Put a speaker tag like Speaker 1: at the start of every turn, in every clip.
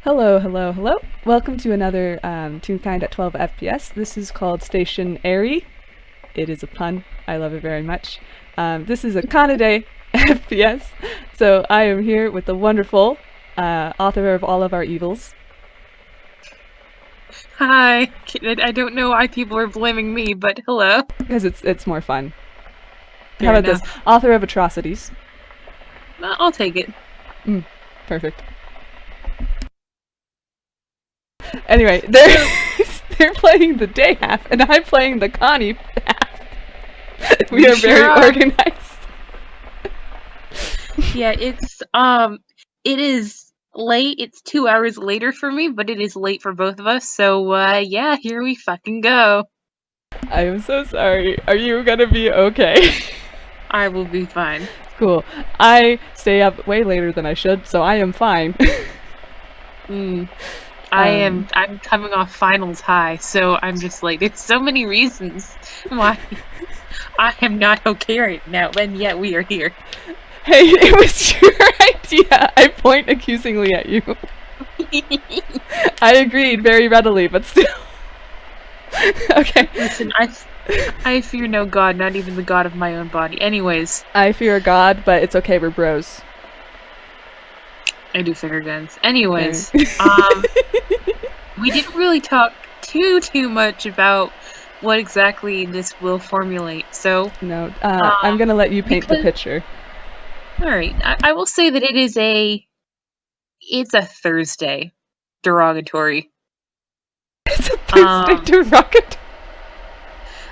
Speaker 1: Hello, hello, hello. Welcome to another Toonkind at 12 FPS. This is called Station Airy. It is a pun. I love it very much. This is a Coniday FPS. So I am here with the wonderful author of all of our evils.
Speaker 2: Hi. I don't know why people are blaming me, but hello.
Speaker 1: Because it's more fun. How
Speaker 2: Fair
Speaker 1: about this?
Speaker 2: enough.
Speaker 1: Author of atrocities.
Speaker 2: I'll take it.
Speaker 1: Perfect. Anyway, they're they're playing the day half, and I'm playing the Coni half. We
Speaker 2: You
Speaker 1: are
Speaker 2: sure
Speaker 1: very
Speaker 2: are.
Speaker 1: organized.
Speaker 2: Yeah, it is late. It's 2 hours later for me, but it is late for both of us. So, yeah, here we fucking go.
Speaker 1: I am so sorry. Are you gonna be okay?
Speaker 2: I will be fine.
Speaker 1: Cool. I stay up way later than I should, so I am fine.
Speaker 2: Mm.
Speaker 1: um,
Speaker 2: I'm coming off finals high, so I'm just like, there's so many reasons why I am not okay right now, and yet we are here.
Speaker 1: hey, it was your idea. I point accusingly at you. I agreed very readily, but still. Okay.
Speaker 2: Listen, I fear no god, not even the god of my own body. Anyways,
Speaker 1: I fear God, but it's okay, we're bros.
Speaker 2: I do finger guns.
Speaker 1: Okay.
Speaker 2: Anyways, we didn't really talk too much about what exactly this will formulate. So,
Speaker 1: No, I'm
Speaker 2: um,
Speaker 1: gonna let you paint the
Speaker 2: because
Speaker 1: picture.
Speaker 2: all right, I will say that it's a Thursday derogatory.
Speaker 1: It's a Thursday
Speaker 2: Um,
Speaker 1: to rocket.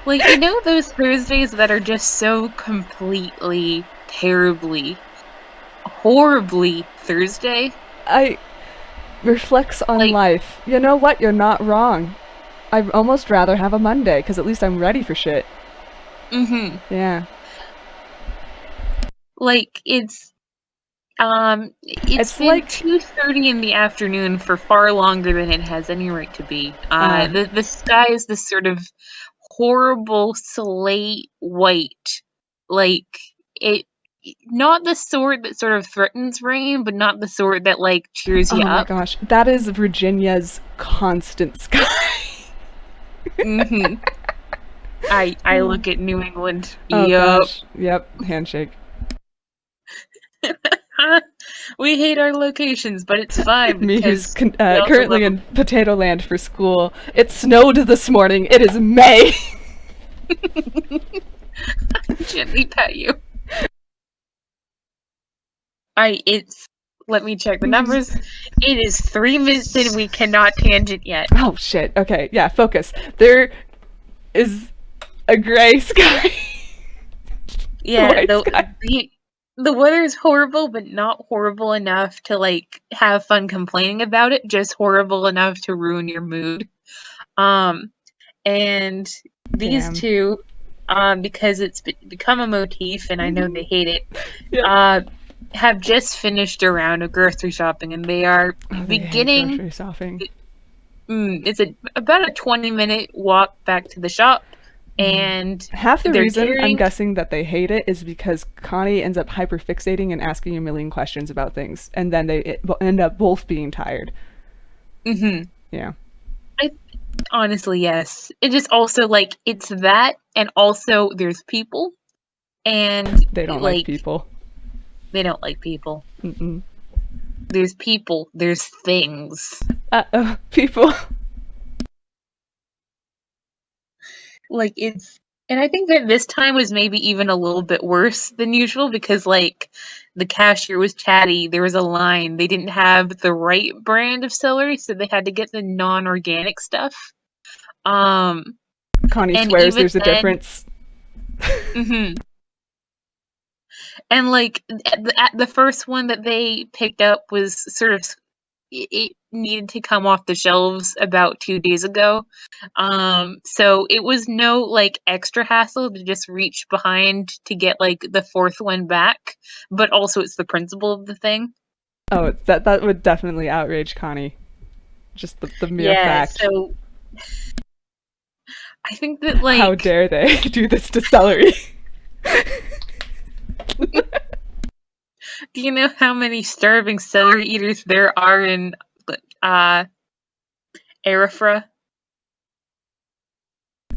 Speaker 2: like those Thursdays that are just so completely, terribly, horribly Thursday.
Speaker 1: I reflects on
Speaker 2: Like,
Speaker 1: life. You know what? You're not wrong. I'd almost rather have a Monday, because at least I'm ready for shit.
Speaker 2: mm-hmm.
Speaker 1: Yeah.
Speaker 2: Like it's
Speaker 1: It's
Speaker 2: been
Speaker 1: like
Speaker 2: 2:30 in the afternoon for far longer than it has any right to be.
Speaker 1: uh
Speaker 2: The sky is this sort of horrible slate white, like it not the sort that sort of threatens rain, but not the sort that like cheers you
Speaker 1: oh my
Speaker 2: up.
Speaker 1: gosh, that is Virginia's constant sky.
Speaker 2: Mhm. I look at New England.
Speaker 1: Oh
Speaker 2: Yup.
Speaker 1: gosh. Yep, handshake.
Speaker 2: We hate our locations, but it's fine
Speaker 1: Me who's
Speaker 2: because we also
Speaker 1: currently
Speaker 2: love
Speaker 1: in Potato Land for school. It snowed this morning. It is May.
Speaker 2: them. Gently pat you. It's let me check the numbers. It is 3 minutes in. We cannot tangent yet.
Speaker 1: Oh shit. Okay, yeah, focus. There is a gray sky.
Speaker 2: Yeah,
Speaker 1: White sky.
Speaker 2: the weather is horrible, but not horrible enough to like have fun complaining about it. Just horrible enough to ruin your mood. Um, and these
Speaker 1: Damn.
Speaker 2: two, because it's become a motif, and I know they hate it.
Speaker 1: Yep.
Speaker 2: Uh, have just finished a round of grocery shopping, and they are
Speaker 1: Oh, they hate
Speaker 2: beginning.
Speaker 1: grocery shopping.
Speaker 2: It's about a 20-minute walk back to the shop, and
Speaker 1: Half the
Speaker 2: they're
Speaker 1: reason I'm
Speaker 2: carrying.
Speaker 1: guessing that they hate it is because Connie ends up hyperfixating and asking a million questions about things, and then they end up both being tired.
Speaker 2: Hmm.
Speaker 1: Yeah.
Speaker 2: I honestly, yes. It is also like it's that, and also there's people, and
Speaker 1: They don't like
Speaker 2: like
Speaker 1: people.
Speaker 2: they don't like people.
Speaker 1: Mm-mm.
Speaker 2: There's people. There's things.
Speaker 1: People.
Speaker 2: Like it's and I think that this time was maybe even a little bit worse than usual because like the cashier was chatty, there was a line, they didn't have the right brand of celery, so they had to get the non-organic stuff. Um
Speaker 1: Connie
Speaker 2: and
Speaker 1: swears
Speaker 2: even
Speaker 1: there's a
Speaker 2: then,
Speaker 1: difference.
Speaker 2: mhm. And like the first one that they picked up was sort of it needed to come off the shelves about 2 days ago. So it was no like extra hassle to just reach behind to get like the fourth one back, but also it's the principle of the thing.
Speaker 1: Oh, that would definitely outrage Connie. Just the mere
Speaker 2: Yeah,
Speaker 1: fact.
Speaker 2: so I think that
Speaker 1: How
Speaker 2: like
Speaker 1: dare they do this to celery?
Speaker 2: do you know how many starving celery eaters there are in Arifra?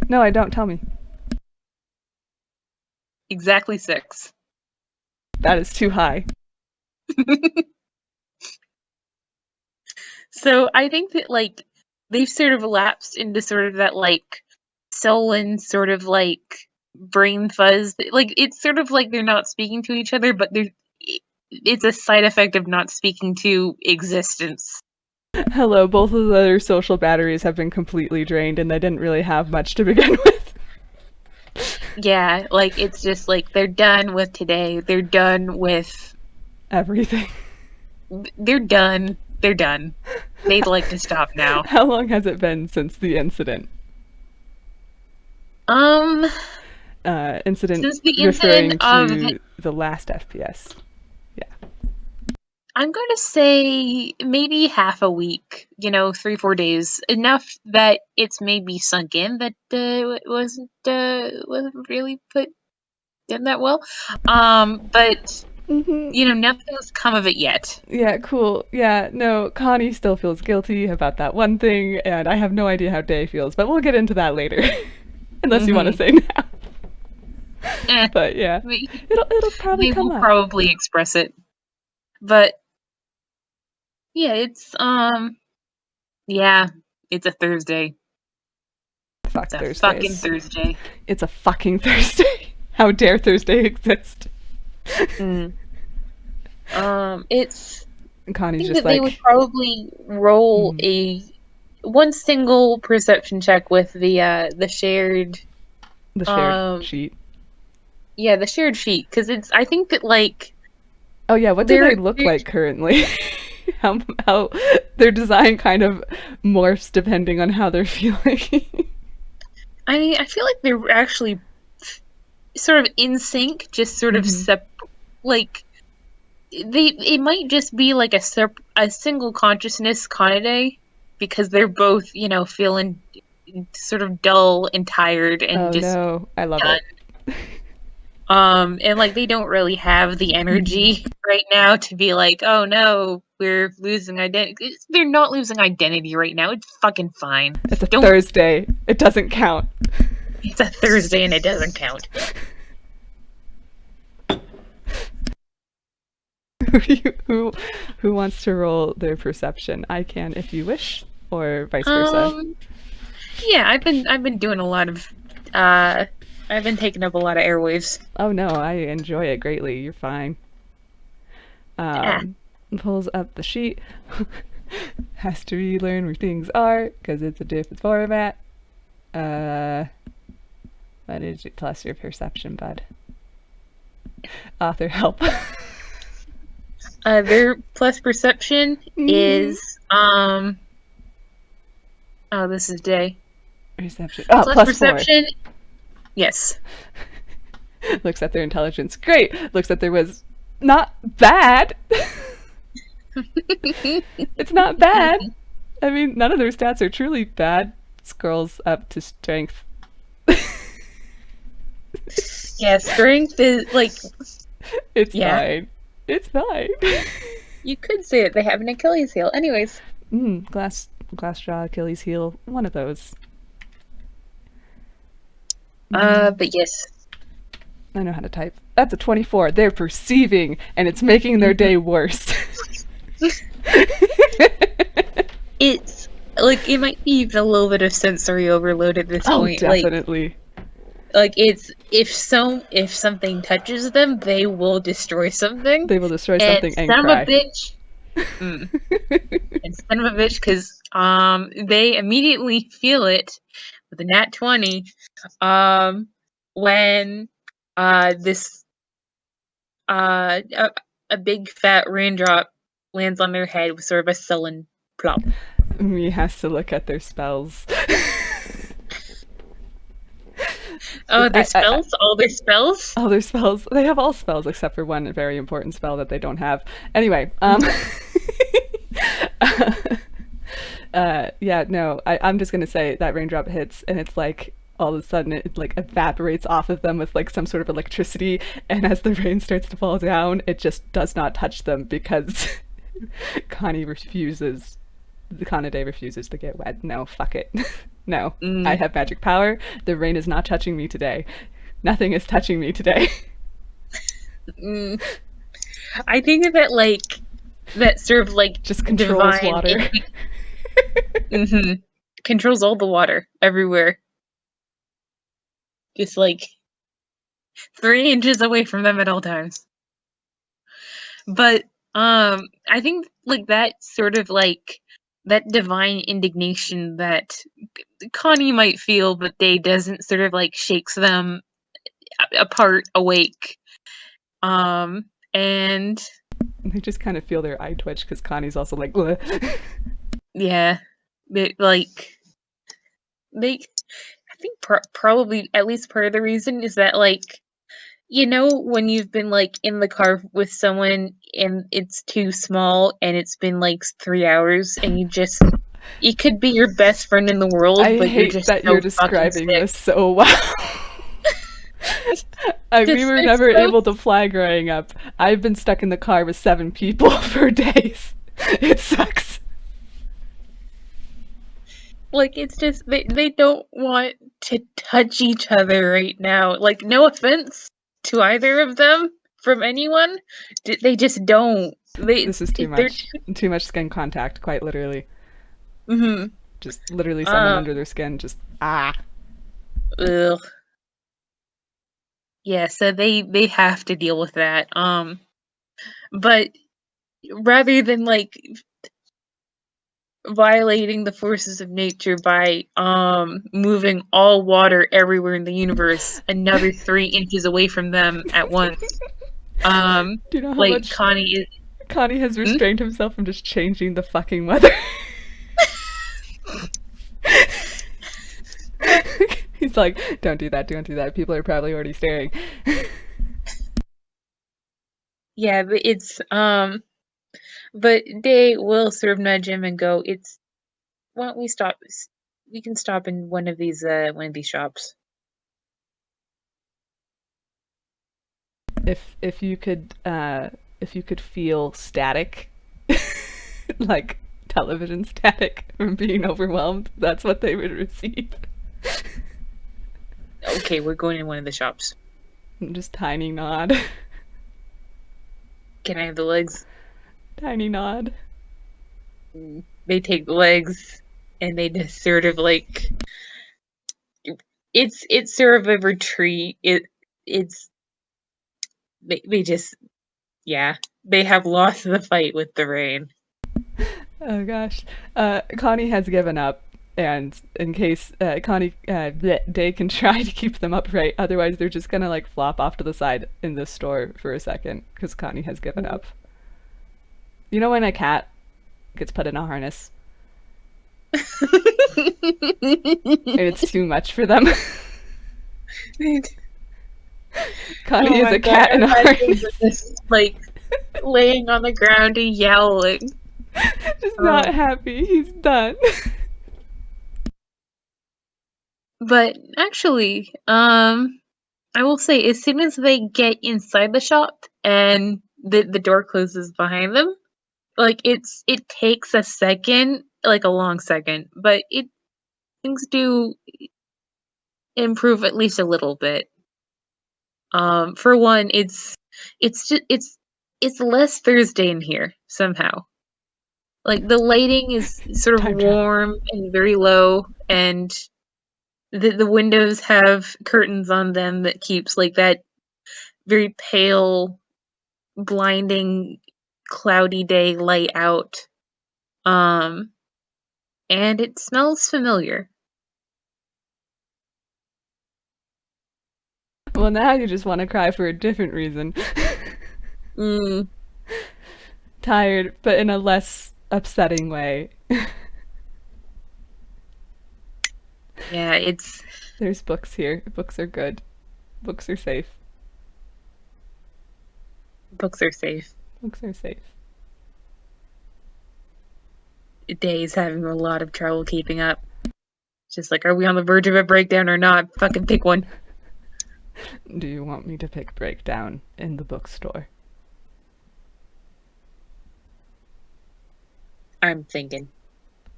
Speaker 1: No, I don't. Tell me.
Speaker 2: Exactly 6.
Speaker 1: That is too high.
Speaker 2: So I think that like they've sort of lapsed into sort of that like sullen sort of like brain fuzz. Like it's sort of like they're not speaking to each other, but it's a side effect of not speaking to existence.
Speaker 1: Hello, both of their social batteries have been completely drained and they didn't really have much to begin with.
Speaker 2: Yeah, like it's just like they're done with today. They're done with
Speaker 1: Everything.
Speaker 2: they're done. They're done. They'd like to stop now.
Speaker 1: How long has it been since the incident?
Speaker 2: Um
Speaker 1: Incident
Speaker 2: since the
Speaker 1: referring
Speaker 2: incident of
Speaker 1: to the last FPS. Yeah.
Speaker 2: I'm going to say maybe half a week, 3-4 days, enough that it's maybe sunk in that wasn't really put in that well. But nothing's come of it yet.
Speaker 1: Yeah, cool. Yeah, no, Connie still feels guilty about that one thing, and I have no idea how Day feels, but we'll get into that later. Unless you want to say now. But yeah, it'll probably
Speaker 2: They
Speaker 1: come
Speaker 2: will
Speaker 1: up.
Speaker 2: probably express it. But yeah, it's it's a Thursday.
Speaker 1: Fuck
Speaker 2: It's a
Speaker 1: Thursdays.
Speaker 2: fucking Thursday.
Speaker 1: It's a fucking Thursday. How dare Thursday exist?
Speaker 2: It's
Speaker 1: Connie's
Speaker 2: I think
Speaker 1: just
Speaker 2: that they would probably roll one single perception check with the shared
Speaker 1: the shared sheet.
Speaker 2: Yeah, the shared sheet, because I think that like.
Speaker 1: Oh yeah, what do they look like currently? how their design kind of morphs depending on how they're feeling.
Speaker 2: I feel like they're actually sort of in sync, just sort of like it might just be like a single consciousness Conidae, because they're both feeling sort of dull and tired and
Speaker 1: no, I love it.
Speaker 2: And like they don't really have the energy right now to be like, oh no, we're losing identity. They're not losing identity right now. It's fucking fine.
Speaker 1: It's a Thursday. It doesn't count.
Speaker 2: It's a Thursday and it doesn't count.
Speaker 1: Who wants to roll their perception? I can if you wish, or vice versa.
Speaker 2: Yeah, I've been doing a lot of I've been taking up a lot of airwaves.
Speaker 1: Oh no, I enjoy it greatly. You're fine. Pulls up the sheet. Has to relearn where things are because it's a different format. What did you plus your perception, bud? Author help.
Speaker 2: Their plus perception is oh, this is Day.
Speaker 1: Perception. Oh, plus
Speaker 2: perception.
Speaker 1: 4.
Speaker 2: Yes.
Speaker 1: Looks at their intelligence. Great. Looks at their was not bad. It's not bad. I mean, none of their stats are truly bad. Scrolls up to strength.
Speaker 2: Yeah, strength is like.
Speaker 1: It's fine. It's fine.
Speaker 2: You could say that they have an Achilles heel. Anyways.
Speaker 1: Glass jaw, Achilles heel. One of those.
Speaker 2: But yes.
Speaker 1: I know how to type. That's a 24. They're perceiving, and it's making their day worse.
Speaker 2: It's like it might be even a little bit of sensory overload at this point.
Speaker 1: Oh, definitely.
Speaker 2: Like it's if something touches them, they will destroy something.
Speaker 1: They will destroy something and
Speaker 2: son
Speaker 1: cry.
Speaker 2: Of a bitch. And son of a bitch, because they immediately feel it with a nat 20 when this a big fat raindrop lands on their head with sort of a sullen plop.
Speaker 1: Me has to look at their spells.
Speaker 2: Oh, their spells? All their spells?
Speaker 1: All their spells. They have all spells except for one very important spell that they don't have. Anyway, yeah, no, I'm just gonna say that raindrop hits and it's like all of a sudden it like evaporates off of them with like some sort of electricity, and as the rain starts to fall down, it just does not touch them because Coni refuses The Kanade refuses to get wet. No, fuck it. No, I
Speaker 2: Mm,
Speaker 1: have magic power. The rain is not touching me today. Nothing is touching me today.
Speaker 2: mm. I think that like that sort of like
Speaker 1: Just controls
Speaker 2: divine
Speaker 1: water.
Speaker 2: mhm, controls all the water everywhere, just like 3 inches away from them at all times. But I think like that sort of like that divine indignation that Connie might feel, but Day doesn't, sort of like shakes them apart, awake. And
Speaker 1: They just kind of feel their eye twitch because Connie's also like, "Bleh."
Speaker 2: yeah, they like they. I think probably at least part of the reason is that like when you've been like in the car with someone and it's too small and it's been like 3 hours and it could be your best friend in the world,
Speaker 1: I
Speaker 2: but you're
Speaker 1: hate
Speaker 2: just
Speaker 1: that
Speaker 2: so
Speaker 1: you're
Speaker 2: fucking
Speaker 1: describing
Speaker 2: sick.
Speaker 1: this so well. We
Speaker 2: Just
Speaker 1: were
Speaker 2: it's
Speaker 1: never
Speaker 2: so
Speaker 1: able to fly growing up. I've been stuck in the car with 7 people for days. It sucks.
Speaker 2: like it's just they don't want to touch each other right now. Like no offense to either of them from anyone, they just don't.
Speaker 1: This is too
Speaker 2: They're
Speaker 1: much. Too much skin contact, quite literally.
Speaker 2: mm-hmm.
Speaker 1: Just literally someone
Speaker 2: um
Speaker 1: under their skin, just ah.
Speaker 2: ugh. Yeah, so they have to deal with that. But rather than like violating the forces of nature by moving all water everywhere in the universe another 3 inches away from them at once,
Speaker 1: Do you know how
Speaker 2: like
Speaker 1: much
Speaker 2: Connie is.
Speaker 1: Connie has
Speaker 2: Hmm?
Speaker 1: restrained himself from just changing the fucking weather? He's like, don't do that, don't do that. People are probably already staring.
Speaker 2: Yeah, but but they will sort of nudge him and go, it's why don't we stop, we can stop in one of these shops.
Speaker 1: If you could feel static, like television static from being overwhelmed, that's what they would receive.
Speaker 2: Okay, we're going in one of the shops.
Speaker 1: Just tiny nod.
Speaker 2: Can I have the legs?
Speaker 1: Tiny nod.
Speaker 2: They take the legs and they just sort of like it's sort of a retreat. It's they just yeah, they have lost the fight with the rain.
Speaker 1: Oh gosh. Connie has given up, and in case Day can try to keep them upright, otherwise they're just gonna like flop off to the side in the store for a second because Connie has given up. You know when a cat gets put in a harness and it's too much for them? Connie
Speaker 2: Oh
Speaker 1: is
Speaker 2: my
Speaker 1: a
Speaker 2: god,
Speaker 1: cat in a
Speaker 2: I imagine
Speaker 1: harness.
Speaker 2: this like laying on the ground and yowling.
Speaker 1: Just
Speaker 2: Oh.
Speaker 1: not happy. He's done.
Speaker 2: But actually, I will say as soon as they get inside the shop and the door closes behind them, like it takes a second, like a long second, but it things do improve at least a little bit. For one, it's just it's less Thursday in here somehow. Like the lighting is sort of
Speaker 1: Time travel.
Speaker 2: warm and very low, and the windows have curtains on them that keeps like that very pale, blinding, cloudy day light out. Um, and it smells familiar.
Speaker 1: Well, now you just want to cry for a different reason.
Speaker 2: Mm,
Speaker 1: Tired, but in a less upsetting way.
Speaker 2: yeah, it's
Speaker 1: There's books here. Books are good. Books are safe.
Speaker 2: books are safe.
Speaker 1: Books are safe.
Speaker 2: Day's having a lot of trouble keeping up. Just like, are we on the verge of a breakdown or not? Fucking pick one.
Speaker 1: Do you want me to pick Breakdown in the bookstore?
Speaker 2: I'm thinking.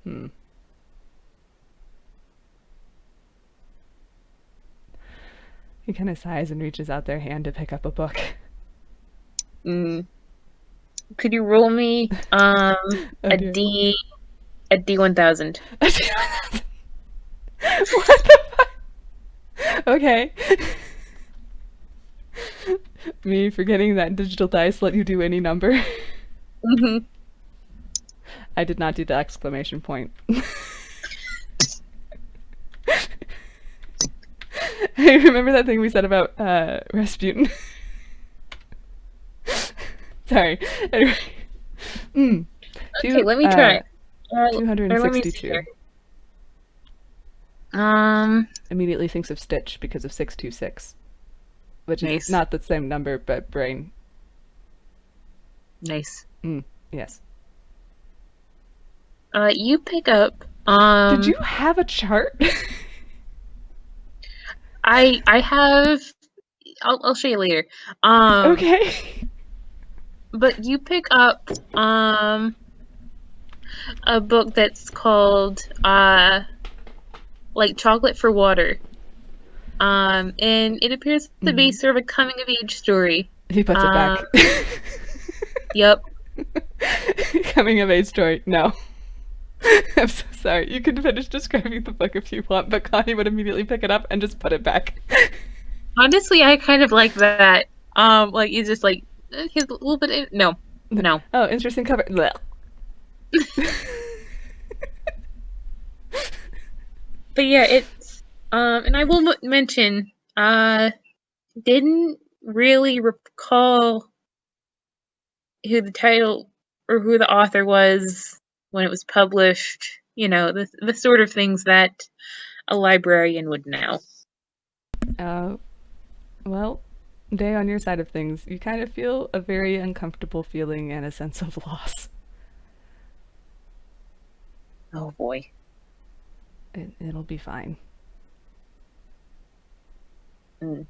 Speaker 1: Hmm. He kind of sighs and reaches out their hand to pick up a book.
Speaker 2: Mm. Could you roll me
Speaker 1: Oh
Speaker 2: a
Speaker 1: dear.
Speaker 2: D1000?
Speaker 1: What the fuck? Okay. Me forgetting that digital dice let you do any number.
Speaker 2: Mm-hmm.
Speaker 1: I did not do the exclamation point. I remember that thing we said about Rasputin. Sorry. Anyway. Mm.
Speaker 2: Okay,
Speaker 1: Two,
Speaker 2: let me try. Or let me see
Speaker 1: 262.
Speaker 2: here. Um,
Speaker 1: Immediately thinks of Stitch because of 626, which is
Speaker 2: nice,
Speaker 1: not the same number, but brain.
Speaker 2: nice.
Speaker 1: Yes.
Speaker 2: You pick up.
Speaker 1: Did you have a chart?
Speaker 2: I have. I'll show you later.
Speaker 1: Okay.
Speaker 2: But you pick up a book that's called like Chocolate for Water. And it appears to be
Speaker 1: Mhm.
Speaker 2: sort of a coming of age story.
Speaker 1: He puts it
Speaker 2: Um,
Speaker 1: back.
Speaker 2: yep.
Speaker 1: Coming of age story. No. I'm so sorry. You can finish describing the book if you want, but Connie would immediately pick it up and just put it back.
Speaker 2: Honestly, I kind of like that. Like it's just like here's a little bit. No, no.
Speaker 1: Oh, interesting cover. Blech.
Speaker 2: But yeah, it's and I will mention didn't really recall who the title or who the author was when it was published. You know, the sort of things that a librarian would know.
Speaker 1: Uh, well, Day, on your side of things, you kind of feel a very uncomfortable feeling and a sense of loss.
Speaker 2: Oh boy.
Speaker 1: It'll be fine.
Speaker 2: Mm.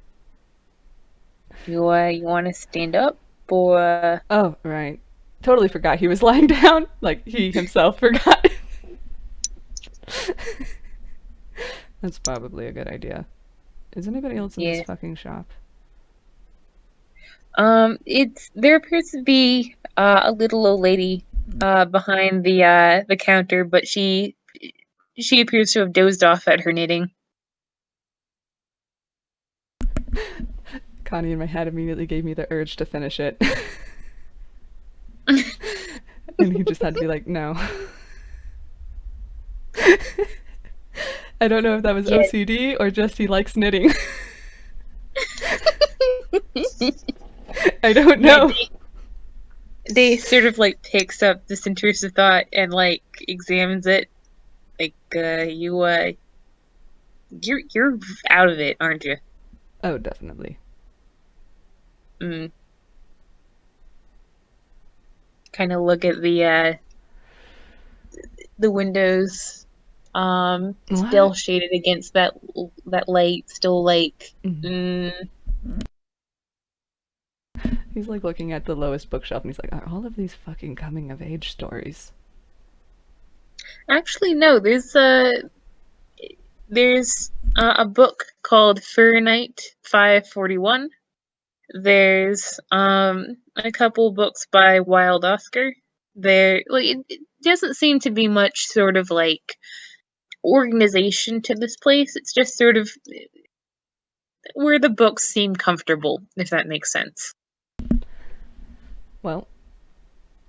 Speaker 2: You want to stand up or
Speaker 1: Oh, right. Totally forgot he was lying down. Like, he himself forgot. That's probably a good idea. Is anybody else in this
Speaker 2: yeah.
Speaker 1: fucking shop?
Speaker 2: It's there appears to be a little old lady behind the counter, but she appears to have dozed off at her knitting.
Speaker 1: Connie in my head immediately gave me the urge to finish it. And he just had to be like, no. I don't know if that was
Speaker 2: Yeah.
Speaker 1: OCD or just he likes knitting. I don't
Speaker 2: Yeah,
Speaker 1: know.
Speaker 2: they sort of like picks up this intrusive thought and like examines it. Like you're out of it, aren't you?
Speaker 1: Oh, definitely.
Speaker 2: Mm. Kind of look at the windows, still
Speaker 1: What?
Speaker 2: shaded against that light, still like
Speaker 1: Mhm.
Speaker 2: mm,
Speaker 1: He's like looking at the lowest bookshelf and he's like, are all of these fucking coming of age stories?
Speaker 2: actually no. There's a book called Fahrenheit 541. There's a couple books by Wild Oscar. There like it doesn't seem to be much sort of like organization to this place. It's just sort of where the books seem comfortable, if that makes sense.
Speaker 1: Well,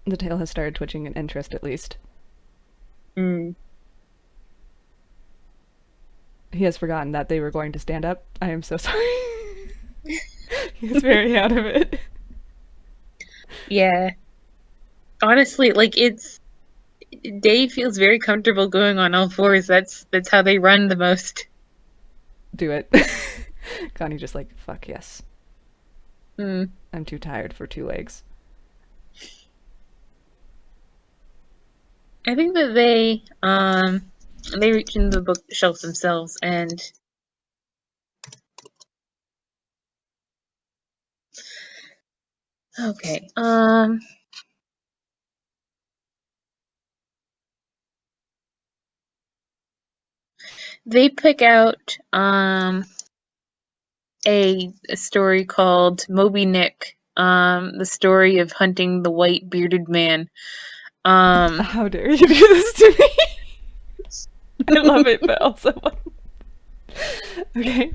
Speaker 1: the tail has started twitching in interest at least.
Speaker 2: Mm.
Speaker 1: He has forgotten that they were going to stand up. I am so sorry. He's very out of it.
Speaker 2: Yeah. Honestly, like it's Dave feels very comfortable going on all fours. That's how they run the most.
Speaker 1: Do it. Connie just like, fuck yes.
Speaker 2: Mm.
Speaker 1: I'm too tired for two legs.
Speaker 2: I think that they reach into the bookshelves themselves and okay. They pick out a story called Moby Nick, the story of hunting the white bearded man.
Speaker 1: How dare you do this to me? I love it, but also what? Okay.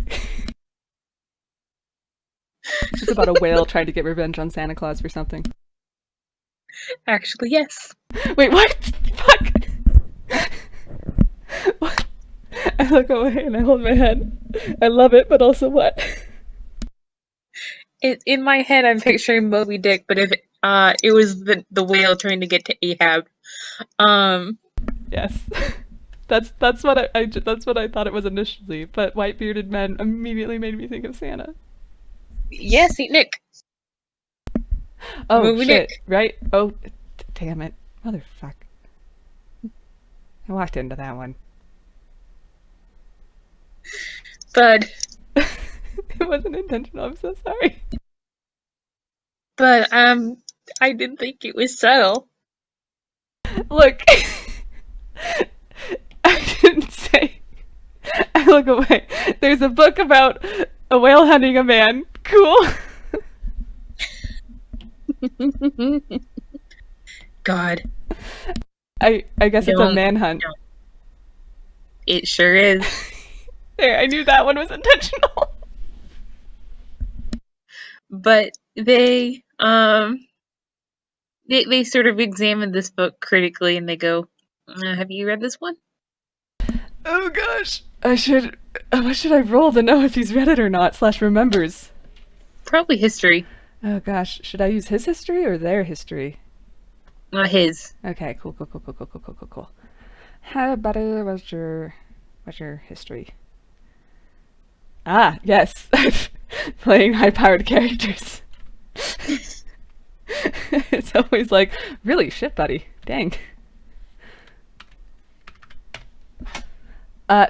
Speaker 1: It's about a whale trying to get revenge on Santa Claus for something.
Speaker 2: Actually, yes.
Speaker 1: Wait, what? Fuck! What? I look away and I hold my head. I love it, but also what?
Speaker 2: In my head, I'm picturing Moby Dick, but if it was the whale trying to get to Ahab.
Speaker 1: Yes. That's what that's what I thought it was initially, but white bearded men immediately made me think of Santa.
Speaker 2: Yeah, Saint Nick.
Speaker 1: Oh
Speaker 2: Moby
Speaker 1: shit!
Speaker 2: Nick.
Speaker 1: Right? Oh, damn it, motherfuck! I walked into that one.
Speaker 2: But
Speaker 1: It wasn't intentional. I'm so sorry.
Speaker 2: but I didn't think it was subtle.
Speaker 1: Look, I didn't say. I look away. There's a book about a whale hunting a man. Cool.
Speaker 2: God.
Speaker 1: I guess it's a manhunt.
Speaker 2: Don't. It sure is.
Speaker 1: There, I knew that one was intentional.
Speaker 2: But they sort of examine this book critically and they go, have you read this one?
Speaker 1: Oh gosh, I should. What should I roll to know if he's read it or not? / remembers.
Speaker 2: Probably history.
Speaker 1: Oh gosh, should I use his history or their history?
Speaker 2: His.
Speaker 1: Okay, cool. How better was your history? Ah, yes. Playing high-powered characters. It's always like, really, shit, buddy. Dang.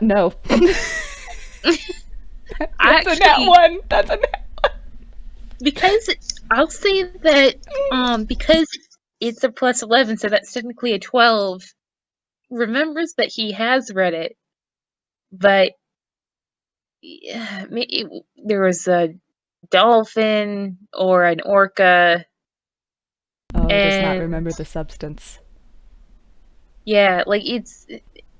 Speaker 1: No. That's a nat one. That's a nat one.
Speaker 2: Because I'll say that because it's a plus 11, so that's technically a 12. Remembers that he has read it, but yeah, there was a dolphin or an orca.
Speaker 1: Oh, does not
Speaker 2: And
Speaker 1: remember the substance.
Speaker 2: yeah, like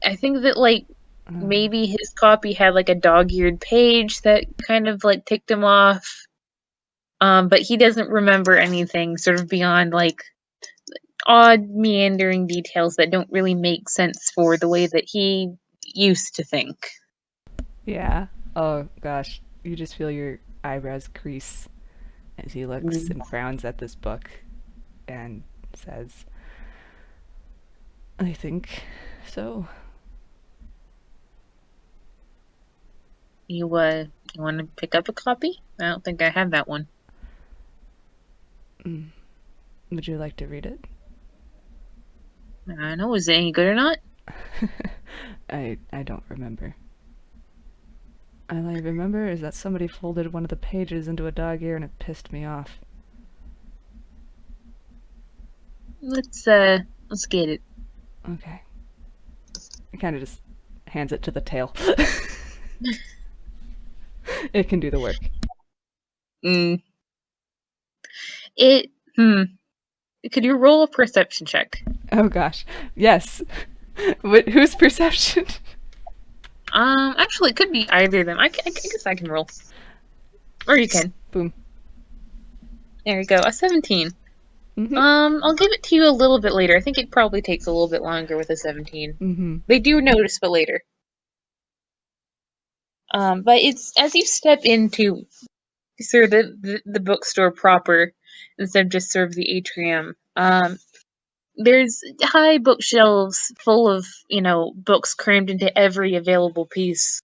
Speaker 2: I think that like maybe his copy had like a dog-eared page that kind of like ticked him off. But he doesn't remember anything sort of beyond like odd meandering details that don't really make sense for the way that he used to think.
Speaker 1: Yeah. Oh gosh, you just feel your eyebrows crease as he looks and frowns at this book and says, I think so.
Speaker 2: You want to pick up a copy? I don't think I have that one.
Speaker 1: Would you like to read it?
Speaker 2: I don't know, is it any good or not?
Speaker 1: I don't remember. All I remember is that somebody folded one of the pages into a dog ear and it pissed me off.
Speaker 2: Let's get it.
Speaker 1: Okay. He kind of just hands it to the tail. It can do the work.
Speaker 2: Could you roll a perception check?
Speaker 1: Oh gosh. Yes. Whose perception?
Speaker 2: Actually, it could be either of them. I guess I can roll. Or you can.
Speaker 1: Boom.
Speaker 2: There you go. A 17.
Speaker 1: Mm-hmm.
Speaker 2: I'll give it to you a little bit later. I think it probably takes a little bit longer with a 17.
Speaker 1: Mm-hmm.
Speaker 2: They do notice, but later. But it's as you step into sort of the bookstore proper, instead of just sort of the atrium. There's high bookshelves full of, books crammed into every available piece.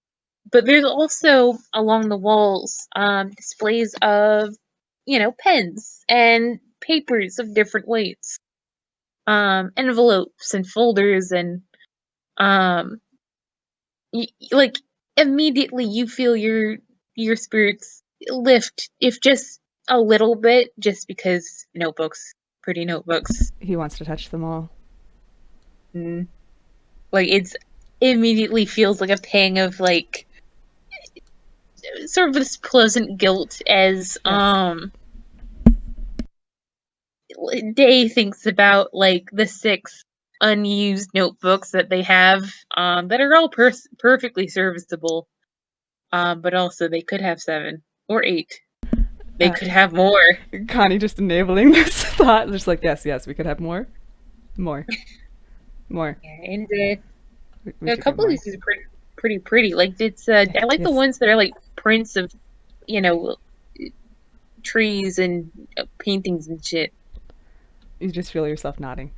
Speaker 2: But there's also, along the walls, displays of, pens and papers of different weights. Envelopes and folders and, like, immediately you feel your spirits lift, if just a little bit, just because notebooks, pretty notebooks.
Speaker 1: He wants to touch them all.
Speaker 2: Like, immediately feels like a pang of like sort of this pleasant guilt as
Speaker 1: Yes.
Speaker 2: Day thinks about like the 6 unused notebooks that they have that are all perfectly serviceable, but also they could have 7 or 8. They could have more.
Speaker 1: Connie just enabling this thought, just like, yes, yes, we could have more, more, more.
Speaker 2: Yeah, and
Speaker 1: We
Speaker 2: a
Speaker 1: should get
Speaker 2: couple of
Speaker 1: more.
Speaker 2: these are pretty. Like it's I like the
Speaker 1: Yes,
Speaker 2: ones that are like prints of you know trees and paintings and shit.
Speaker 1: you just feel yourself nodding.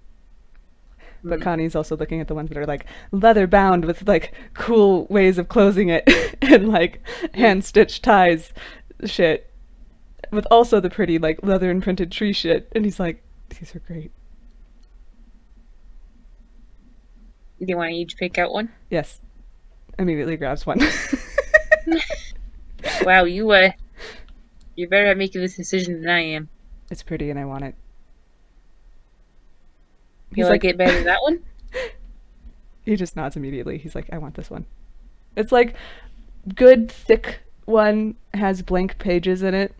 Speaker 1: But
Speaker 2: Mm.
Speaker 1: Connie's also looking at the ones that are like leather bound with like cool ways of closing it and like
Speaker 2: Mm.
Speaker 1: hand stitched ties shit. With also the pretty like leather and printed tree shit. And he's like, these are great.
Speaker 2: Do you want to each pick out one?
Speaker 1: Yes. Immediately grabs one.
Speaker 2: Wow, you're better at making this decision than I am.
Speaker 1: It's pretty and I want it.
Speaker 2: You
Speaker 1: He's
Speaker 2: like
Speaker 1: like,
Speaker 2: it better than that one?
Speaker 1: he just nods immediately. He's like, I want this one. It's like good thick one, has blank pages in it.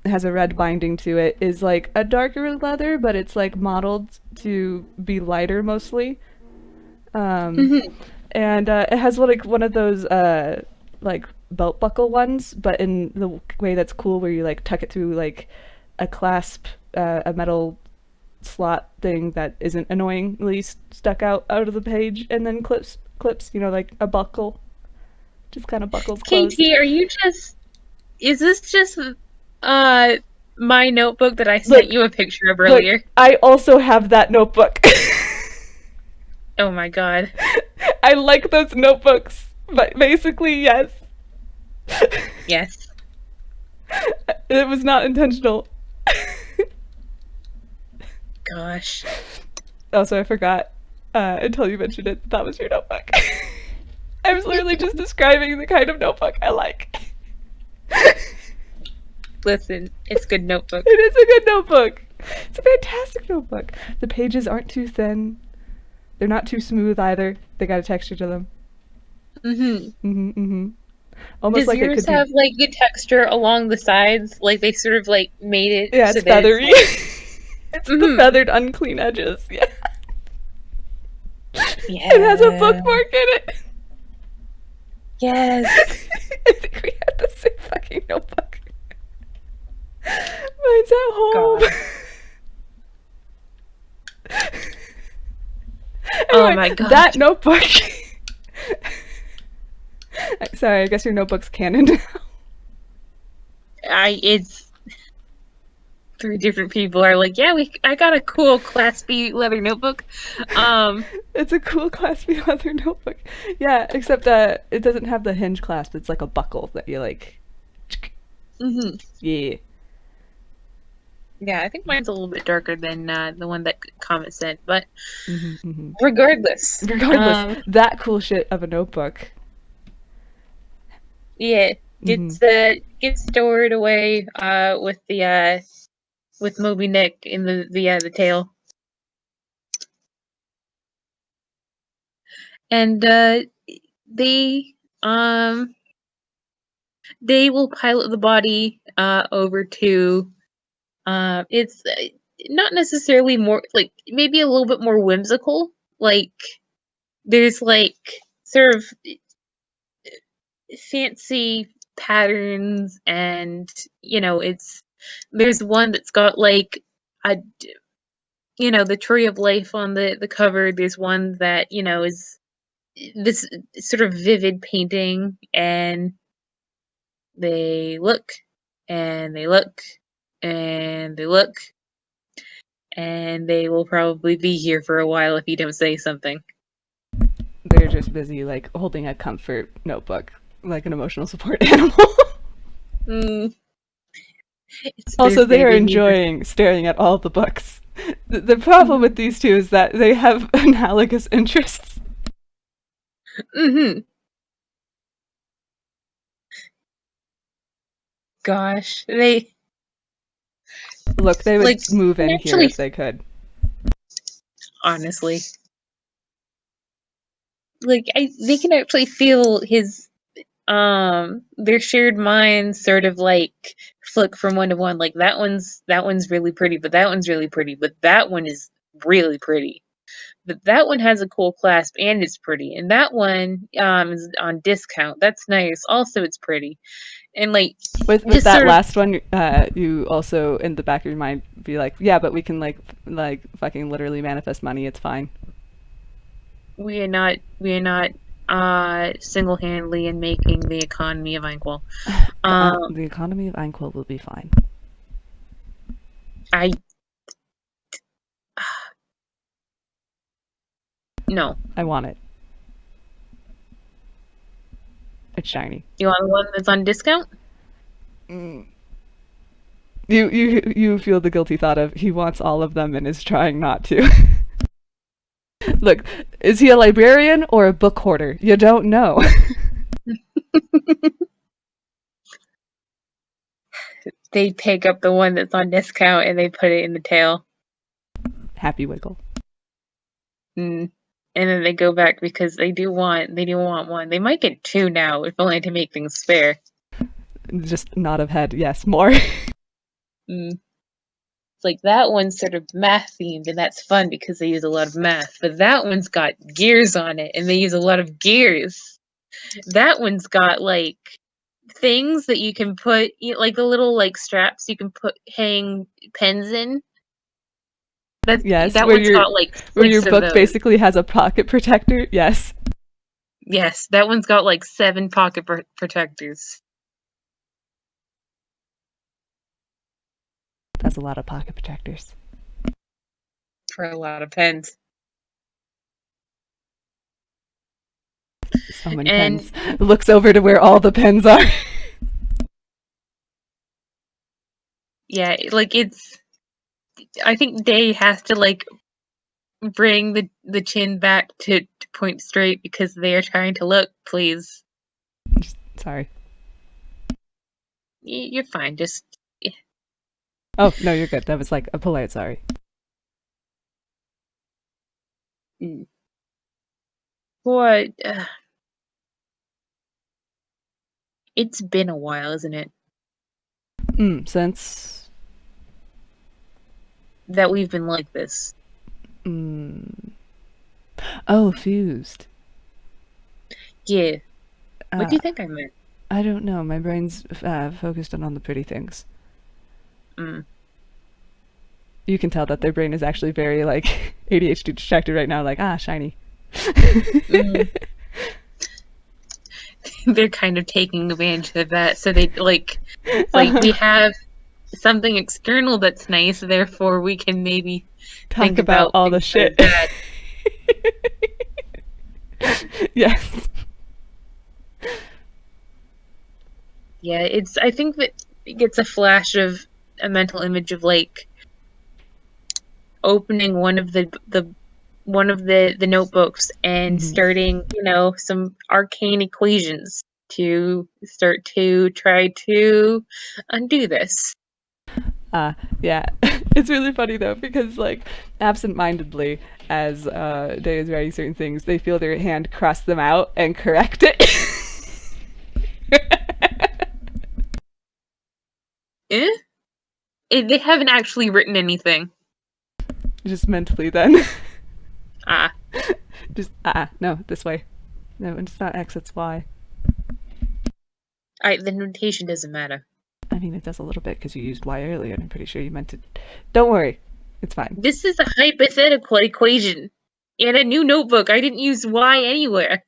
Speaker 1: Has a red binding to it, is like a darker leather, but it's like modeled to be lighter mostly. Um,
Speaker 2: Mm-hmm.
Speaker 1: and it has like one of those like belt buckle ones, but in the way that's cool, where you like tuck it through like a clasp, a metal slot thing that isn't annoyingly stuck out of the page, and then clips, you know, like a buckle, just kind of buckles closed.
Speaker 2: KT, is this just my notebook that I
Speaker 1: Look,
Speaker 2: sent you a picture of
Speaker 1: look,
Speaker 2: earlier?
Speaker 1: I also have that notebook.
Speaker 2: Oh my god.
Speaker 1: I like those notebooks, but basically, yes.
Speaker 2: Yes.
Speaker 1: It was not intentional.
Speaker 2: Gosh.
Speaker 1: Also, I forgot until you mentioned it. That was your notebook. I was literally just describing the kind of notebook I like.
Speaker 2: Listen, it's a good notebook.
Speaker 1: It is a good notebook. It's a fantastic notebook. The pages aren't too thin. They're not too smooth either. They got a texture to them.
Speaker 2: Mm-hmm.
Speaker 1: Almost
Speaker 2: Does
Speaker 1: like it
Speaker 2: yours
Speaker 1: could be.
Speaker 2: have like good texture along the sides? Like they sort of like made it
Speaker 1: Yeah,
Speaker 2: so
Speaker 1: it's
Speaker 2: that it's
Speaker 1: feathery.
Speaker 2: like
Speaker 1: It's the
Speaker 2: mm-hmm.
Speaker 1: feathered, unclean edges. Yeah.
Speaker 2: Yeah.
Speaker 1: It has a bookmark in it.
Speaker 2: Yes.
Speaker 1: I think we had the same fucking notebook. Mine's at home.
Speaker 2: God.
Speaker 1: Anyway,
Speaker 2: Oh my god.
Speaker 1: that notebook. Sorry, I guess your notebook's canon now.
Speaker 2: It's 3 different people are like, yeah, I got a cool Class B leather notebook.
Speaker 1: It's a cool Class B leather notebook. Yeah, except it doesn't have the hinge clasp. It's like a buckle that you like.
Speaker 2: Mm-hmm.
Speaker 1: Yeah.
Speaker 2: Yeah, I think mine's a little bit darker than the one that Comet sent, but
Speaker 1: Mm-hmm.
Speaker 2: regardless.
Speaker 1: Regardless, that cool shit of a notebook.
Speaker 2: Yeah, gets stored away with Moby Nick in the tail. And they they will pilot the body over to it's not necessarily more like maybe a little bit more whimsical. Like there's like sort of fancy patterns and there's one that's got like a the tree of life on the cover. There's one that is this sort of vivid painting, and they look and they look and they look, and they will probably be here for a while if you don't say something.
Speaker 1: They're just busy like holding a comfort notebook, like an emotional support animal.
Speaker 2: Mm,
Speaker 1: Also, they are
Speaker 2: they need this.
Speaker 1: enjoying staring at all the books. The problem with these two is that they have analogous interests.
Speaker 2: Mm-hmm. Gosh, they
Speaker 1: Look, they would
Speaker 2: like
Speaker 1: move in here
Speaker 2: actually,
Speaker 1: if they could.
Speaker 2: honestly. they can actually feel his their shared minds sort of like flick from one to one. Like that one's really pretty, but that one's really pretty, but that one is really pretty. But that one has a cool clasp and it's pretty, and that one is on discount. That's nice. Also, it's pretty, and like
Speaker 1: With
Speaker 2: just
Speaker 1: that
Speaker 2: sort of
Speaker 1: last one, you also in the back of your mind be like, yeah, but we can like fucking literally manifest money. It's fine.
Speaker 2: we are not single handedly in making the economy of Anquil.
Speaker 1: The economy of Anquil will be fine.
Speaker 2: I no.
Speaker 1: I want it. It's shiny.
Speaker 2: You want the one that's on discount?
Speaker 1: You feel the guilty thought of he wants all of them and is trying not to. Look, is he a librarian or a book hoarder? You don't know.
Speaker 2: They pick up the one that's on discount and they put it in the tail.
Speaker 1: Happy Wiggle.
Speaker 2: And then they go back because they do want one. They might get two now, if only to make things fair.
Speaker 1: Just nod of head. Yes, more.
Speaker 2: It's like that one's sort of math themed, and that's fun because they use a lot of math. But that one's got gears on it, and they use a lot of gears. That one's got like things that you can put, like the little like straps you can hang pens in.
Speaker 1: Yes,
Speaker 2: That
Speaker 1: where
Speaker 2: one's got like
Speaker 1: your
Speaker 2: six of
Speaker 1: book
Speaker 2: those.
Speaker 1: basically has a pocket protector. Yes.
Speaker 2: Yes, that one's got like 7 pocket protectors.
Speaker 1: That's a lot of pocket protectors.
Speaker 2: For a lot of pens.
Speaker 1: So many pens. Looks over to where all the pens are.
Speaker 2: Yeah, like I think Day has to like bring the chin back to point straight because they are trying to look, please.
Speaker 1: Sorry.
Speaker 2: You're fine, just...
Speaker 1: Oh, no, you're good. That was like a polite sorry.
Speaker 2: What? It's been a while, isn't it?
Speaker 1: Since...
Speaker 2: That we've been like this.
Speaker 1: Oh, fused.
Speaker 2: Yeah. What do you think I meant?
Speaker 1: I don't know. My brain's focused on the pretty things. You can tell that their brain is actually very, like, ADHD distracted right now. Like, shiny.
Speaker 2: They're kind of taking advantage of that. So they, like we have something external that's nice, therefore we can maybe
Speaker 1: talk about all the shit. Yes.
Speaker 2: Yeah, I think that it gets a flash of a mental image of like opening one of the notebooks and starting, some arcane equations to start to try to undo this.
Speaker 1: Yeah. It's really funny though because like absent-mindedly as Day is writing certain things, they feel their hand cross them out and correct it.
Speaker 2: They haven't actually written anything.
Speaker 1: Just mentally then.
Speaker 2: Just
Speaker 1: no, this way. No, it's not X, it's Y.
Speaker 2: The notation doesn't matter.
Speaker 1: I mean, it does a little bit because you used Y earlier, and I'm pretty sure you meant it. Don't worry. It's fine.
Speaker 2: This is a hypothetical equation. In a new notebook, I didn't use Y anywhere.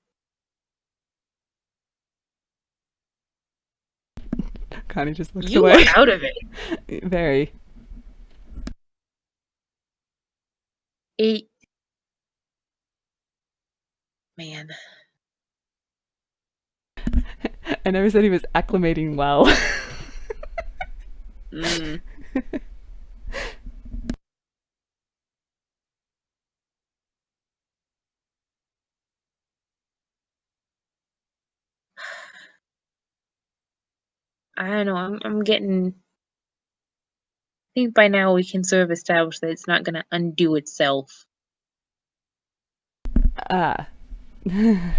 Speaker 1: Coni just looks
Speaker 2: you
Speaker 1: away.
Speaker 2: You are out of it.
Speaker 1: Very.
Speaker 2: Man.
Speaker 1: I never said he was acclimating well.
Speaker 2: I don't know. I'm getting... I think by now we can sort of establish that it's not going to undo itself.
Speaker 1: Yeah.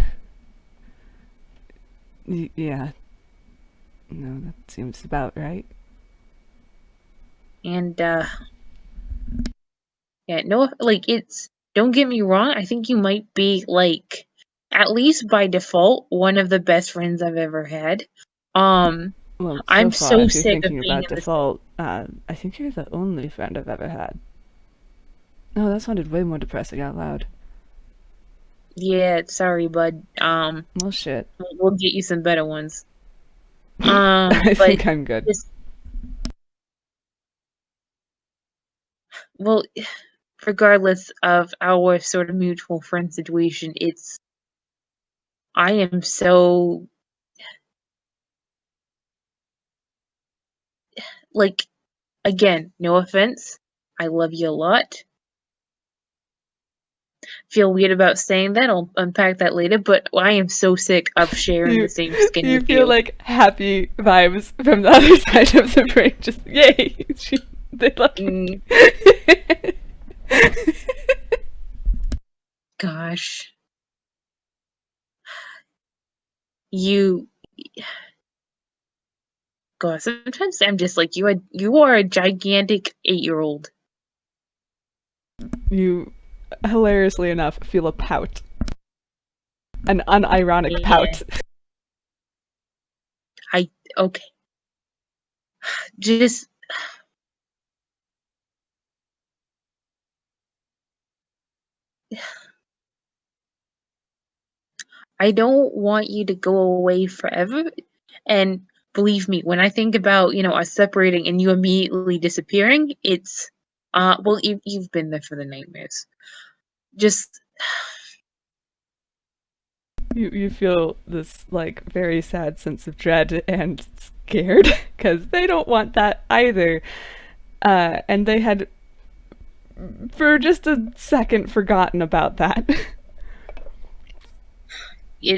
Speaker 1: No, that seems about right.
Speaker 2: And yeah, no, like don't get me wrong, I think you might be like at least by default one of the best friends I've ever had. Um
Speaker 1: Well, so
Speaker 2: I'm
Speaker 1: far,
Speaker 2: so
Speaker 1: if you're
Speaker 2: sick of
Speaker 1: thinking
Speaker 2: being
Speaker 1: about
Speaker 2: in this.
Speaker 1: default, I think you're the only friend I've ever had. Oh, that sounded way more depressing out loud.
Speaker 2: Yeah, sorry, bud.
Speaker 1: Well, shit.
Speaker 2: We'll get you some better ones.
Speaker 1: I
Speaker 2: But
Speaker 1: think I'm good.
Speaker 2: just well, regardless of our sort of mutual friend situation, I am so like again, no offense. I love you a lot. Feel weird about saying that. I'll unpack that later, but I am so sick of sharing the
Speaker 1: You
Speaker 2: same skin
Speaker 1: you
Speaker 2: with
Speaker 1: feel
Speaker 2: you.
Speaker 1: like happy vibes from the other side of the brain. Just yay! They love
Speaker 2: Mm,
Speaker 1: me.
Speaker 2: gosh. You gosh, sometimes I'm just like you are a gigantic 8-year-old.
Speaker 1: You, hilariously enough, feel a pout. An unironic
Speaker 2: Yeah.
Speaker 1: pout.
Speaker 2: I okay. Just I don't want you to go away forever. And believe me, when I think about, us separating and you immediately disappearing, it's well you've been there for the nightmares. Just
Speaker 1: You feel this like very sad sense of dread and scared because they don't want that either. And they had for just a second forgotten about that.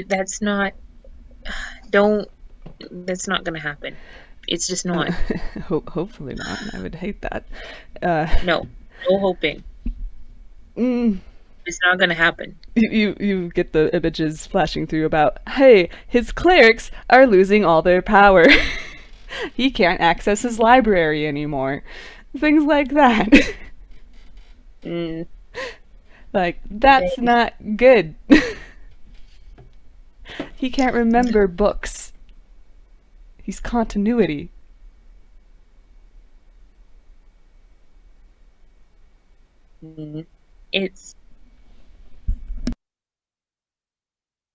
Speaker 2: that's not don't that's not gonna happen. It's just not.
Speaker 1: Hopefully not. I would hate that.
Speaker 2: No. No hoping.
Speaker 1: Mm,
Speaker 2: It's not gonna happen.
Speaker 1: you get the images flashing through about, hey, his clerics are losing all their power. He can't access his library anymore. Things like that.
Speaker 2: Mm,
Speaker 1: Like, that's not good. He can't remember books. He's continuity.
Speaker 2: it's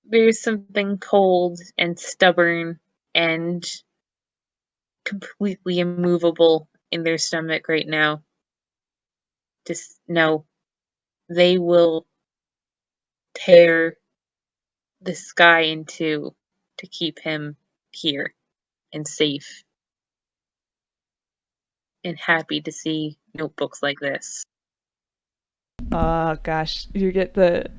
Speaker 2: there's something cold and stubborn and completely immovable in their stomach right now. Just no, they will tear the sky in two to keep him here and safe and happy to see notebooks like this.
Speaker 1: Oh gosh, you get the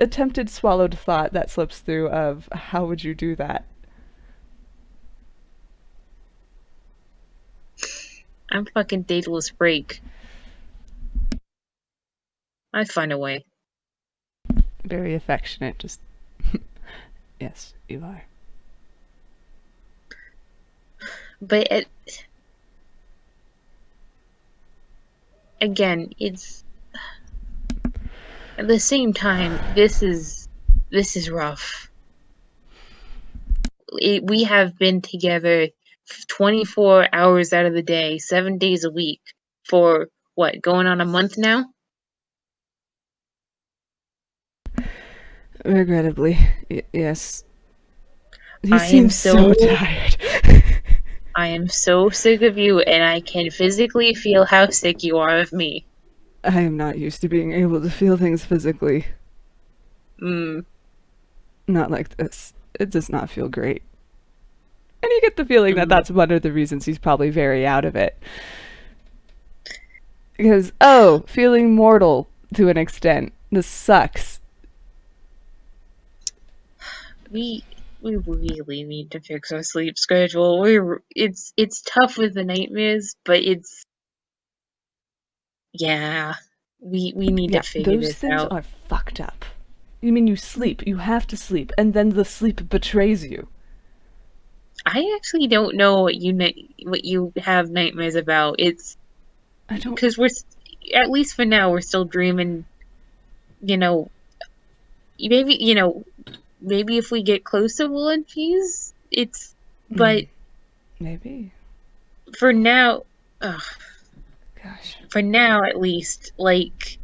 Speaker 1: attempted swallowed thought that slips through of how would you do that?
Speaker 2: I'm fucking Daedalus break. I find a way.
Speaker 1: Very affectionate, just yes, you are.
Speaker 2: But again, it's at the same time, this is rough. We have been together 24 hours out of the day, 7 days a week for what, going on a month now?
Speaker 1: Regrettably, yes. You
Speaker 2: I
Speaker 1: seem
Speaker 2: am
Speaker 1: so
Speaker 2: so
Speaker 1: tired.
Speaker 2: I am so sick of you and I can physically feel how sick you are of me.
Speaker 1: I am not used to being able to feel things physically.
Speaker 2: Mm,
Speaker 1: Not like this. It does not feel great. And you get the feeling that
Speaker 2: mm.
Speaker 1: that's one of the reasons he's probably very out of it. Because, oh, feeling mortal to an extent. This sucks.
Speaker 2: We we really need to fix our sleep schedule. It's tough with the nightmares, but yeah, we need to
Speaker 1: Yeah,
Speaker 2: figure
Speaker 1: those
Speaker 2: this
Speaker 1: things
Speaker 2: out.
Speaker 1: are You mean you sleep? You have to sleep, and then the sleep betrays you.
Speaker 2: I actually don't know what you have nightmares about. It's
Speaker 1: I don't.
Speaker 2: because at least for now we're still dreaming. You know, maybe maybe if we get close to Will Cheese, it's. But
Speaker 1: Maybe.
Speaker 2: for now, ugh,
Speaker 1: Gosh.
Speaker 2: for now at least, like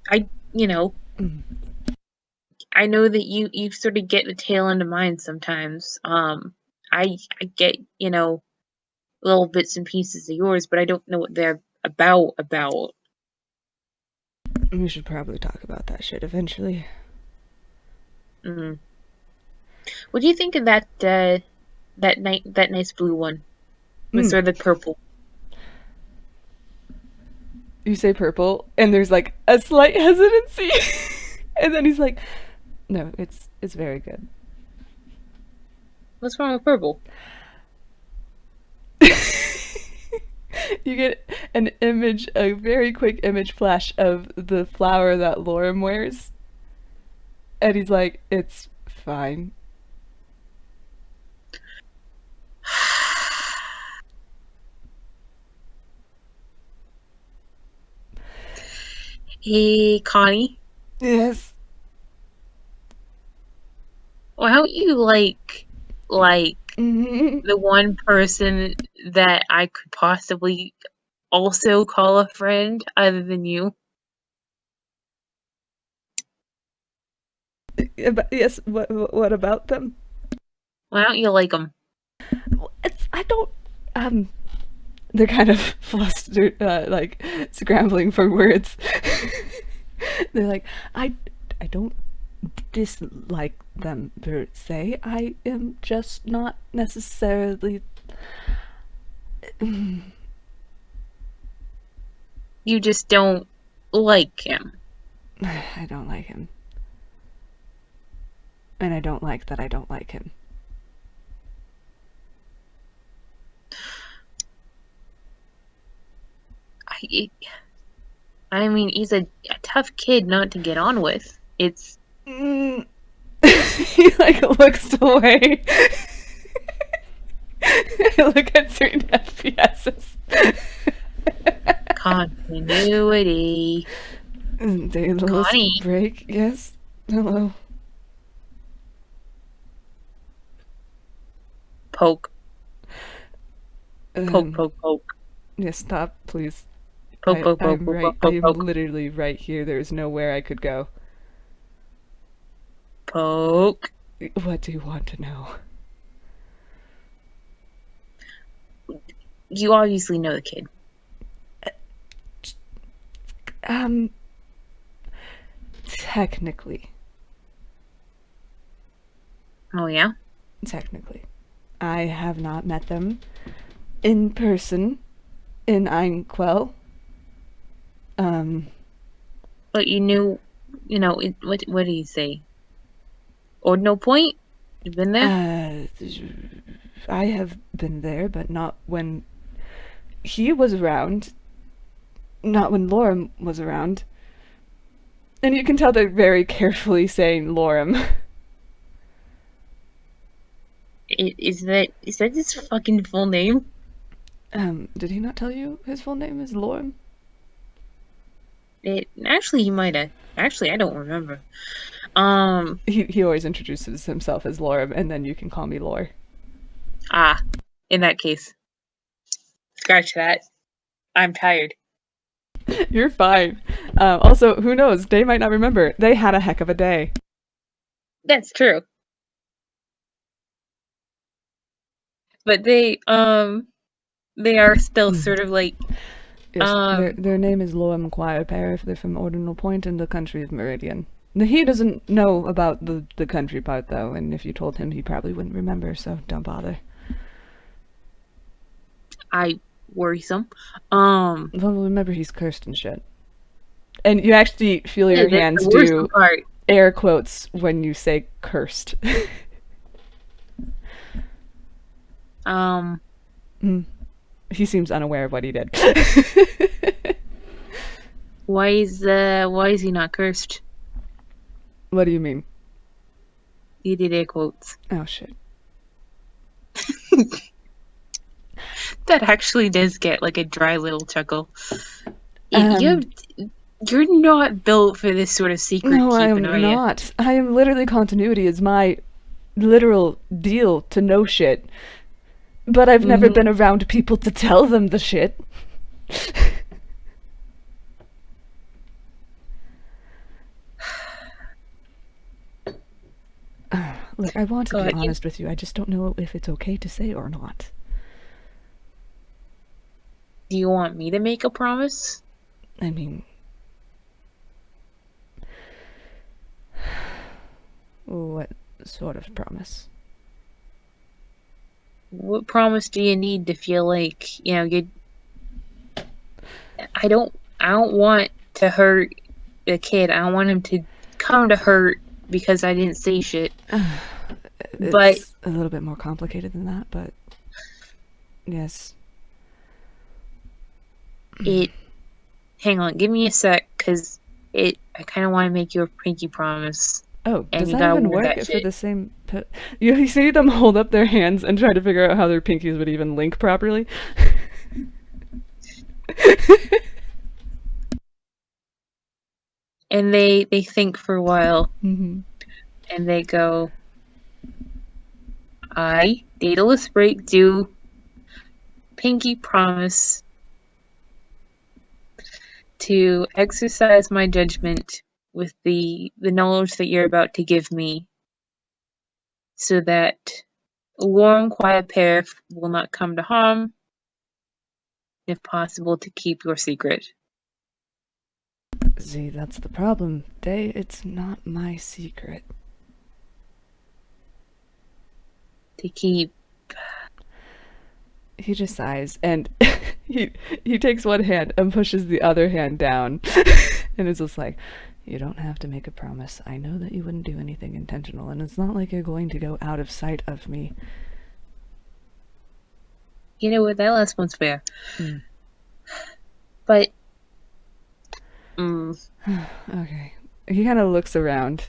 Speaker 2: I, you know,
Speaker 1: Mm.
Speaker 2: I know that you sort of get the tail end of mine sometimes. I get little bits and pieces of yours, but I don't know what they're about.
Speaker 1: We should probably talk about that shit eventually.
Speaker 2: Mm. What do you think of that nice blue one with
Speaker 1: Mm.
Speaker 2: sort of the purple?
Speaker 1: You say purple, and there's like a slight hesitancy, and then he's like, "No, it's very good."
Speaker 2: What's wrong with purple?
Speaker 1: You get an image, a very quick image flash of the flower that Lorem wears, and he's like, "It's fine."
Speaker 2: Hey, Connie,
Speaker 1: Yes.
Speaker 2: why don't you like
Speaker 1: Mm-hmm.
Speaker 2: the one person that I could possibly also call a friend other than you?
Speaker 1: Yes. What about them?
Speaker 2: Why don't you like them?
Speaker 1: It's I don't. They're kind of flustered, like scrambling for words. They're like, I don't dislike them per se. I am just not necessarily.
Speaker 2: You just don't like him.
Speaker 1: I don't like him. And I don't like that I don't like him.
Speaker 2: I, I mean, he's a tough kid not to get on with. It's
Speaker 1: Mm. He like looks away. I look at certain FPSs.
Speaker 2: continuity.
Speaker 1: Daedalus
Speaker 2: Connie,
Speaker 1: break, yes. Hello.
Speaker 2: poke, poke,
Speaker 1: Um,
Speaker 2: poke, poke,
Speaker 1: yes, stop, please.
Speaker 2: poke, poke, poke,
Speaker 1: I'm
Speaker 2: poke,
Speaker 1: right.
Speaker 2: poke,
Speaker 1: I
Speaker 2: poke,
Speaker 1: am
Speaker 2: poke,
Speaker 1: literally right here. There is nowhere I could go.
Speaker 2: poke.
Speaker 1: What do you want to know?
Speaker 2: You obviously know the kid.
Speaker 1: Um, technically.
Speaker 2: Oh yeah.
Speaker 1: Technically. I have not met them in person in Einquell. Um,
Speaker 2: But you knew, what did he say? Ordinal Point? You've been there?
Speaker 1: uh, I have been there, but not when he was around. Not when Lorem was around. And you can tell they're very carefully saying Lorem.
Speaker 2: Is that his fucking full name?
Speaker 1: Did he not tell you his full name is Lorem?
Speaker 2: Actually, he might have. Actually, I don't remember. Um.
Speaker 1: He always introduces himself as Lorem, and then you can call me Lore.
Speaker 2: Ah. In that case, scratch that. I'm tired.
Speaker 1: You're fine. Also, who knows? They might not remember. They had a heck of a day.
Speaker 2: That's true. But they are still sort of like,
Speaker 1: Yes, their name is Loam Quirepair if they're from Ordinal Point in the country of Meridian. He doesn't know about the country part, though, and if you told him, he probably wouldn't remember, so don't bother.
Speaker 2: worrisome.
Speaker 1: Well, remember, he's cursed and shit. And you actually feel your
Speaker 2: That's
Speaker 1: hands
Speaker 2: the worrisome
Speaker 1: do
Speaker 2: part.
Speaker 1: air quotes when you say cursed.
Speaker 2: Um.
Speaker 1: He seems unaware of what he did.
Speaker 2: Why is he not cursed?
Speaker 1: What do you mean?
Speaker 2: You did air quotes.
Speaker 1: Oh, shit.
Speaker 2: That actually does get like a dry little chuckle.
Speaker 1: Um,
Speaker 2: You're not built for this sort of secret
Speaker 1: No, I
Speaker 2: keeping, are
Speaker 1: am
Speaker 2: you?
Speaker 1: not. I am literally continuity is my literal deal to know shit. But I've never been around people to tell them the shit. Look, I want to be
Speaker 2: God,
Speaker 1: honest with you. I just don't know if it's okay to say or not.
Speaker 2: do you want me to make a promise?
Speaker 1: I mean, what sort of promise?
Speaker 2: What promise do you need to feel like, you I don't want to hurt the kid. I don't want him to come to hurt because I didn't say shit. But
Speaker 1: It's a little bit more complicated than that, but yes.
Speaker 2: hang on, give me a sec, cause I kind of want to make you a pinky promise.
Speaker 1: Oh,
Speaker 2: And
Speaker 1: does
Speaker 2: you
Speaker 1: that
Speaker 2: gotta
Speaker 1: even
Speaker 2: wear
Speaker 1: work
Speaker 2: that
Speaker 1: for
Speaker 2: shit.
Speaker 1: the same... You see them hold up their hands and try to figure out how their pinkies would even link properly?
Speaker 2: And they think for a while,
Speaker 1: Mm-hmm.
Speaker 2: and they go, I, Daedalus Break, do pinky promise to exercise my judgment with the knowledge that you're about to give me, so that a warm, quiet pair will not come to harm, if possible, to keep your secret.
Speaker 1: See, that's the problem. It's not my secret.
Speaker 2: To keep.
Speaker 1: He just sighs, and he takes one hand and pushes the other hand down, and is just like, you don't have to make a promise. I know that you wouldn't do anything intentional, and it's not like you're going to go out of sight of me.
Speaker 2: You know what? That last one's fair.
Speaker 1: Mm.
Speaker 2: But.
Speaker 1: Okay. He kind of looks around.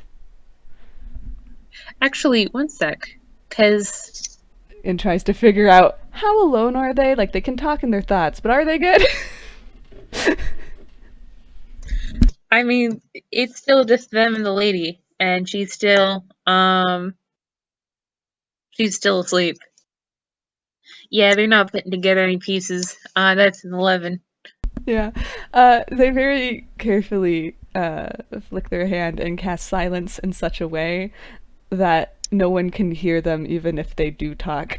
Speaker 2: Actually, one sec. Because.
Speaker 1: And tries to figure out how alone are they? Like, they can talk in their thoughts, but are they good?
Speaker 2: I mean, it's still just them and the lady. And she's still asleep. Yeah, they're not putting together any pieces. That's an 11.
Speaker 1: Yeah. They very carefully flick their hand and cast silence in such a way that no one can hear them even if they do talk.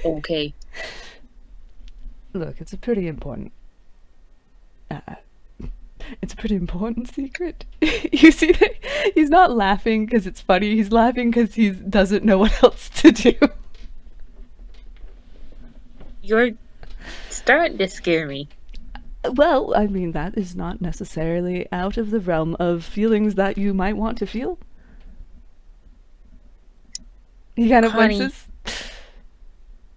Speaker 2: Okay.
Speaker 1: Look, it's a pretty important secret. You see that he's not laughing because it's funny. He's laughing because he doesn't know what else to do.
Speaker 2: You're starting to scare me.
Speaker 1: Well, I mean, that is not necessarily out of the realm of feelings that you might want to feel. He kind of
Speaker 2: Coni.
Speaker 1: winces.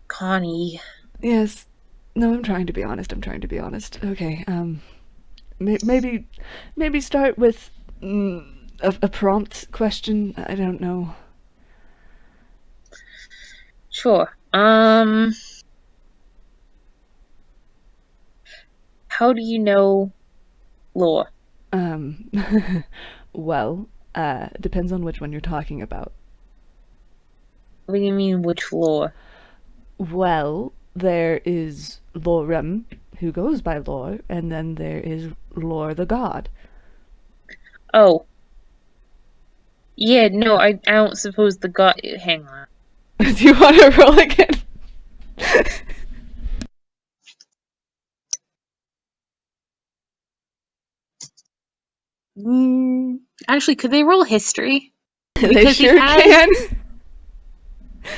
Speaker 2: Coni.
Speaker 1: Yes. No, I'm trying to be honest. Okay, maybe start with a prompt question. I don't know.
Speaker 2: Sure. How do you know lore?
Speaker 1: Well, depends on which one you're talking about.
Speaker 2: What do you mean, which lore?
Speaker 1: Well, there is Lorem, who goes by Lore, and then there is Lore the God.
Speaker 2: Oh. Yeah, no, I don't suppose the god. Hang on.
Speaker 1: Do you want to roll again?
Speaker 2: Actually, could they roll history?
Speaker 1: They
Speaker 2: Because
Speaker 1: sure can.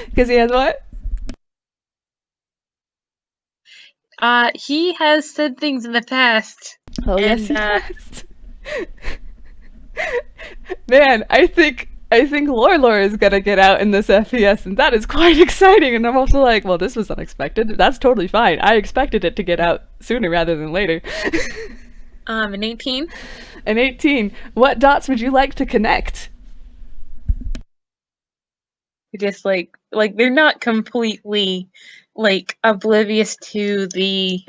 Speaker 1: Because he has what?
Speaker 2: He has said things in the past.
Speaker 1: Oh, yes, he has. Man, I think I think Lore is gonna get out in this FPS, and that is quite exciting. And I'm also like, well, this was unexpected. That's totally fine. I expected it to get out sooner rather than later.
Speaker 2: An 18.
Speaker 1: And 18, what dots would you like to connect?
Speaker 2: Just they're not completely like oblivious to the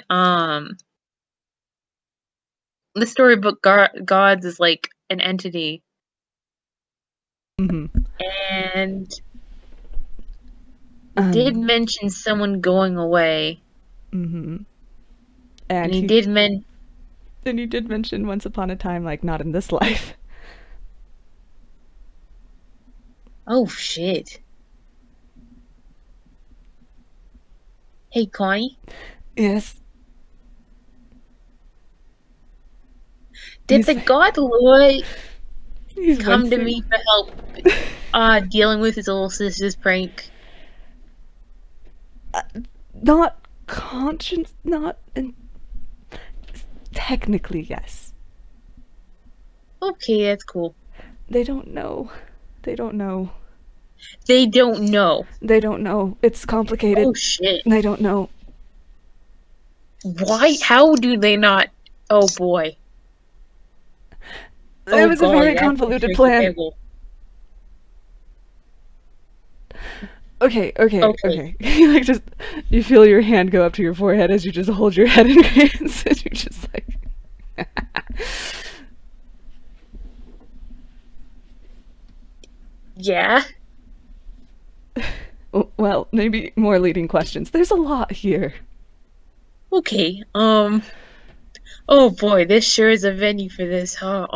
Speaker 2: storybook gods is like an entity,
Speaker 1: Mm-hmm.
Speaker 2: and did mention someone going away.
Speaker 1: Mm-hmm.
Speaker 2: And he did
Speaker 1: mention once upon a time, like, not in this life.
Speaker 2: Oh shit. Hey, Coni.
Speaker 1: Yes.
Speaker 2: Did the god Lord
Speaker 1: He's
Speaker 2: come to
Speaker 1: wincing.
Speaker 2: me for help dealing with his little sister's prank?
Speaker 1: Not conscience, not in, technically, yes.
Speaker 2: Okay, that's cool.
Speaker 1: They don't know. They don't know.
Speaker 2: They don't know.
Speaker 1: They don't know. It's complicated.
Speaker 2: Oh shit.
Speaker 1: They don't know.
Speaker 2: Why? How do they not? Oh boy.
Speaker 1: It was a very
Speaker 2: that's
Speaker 1: convoluted
Speaker 2: tricky
Speaker 1: plan.
Speaker 2: table.
Speaker 1: Okay. You like just you feel your hand go up to your forehead as you just hold your head in your hands, and you just like.
Speaker 2: Yeah.
Speaker 1: Well, maybe more leading questions. There's a lot here.
Speaker 2: Okay. Oh boy, this sure is a venue for this, huh?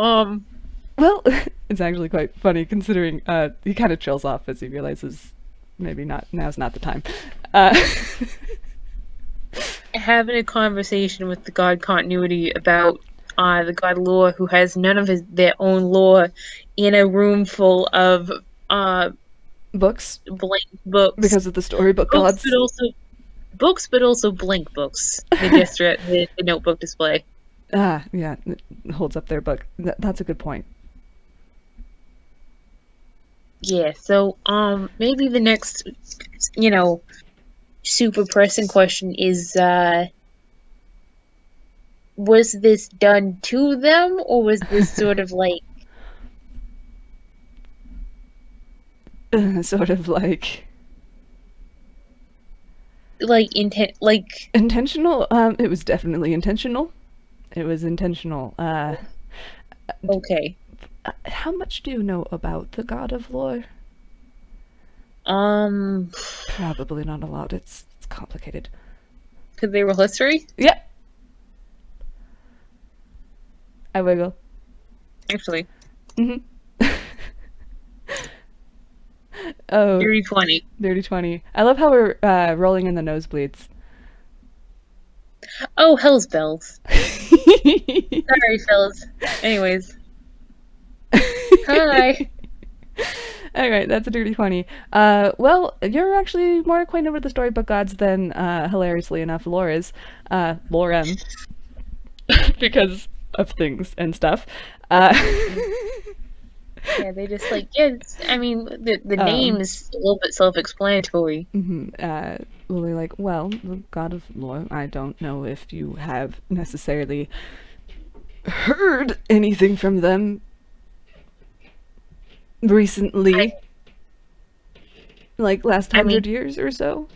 Speaker 1: Well, it's actually quite funny considering he kind of chills off as he realizes maybe now's not the time.
Speaker 2: Having a conversation with the god Continuity about the god Lore, who has none of their own lore, in a room full of
Speaker 1: Books,
Speaker 2: blank books.
Speaker 1: because of the storybook gods.
Speaker 2: But also blank books. They just read the notebook display.
Speaker 1: Yeah, it holds up their book. That's a good point.
Speaker 2: Yeah, so maybe the next, super pressing question is was this done to them, or was this sort of like
Speaker 1: sort of like intentional? It was definitely intentional. It was intentional.
Speaker 2: Okay.
Speaker 1: How much do you know about the god of lore? Probably not a lot. It's complicated.
Speaker 2: Could they roll history?
Speaker 1: Yep. I wiggle.
Speaker 2: Actually.
Speaker 1: Mm-hmm. Oh.
Speaker 2: Dirty 20.
Speaker 1: Dirty 20. I love how we're rolling in the nosebleeds.
Speaker 2: Oh, hell's bells. Sorry, fellas. Anyways. Hi.
Speaker 1: Alright, that's a dirty 20. Well, you're actually more acquainted with the storybook gods than, hilariously enough, Lore is. Lorem. Because of things and stuff.
Speaker 2: Yeah, they just the name is a little bit self-explanatory.
Speaker 1: Mm-hmm. Well, they're like, well, the god of lore, I don't know if you have necessarily heard anything from them recently, like last 100 years or so.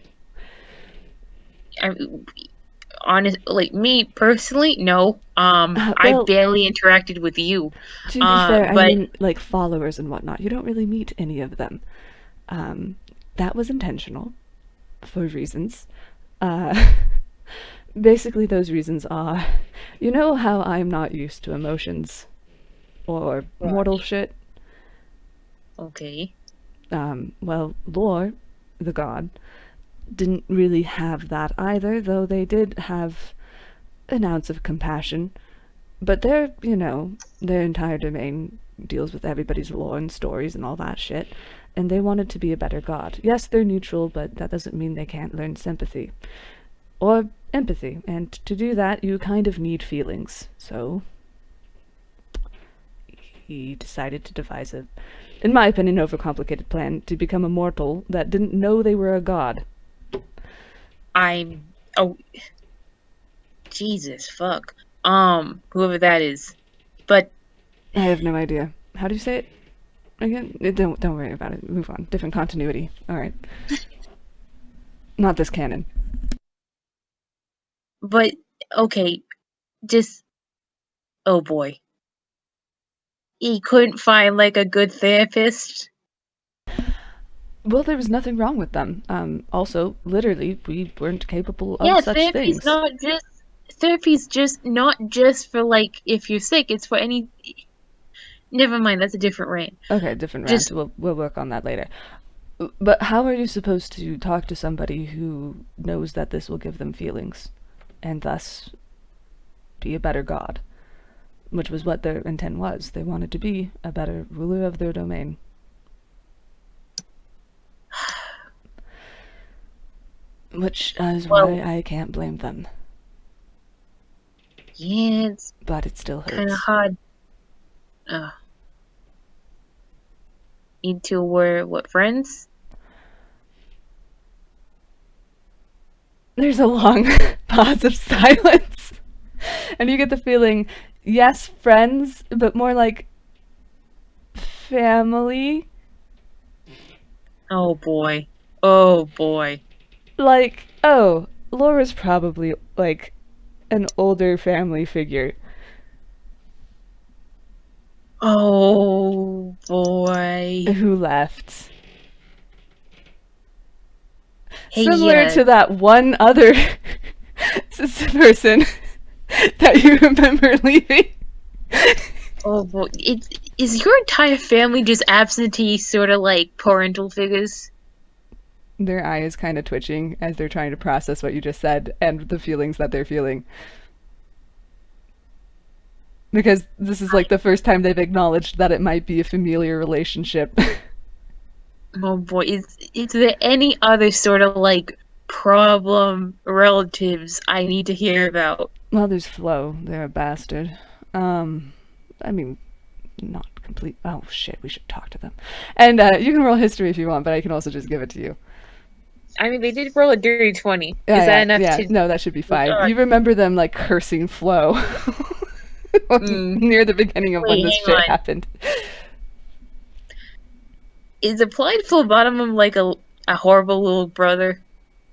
Speaker 2: Me personally, no. I barely interacted with you.
Speaker 1: To be fair, I mean, like followers and whatnot. You don't really meet any of them. That was intentional, for reasons. Basically, those reasons are, you know how I'm not used to emotions or mortal shit.
Speaker 2: Okay.
Speaker 1: Well, Lore, the god, didn't really have that either, though they did have an ounce of compassion. But their entire domain deals with everybody's lore and stories and all that shit, and they wanted to be a better god. Yes, they're neutral, but that doesn't mean they can't learn sympathy. Or empathy, and to do that, you kind of need feelings. So he decided to devise a in my opinion, overcomplicated plan to become a mortal that didn't know they were a god.
Speaker 2: Oh, Jesus, fuck. Whoever that is. But
Speaker 1: I have no idea. How do you say it again? Don't worry about it. Move on. Different continuity. All right. Not this canon.
Speaker 2: okay, just oh boy. He couldn't find like a good therapist.
Speaker 1: Well, there was nothing wrong with them. Also, literally, we weren't capable of
Speaker 2: Yeah,
Speaker 1: such things.
Speaker 2: therapy's just not just for like if you're sick, it's for any never mind, that's a different rant.
Speaker 1: Okay, different rant.
Speaker 2: Just
Speaker 1: We'll work on that later. But how are you supposed to talk to somebody who knows that this will give them feelings, and thus be a better god? Which was what their intent was. They wanted to be a better ruler of their domain. Which is why I can't blame them.
Speaker 2: Yeah, it's
Speaker 1: But it still hurts.
Speaker 2: kind of hard. You two were what, friends?
Speaker 1: There's a long pause of silence. And you get the feeling, yes, friends, but more like family.
Speaker 2: Oh boy. Oh boy.
Speaker 1: Like, oh, Laura's probably like an older family figure.
Speaker 2: Oh boy.
Speaker 1: Who left.
Speaker 2: Hey,
Speaker 1: Similar to that one other person that you remember leaving.
Speaker 2: oh boy. Is your entire family just absentee sort of like parental figures?
Speaker 1: Their eye is kind of twitching as they're trying to process what you just said and the feelings that they're feeling. Because this is like the first time they've acknowledged that it might be a familiar relationship.
Speaker 2: Oh boy. Is there any other sort of like problem relatives I need to hear about?
Speaker 1: Well, there's Flo. They're a bastard. I mean, not complete. Oh shit, we should talk to them. And you can roll history if you want, but I can also just give it to you.
Speaker 2: I mean, they did roll a dirty 20. Is
Speaker 1: Yeah,
Speaker 2: that enough
Speaker 1: yeah.
Speaker 2: to...
Speaker 1: No, that should be fine. You remember them like cursing Flo near the beginning of when this shit happened.
Speaker 2: Is applied phlebotomum like a horrible little brother?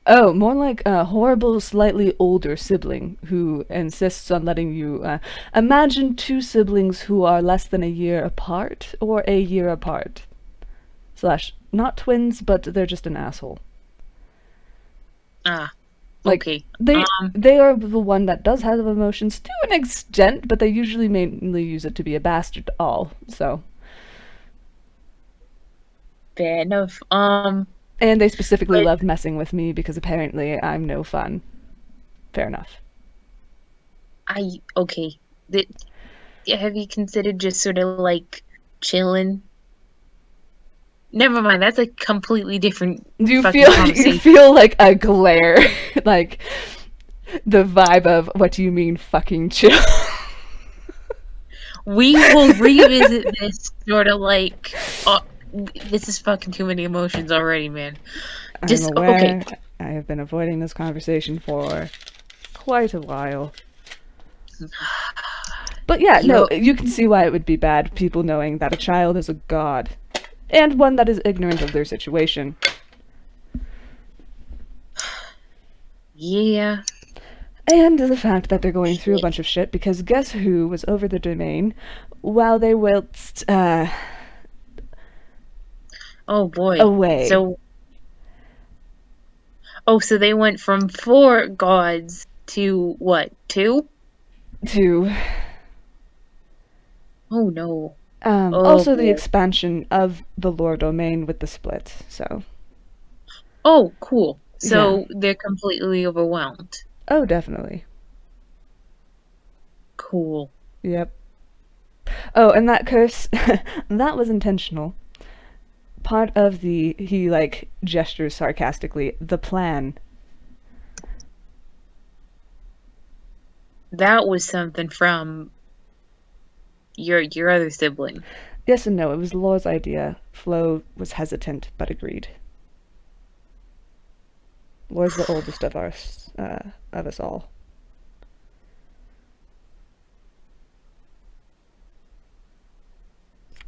Speaker 1: Oh, more like a horrible, slightly older sibling who insists on letting you imagine two siblings who are less than a year apart or a year apart. / not twins, but they're just an asshole.
Speaker 2: Ah,
Speaker 1: like,
Speaker 2: okay.
Speaker 1: They are the one that does have emotions to an extent, but they usually mainly use it to be a bastard doll, so.
Speaker 2: Fair enough.
Speaker 1: And they specifically love messing with me because apparently I'm no fun. Fair enough.
Speaker 2: Okay. Have you considered just sort of like chilling? Never mind, that's a completely different
Speaker 1: you feel like a glare, like the vibe of what do you mean fucking chill?
Speaker 2: We will revisit this sort of like this is fucking too many emotions already, man.
Speaker 1: I'm aware. Okay. I have been avoiding this conversation for quite a while. But yeah, no, you can see why it would be bad, people knowing that a child is a god. And one that is ignorant of their situation.
Speaker 2: Yeah.
Speaker 1: And the fact that they're going through a bunch of shit, because guess who was over the domain while they whilst,
Speaker 2: oh boy.
Speaker 1: Away.
Speaker 2: So they went from 4 gods to what, 2?
Speaker 1: 2.
Speaker 2: Oh no.
Speaker 1: Also the expansion of the lore domain with the split, so.
Speaker 2: Oh, cool. So they're completely overwhelmed.
Speaker 1: Oh, definitely.
Speaker 2: Cool.
Speaker 1: Yep. Oh, and that curse, that was intentional. Part of he like gestures sarcastically, the plan.
Speaker 2: That was something from your other sibling.
Speaker 1: Yes and no. It was Laura's idea. Flo was hesitant, but agreed. Laura's the oldest of us all.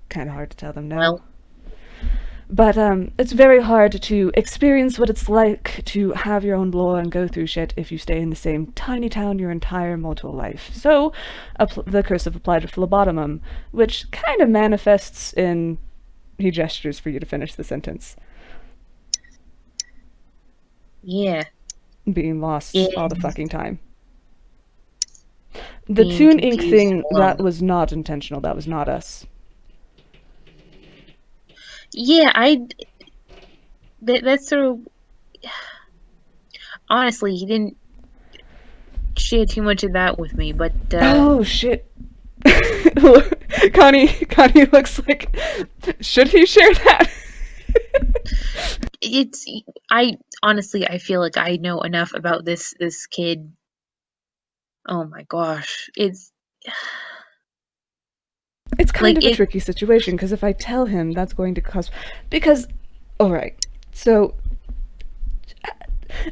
Speaker 1: Kind of hard to tell them no.
Speaker 2: Well,
Speaker 1: But it's very hard to experience what it's like to have your own lore and go through shit if you stay in the same tiny town your entire mortal life. So, the cursive applied to phlebotomum, which kind of manifests in. He gestures for you to finish the sentence.
Speaker 2: yeah.
Speaker 1: Being lost all the fucking time. The
Speaker 2: Being
Speaker 1: Toon Ink
Speaker 2: confused
Speaker 1: thing,
Speaker 2: and
Speaker 1: that
Speaker 2: alone.
Speaker 1: was not intentional. That was not us.
Speaker 2: Yeah, that's sort of, honestly, he didn't share too much of that with me, but
Speaker 1: Oh, shit. Connie looks like. Should he share that?
Speaker 2: it's I honestly I feel like I know enough about this kid. Oh my gosh,
Speaker 1: It's kind
Speaker 2: like
Speaker 1: of a tricky situation because if I tell him, that's going to cause. Because, alright, so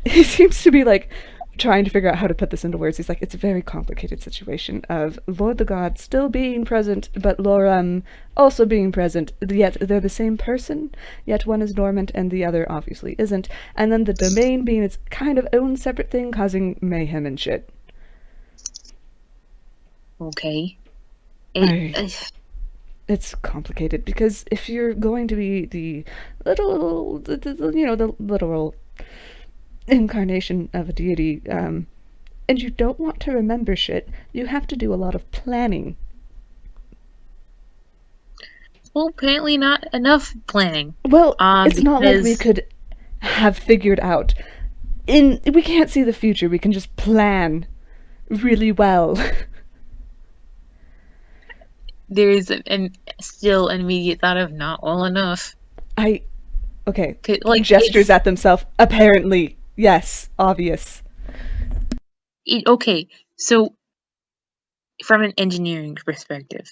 Speaker 1: he seems to be like trying to figure out how to put this into words. He's like, it's a very complicated situation of Lord the God still being present, but Loram also being present, yet they're the same person, yet one is dormant and the other obviously isn't. And then the domain being its kind of own separate thing, causing mayhem and shit.
Speaker 2: okay.
Speaker 1: I- It's complicated because if you're going to be the the literal incarnation of a deity, and you don't want to remember shit, you have to do a lot of planning.
Speaker 2: Well, apparently not enough planning.
Speaker 1: Well, it's not like we
Speaker 2: Because
Speaker 1: could have figured out. We can't see the future. We can just plan really well.
Speaker 2: there is still an immediate thought of not well enough.
Speaker 1: I okay.
Speaker 2: Like
Speaker 1: Gestures at themselves. Apparently, yes, obvious.
Speaker 2: Okay, so from an engineering perspective,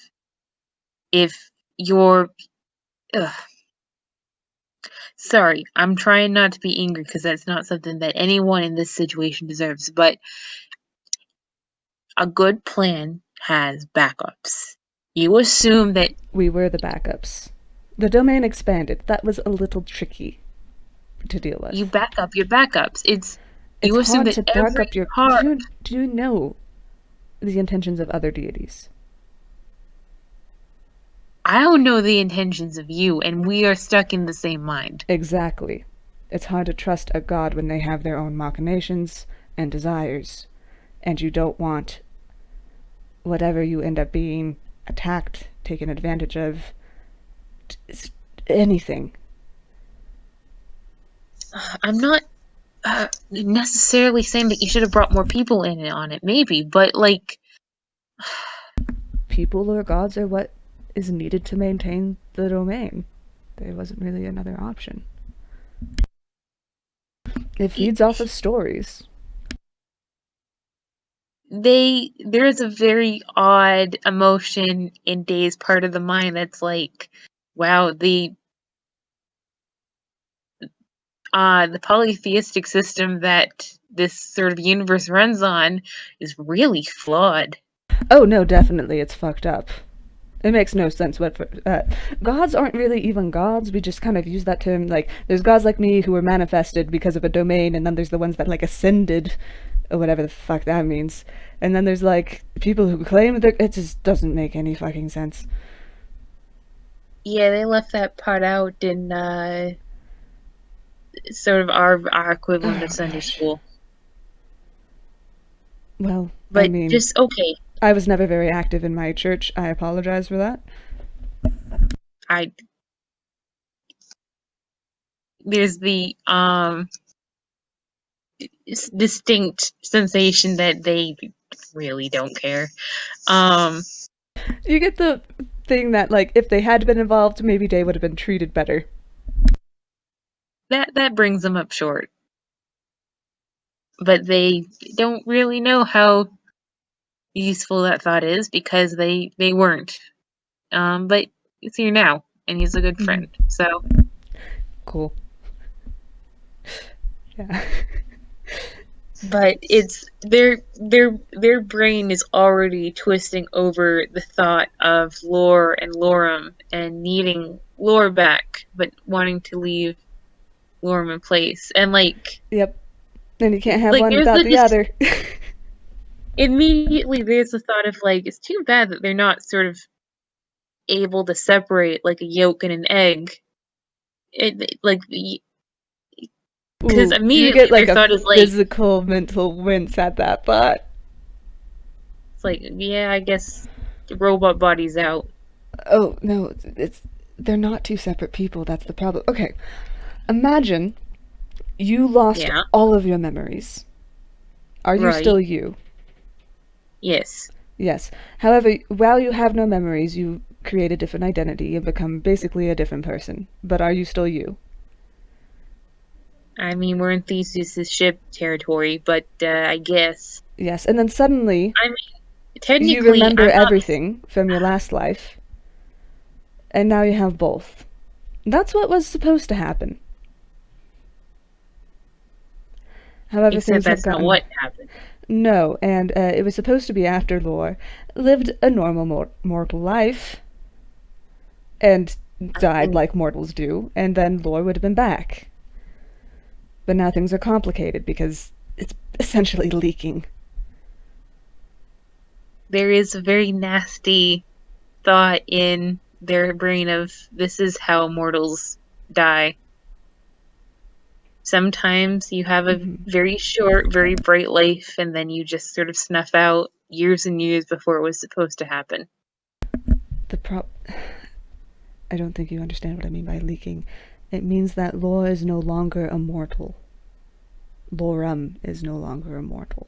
Speaker 2: if you're ugh, sorry, I'm trying not to be angry because that's not something that anyone in this situation deserves, but a good plan has backups. You assume that
Speaker 1: We were the backups. The domain expanded. That was a little tricky to deal
Speaker 2: you
Speaker 1: with.
Speaker 2: back up your backups.
Speaker 1: It's
Speaker 2: You assume
Speaker 1: hard
Speaker 2: that
Speaker 1: to back
Speaker 2: every
Speaker 1: up your.
Speaker 2: part.
Speaker 1: Do you know the intentions of other deities?
Speaker 2: I don't know the intentions of you, and we are stuck in the same mind.
Speaker 1: Exactly. It's hard to trust a god when they have their own machinations and desires, and you don't want whatever you end up being attacked, taken advantage of, anything.
Speaker 2: I'm not necessarily saying that you should have brought more people in on it, maybe, but like,
Speaker 1: People or gods are what is needed to maintain the domain. There wasn't really another option. It feeds off of stories.
Speaker 2: there is a very odd emotion in Day's part of the mind that's like, wow, the polytheistic system that this sort of universe runs on is really flawed.
Speaker 1: Oh no, definitely, it's fucked up. It makes no sense. Gods aren't really even gods. We just kind of use that term. Like, there's gods like me who were manifested because of a domain, and then there's the ones that like ascended, or whatever the fuck that means. And then there's like people who claim that it just doesn't make any fucking sense.
Speaker 2: Yeah, they left that part out in sort of our equivalent
Speaker 1: Oh
Speaker 2: of Sunday
Speaker 1: gosh.
Speaker 2: school.
Speaker 1: Well, I
Speaker 2: But
Speaker 1: mean,
Speaker 2: just okay.
Speaker 1: I was never very active in my church. I apologize for that.
Speaker 2: I There's the distinct sensation that they really don't care. Um,
Speaker 1: You get the thing that like if they had been involved, maybe Day would have been treated better.
Speaker 2: that brings them up short. But they don't really know how useful that thought is because they weren't. But he's here now, and he's a good friend. So
Speaker 1: Cool. Yeah.
Speaker 2: but it's their brain is already twisting over the thought of Lore and Lorem and needing Lore back, but wanting to leave Lorem in place. And like
Speaker 1: Yep. And you can't have
Speaker 2: like
Speaker 1: one
Speaker 2: there's
Speaker 1: without the other.
Speaker 2: immediately there's the thought of like it's too bad that they're not sort of able to separate like a yolk and an egg. Like because
Speaker 1: Ooh, you get
Speaker 2: immediately
Speaker 1: like
Speaker 2: their
Speaker 1: a
Speaker 2: thought is like
Speaker 1: physical mental wince at that thought.
Speaker 2: it's like yeah, I guess robot body's out.
Speaker 1: Oh no, they're not two separate people. That's the problem. Okay, imagine you lost
Speaker 2: Yeah,
Speaker 1: all of your memories. Are you
Speaker 2: right.
Speaker 1: still you?
Speaker 2: Yes.
Speaker 1: Yes. However, while you have no memories, you create a different identity and become basically a different person. But are you still you?
Speaker 2: I mean, we're in Theseus's ship territory, but I guess.
Speaker 1: Yes. And then suddenly
Speaker 2: I mean,
Speaker 1: you
Speaker 2: technically,
Speaker 1: remember
Speaker 2: I'm not.
Speaker 1: everything from your last life, and now you have both. That's what was supposed to happen. However,
Speaker 2: Except
Speaker 1: things have
Speaker 2: that's not
Speaker 1: gotten...
Speaker 2: what happened.
Speaker 1: No, and it was supposed to be after Lore lived a normal mortal life and died like mortals do, and then Lore would have been back. But now things are complicated because it's essentially leaking.
Speaker 2: There is a very nasty thought in their brain of this is how mortals die. Sometimes you have a very short, very bright life, and then you just sort of snuff out years and years before it was supposed to happen.
Speaker 1: I don't think you understand what I mean by leaking. It means that Lore is no longer immortal. Lorem is no longer immortal.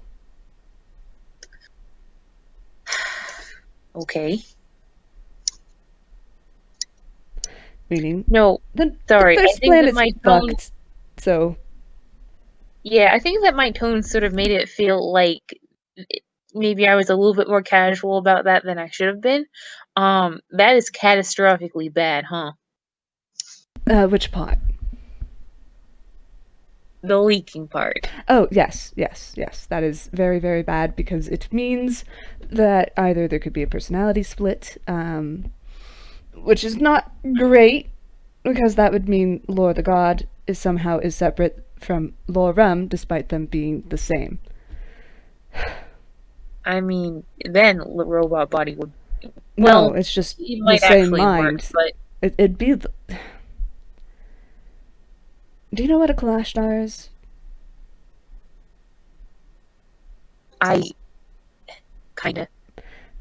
Speaker 2: Okay.
Speaker 1: Meaning,
Speaker 2: No, sorry.
Speaker 1: the
Speaker 2: I
Speaker 1: first
Speaker 2: think that
Speaker 1: planet's
Speaker 2: my tone.
Speaker 1: fucked. So,
Speaker 2: Yeah, I think that my tone sort of made it feel like maybe I was a little bit more casual about that than I should have been. That is catastrophically bad, huh?
Speaker 1: which part?
Speaker 2: The leaking part.
Speaker 1: Oh, yes. That is very, very bad because it means that either there could be a personality split, which is not great because that would mean Lore the God is separate from Lorem despite them being the same.
Speaker 2: I mean, then robot body would.
Speaker 1: No, it's just
Speaker 2: He
Speaker 1: the
Speaker 2: might
Speaker 1: same
Speaker 2: actually work,
Speaker 1: mind.
Speaker 2: but
Speaker 1: It'd be... Do you know what a clash star is?
Speaker 2: I kinda.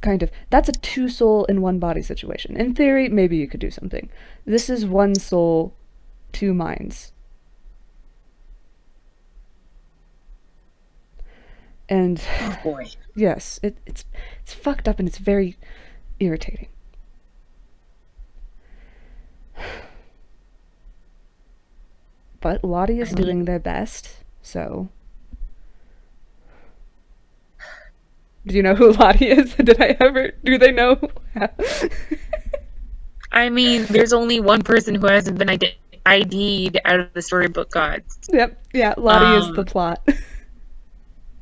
Speaker 1: Kind of. That's a two soul in one body situation. In theory, maybe you could do something. This is one soul, two minds. And
Speaker 2: Oh boy.
Speaker 1: yes, it's fucked up and it's very irritating. But Lottie is doing their best, so... Do you know who Lottie is? Do they know?
Speaker 2: I mean, there's only one person who hasn't been ID'd out of the storybook gods.
Speaker 1: Yep, yeah, Lottie is the plot.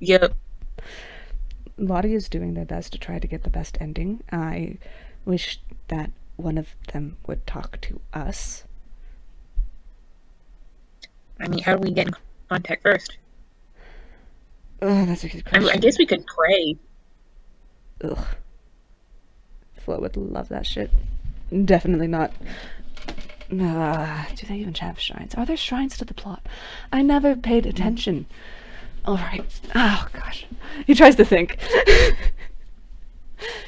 Speaker 2: Yep.
Speaker 1: Lottie is doing their best to try to get the best ending. I wish that one of them would talk to us.
Speaker 2: I mean, how do we get in contact first?
Speaker 1: Oh, that's a good question.
Speaker 2: I guess we could pray.
Speaker 1: Ugh. Flo would love that shit. Definitely not. Do they even have shrines? Are there shrines to the plot? I never paid attention. Alright. Oh, gosh. He tries to think.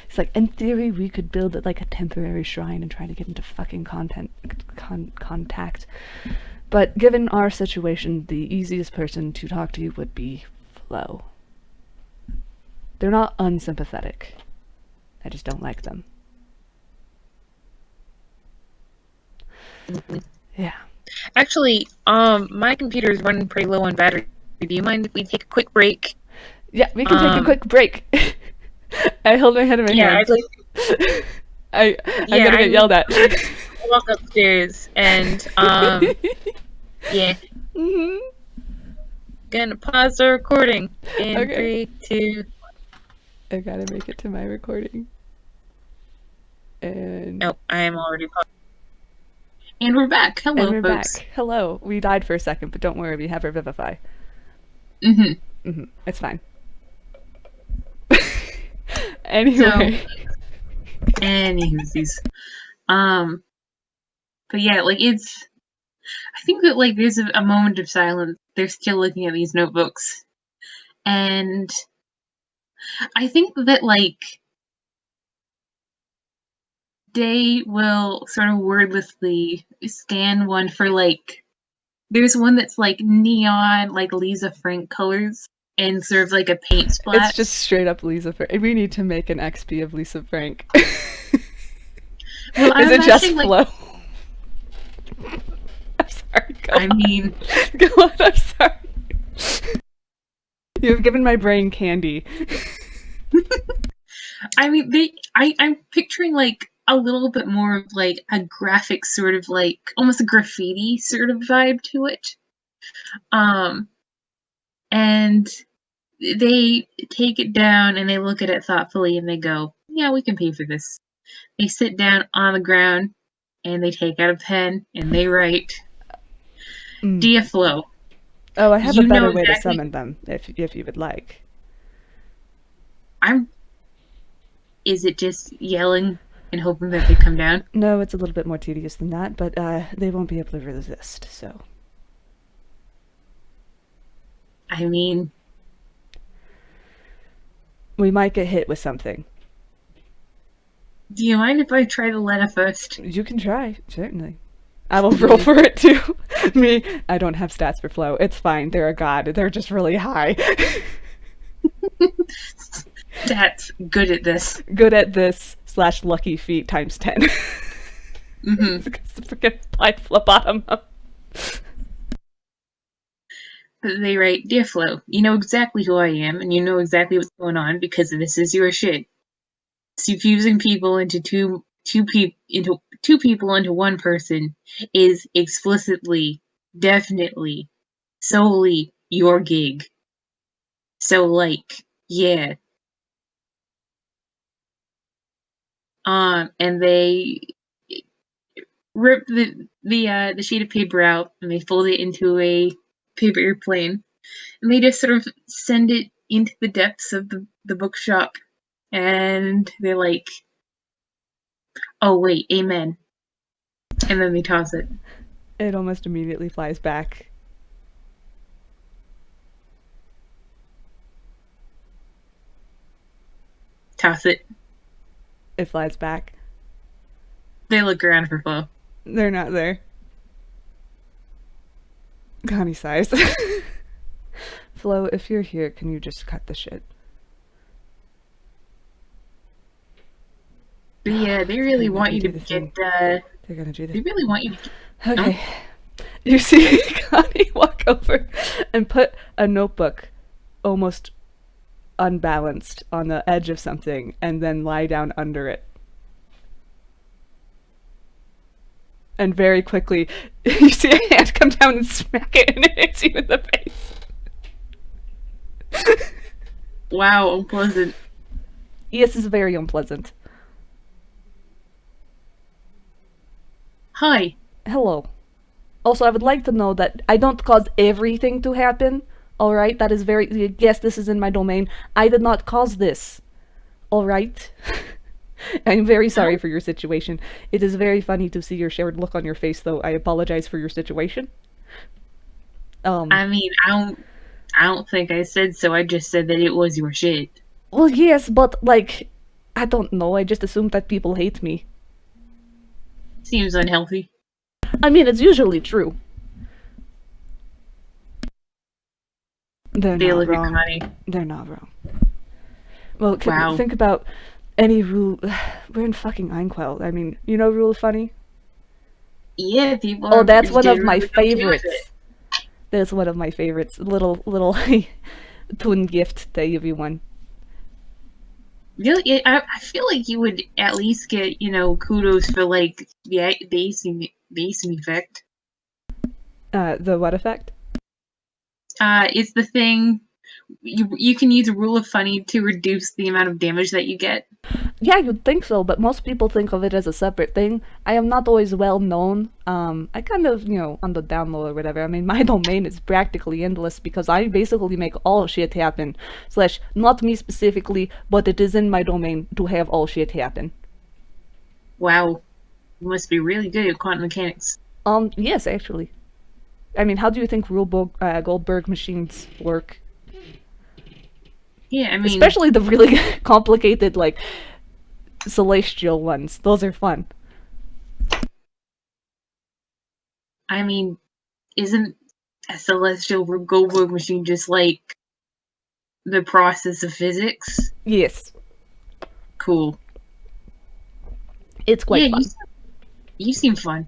Speaker 1: It's like, in theory, we could build like a temporary shrine and try to get into fucking contact. But given our situation, the easiest person to talk to would be Flo. They're not unsympathetic. I just don't like them. Yeah.
Speaker 2: Actually, my computer is running pretty low on battery. Do you mind if we take a quick break?
Speaker 1: Yeah, we can take a quick break. I held my head in my hands.
Speaker 2: I'd like
Speaker 1: I'm
Speaker 2: Yeah,
Speaker 1: gonna
Speaker 2: I
Speaker 1: get yelled at.
Speaker 2: walk upstairs and yeah,
Speaker 1: hmm
Speaker 2: gonna pause the recording in
Speaker 1: Okay.
Speaker 2: 3, 2.
Speaker 1: I gotta make it to my recording. And
Speaker 2: Oh, I am already paused. And we're back. Hello,
Speaker 1: we're
Speaker 2: folks.
Speaker 1: back. Hello. We died for a second, but don't worry, we have Revivify. It's fine. Anyway.
Speaker 2: Anywhoosies. But yeah, like it's. I think that like there's a moment of silence. They're still looking at these notebooks, and I think that like they will sort of wordlessly scan one for like. There's one that's like neon, like Lisa Frank colors, and sort of like a paint
Speaker 1: It's
Speaker 2: splat.
Speaker 1: just straight up Lisa Frank. We need to make an XP of Lisa Frank.
Speaker 2: Well,
Speaker 1: Is it just Flo?
Speaker 2: like,
Speaker 1: I'm sorry. Go
Speaker 2: I
Speaker 1: on.
Speaker 2: mean,
Speaker 1: Go on. I'm sorry. You've given my brain candy.
Speaker 2: I mean, I'm picturing like a little bit more of like a graphic sort of like almost a graffiti sort of vibe to it. And they take it down and they look at it thoughtfully and they go, "Yeah, we can pay for this." They sit down on the ground and they take out a pen and they write, "Dear Flo."
Speaker 1: Oh, I have
Speaker 2: You
Speaker 1: a better
Speaker 2: know
Speaker 1: way to
Speaker 2: exactly-
Speaker 1: summon them, if you would like.
Speaker 2: Is it just yelling and hoping that they come down?
Speaker 1: No, it's a little bit more tedious than that, but they won't be able to resist, so.
Speaker 2: I mean,
Speaker 1: we might get hit with something.
Speaker 2: Do you mind if I try the letter first?
Speaker 1: You can try, certainly. I will roll for it too. Me, I don't have stats for Flo. It's fine. They're a god. They're just really high.
Speaker 2: That's good at this.
Speaker 1: Good at this / lucky feet times 10. Forget applied phlebotom.
Speaker 2: They write, "Dear Flo, you know exactly who I am, and you know exactly what's going on because this is your shit. Fusing people into two people into one person is explicitly, definitely, solely your gig. So like, yeah." And they rip the sheet of paper out and they fold it into a paper airplane, and they just sort of send it into the depths of the bookshop, and they're like, "Oh wait, amen," and then they toss it.
Speaker 1: It almost immediately flies back.
Speaker 2: Toss it.
Speaker 1: It flies back.
Speaker 2: They look around for Flo.
Speaker 1: They're not there. Connie sighs. Flo, if you're here, can you just cut the shit?
Speaker 2: Yeah, they really want you to get.
Speaker 1: They're gonna do this.
Speaker 2: They really want you to.
Speaker 1: Okay. You see Connie walk over and put a notebook almost unbalanced on the edge of something and then lie down under it. And very quickly, you see a hand come down and smack it, and it hits you in the face.
Speaker 2: Wow, unpleasant.
Speaker 1: Yes, it's very unpleasant.
Speaker 2: Hi.
Speaker 1: Hello. Also, I would like to know that I don't cause everything to happen. Alright? That is very... Yes, this is in my domain. I did not cause this. Alright? I'm very sorry for your situation. It is very funny to see your shared look on your face, though. I apologize for your situation.
Speaker 2: I mean, I don't think I said so. I just said that it was your shit.
Speaker 1: Well, yes, but, like, I don't know. I just assumed that people hate me.
Speaker 2: Seems unhealthy.
Speaker 1: I mean, it's usually true. They're not wrong. They're not wrong. Well,
Speaker 2: Wow.
Speaker 1: Think about any rule. We're in fucking Einquell. I mean, you know Rule of Funny?
Speaker 2: Yeah, people.
Speaker 1: Oh, that's one of my favorites. That's one of my favorites. Little toon gift to everyone.
Speaker 2: Really, I feel like you would at least get, kudos for like the acing effect.
Speaker 1: The what effect?
Speaker 2: It's the thing you can use a rule of funny to reduce the amount of damage that you get.
Speaker 1: Yeah, you'd think so, but most people think of it as a separate thing. I am not always well known. I kind of, on the down low or whatever. I mean, my domain is practically endless because I basically make all shit happen. Slash, not me specifically, but it is in my domain to have all shit happen.
Speaker 2: Wow, you must be really good at quantum mechanics.
Speaker 1: Yes, actually. I mean, how do you think Goldberg machines work?
Speaker 2: Yeah, I mean,
Speaker 1: Especially the really complicated, like, celestial ones. Those are fun.
Speaker 2: I mean, isn't a celestial Goldberg machine just like the process of physics?
Speaker 1: Yes,
Speaker 2: Cool.
Speaker 1: it's quite
Speaker 2: Yeah,
Speaker 1: fun.
Speaker 2: you seem fun.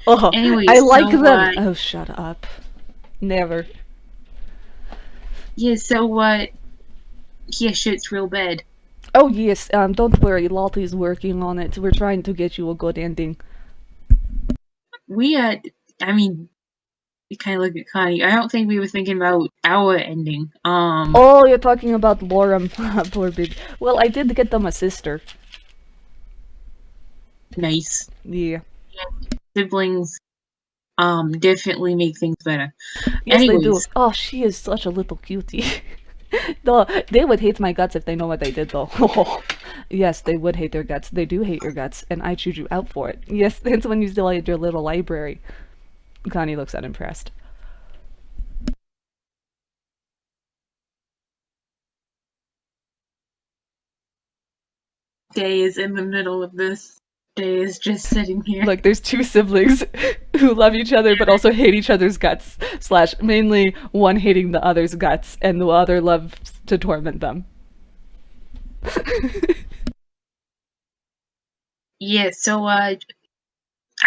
Speaker 1: Oh,
Speaker 2: Anyway,
Speaker 1: I like
Speaker 2: so
Speaker 1: them. Oh, shut up. Never.
Speaker 2: yeah, yeah, shit's real bad.
Speaker 1: Oh yes, don't worry, Lottie's working on it. We're trying to get you a good ending.
Speaker 2: We I mean, we kind of look at Connie. I don't think we were thinking about our ending.
Speaker 1: Oh, you're talking about Lorem. Poor baby. Well, I did get them a sister.
Speaker 2: Nice
Speaker 1: Yeah.
Speaker 2: siblings. Definitely make things better.
Speaker 1: Yes, they do.
Speaker 2: Anyways,
Speaker 1: Oh, she is such a little cutie. No, they would hate my guts if they know what I did, though. Yes, they would hate their guts. They do hate your guts, and I chewed you out for it. Yes, that's when you still had your little library. Connie looks unimpressed.
Speaker 2: Day is in the middle of this. Day is just sitting here.
Speaker 1: Look, there's two siblings who love each other but also hate each other's guts. Slash, mainly one hating the other's guts, and the other loves to torment them.
Speaker 2: Yeah, so I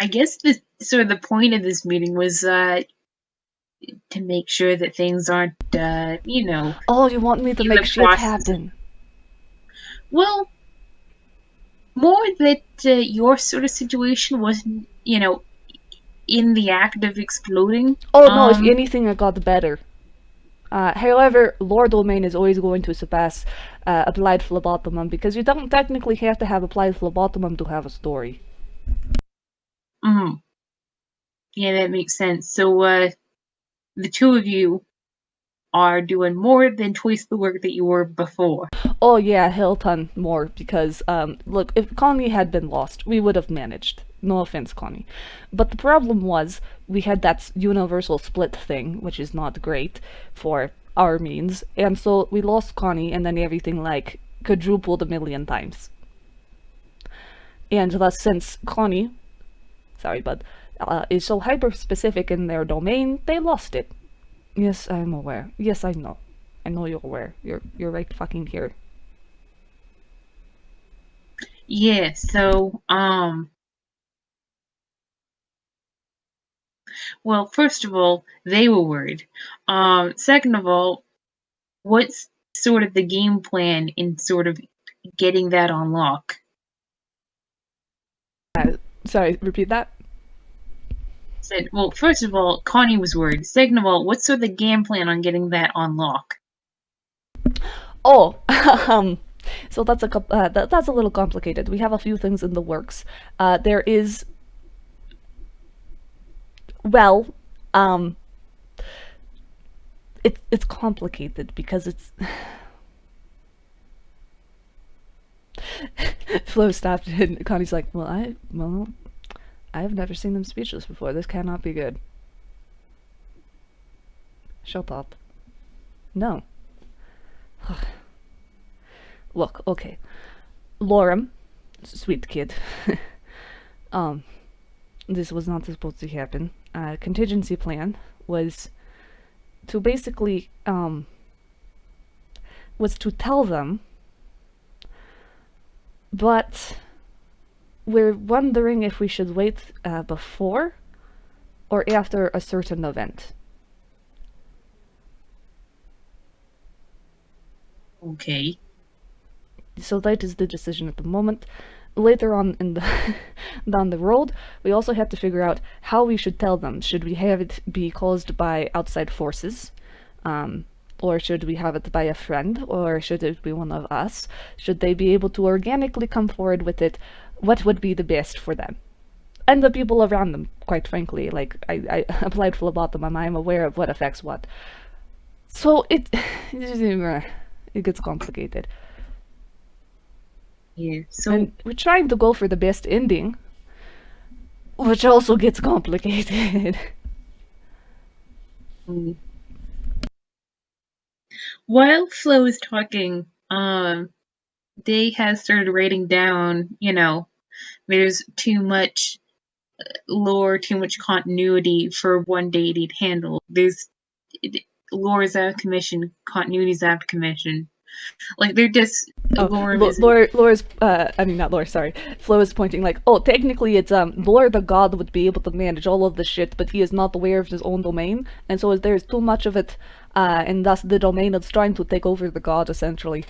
Speaker 2: guess the sort of the point of this meeting was to make sure that things aren't
Speaker 1: Oh, you want me to
Speaker 2: in
Speaker 1: make
Speaker 2: the
Speaker 1: shit
Speaker 2: process.
Speaker 1: happen?
Speaker 2: Well, more that your sort of situation wasn't, in the act of exploding.
Speaker 1: Oh no, if anything, it got better. However, lore domain is always going to surpass applied phlebotomum because you don't technically have to have applied phlebotomum to have a story.
Speaker 2: Mhm. Yeah, that makes sense. So the two of you are doing more than twice the work that you were before.
Speaker 1: Oh yeah, a hell ton more because look, if Coni had been lost, we would have managed. No offense, Coni. But the problem was we had that universal split thing, which is not great for our means, and so we lost Coni and then everything like quadrupled a million times. And thus since Coni, sorry bud, is so hyper specific in their domain, they lost it. Yes, I'm aware. Yes, I know. I know you're aware. You're right fucking here.
Speaker 2: Yeah, so well, first of all, they were worried. Second of all, what's sort of the game plan in sort of getting that on lock?
Speaker 1: Sorry, repeat that.
Speaker 2: Said, well, first of all, Connie was worried. Second of all, what's sort of the game plan on getting that on lock?
Speaker 1: Oh, so that's a little complicated. We have a few things in the works. There is, well, um, it's complicated because it's. Flo stopped and Connie's like, well, I've never seen them speechless before. This cannot be good. Shut up. No. Look, okay. Lorem, sweet kid. um, this was not supposed to happen. Contingency plan was to basically, was to tell them, but we're wondering if we should wait before or after a certain event.
Speaker 2: Okay.
Speaker 1: So that is the decision at the moment. Later on in the down the road, we also have to figure out how we should tell them. Should we have it be caused by outside forces? Or should we have it by a friend? Or should it be one of us? Should they be able to organically come forward with it? What would be the best for them? And the people around them, quite frankly. Like, I applied phlebotomy, I'm aware of what affects what. So it gets complicated.
Speaker 2: Yeah. So
Speaker 1: And we're trying to go for the best ending, which also gets complicated.
Speaker 2: mm. While Flo is talking, Day has started writing down, there's too much lore, too much continuity for one deity to handle. There's lore's out of commission, continuity's out of commission. Like they're just lore is
Speaker 1: Laura's, I mean, not Laura, sorry. Flo is pointing like, oh, technically it's, Lore the god would be able to manage all of the shit, but he is not aware of his own domain, and so there's too much of it, and thus the domain is trying to take over the god, essentially.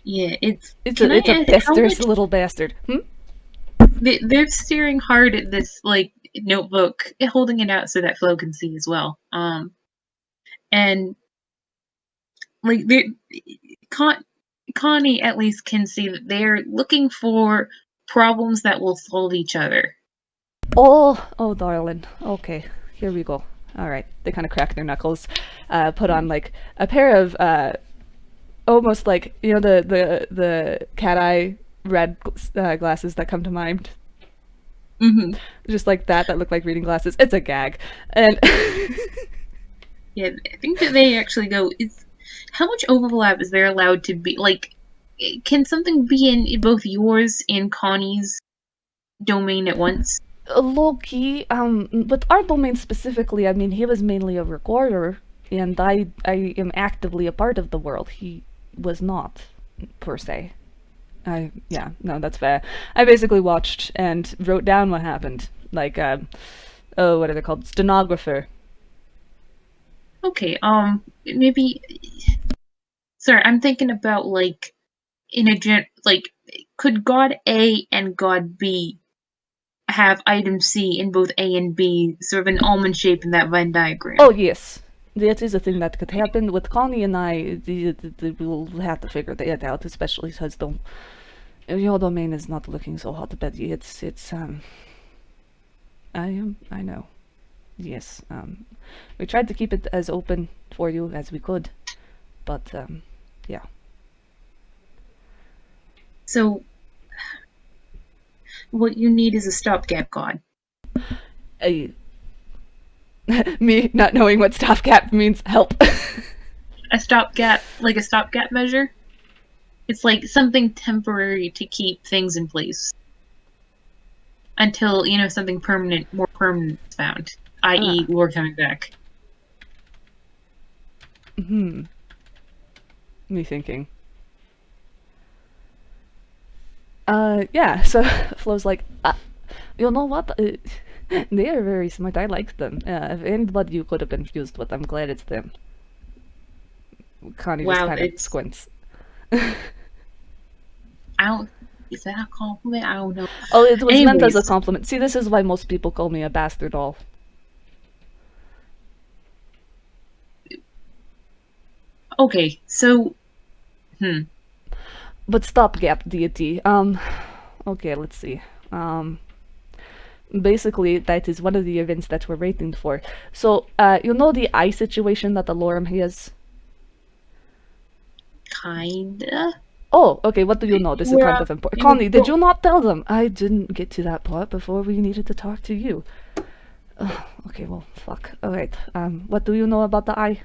Speaker 2: yeah. It's
Speaker 1: It's
Speaker 2: can
Speaker 1: a,
Speaker 2: I
Speaker 1: it's a
Speaker 2: ask how
Speaker 1: pesteris
Speaker 2: much
Speaker 1: little bastard.
Speaker 2: they're staring hard at this like notebook, holding it out so that Flo can see as well. And like they Connie at least can see that they're looking for problems that will solve each other.
Speaker 1: Oh, darling. Okay, here we go. Alright, they kind of crack their knuckles, put on, like, a pair of, almost like, the cat eye red glasses that come to mind.
Speaker 2: Mm-hmm.
Speaker 1: Just like that look like reading glasses. It's a gag. And
Speaker 2: Yeah, I think that they actually go. How much overlap is there allowed to be? Like, can something be in both yours and Connie's domain at once?
Speaker 1: low-key, with our domain specifically, I mean, he was mainly a recorder, and I am actively a part of the world. He was not, per se. Yeah, no, that's fair. I basically watched and wrote down what happened. Like, oh, what are they called? Stenographer.
Speaker 2: Okay, maybe. Sorry, I'm thinking about like could God A and God B have item C in both A and B, sort of an almond shape in that Venn diagram?
Speaker 1: Oh, yes. That is a thing that could happen. With Connie and I, we'll have to figure that out, especially because your domain is not looking so hot, Betty. I know. Yes, we tried to keep it as open for you as we could, but, yeah.
Speaker 2: So, what you need is a stopgap god.
Speaker 1: Me not knowing what stopgap means, help.
Speaker 2: A stopgap measure. It's like something temporary to keep things in place until something more permanent is found, i.e., lore coming back.
Speaker 1: Me thinking. Yeah, so Flo's like, you know what? They are very smart. I like them. If anybody you could have been fused with, I'm glad it's them. Connie just
Speaker 2: Wow,
Speaker 1: kind of squints.
Speaker 2: Is that a compliment? I don't know.
Speaker 1: Oh, it was meant as a
Speaker 2: Anyways.
Speaker 1: compliment. See, this is why most people call me a bastard doll.
Speaker 2: Okay, so
Speaker 1: But stopgap deity. Okay, let's see. Basically, that is one of the events that we're waiting for. So, you know the eye situation that the Lorem has?
Speaker 2: kinda.
Speaker 1: Oh, okay, what do you know? This is
Speaker 2: We're
Speaker 1: kind
Speaker 2: up-
Speaker 1: of important.
Speaker 2: you
Speaker 1: Connie, did
Speaker 2: go-
Speaker 1: you not tell them? I didn't get to that part before we needed to talk to you. Okay, well, fuck. Alright, what do you know about the eye?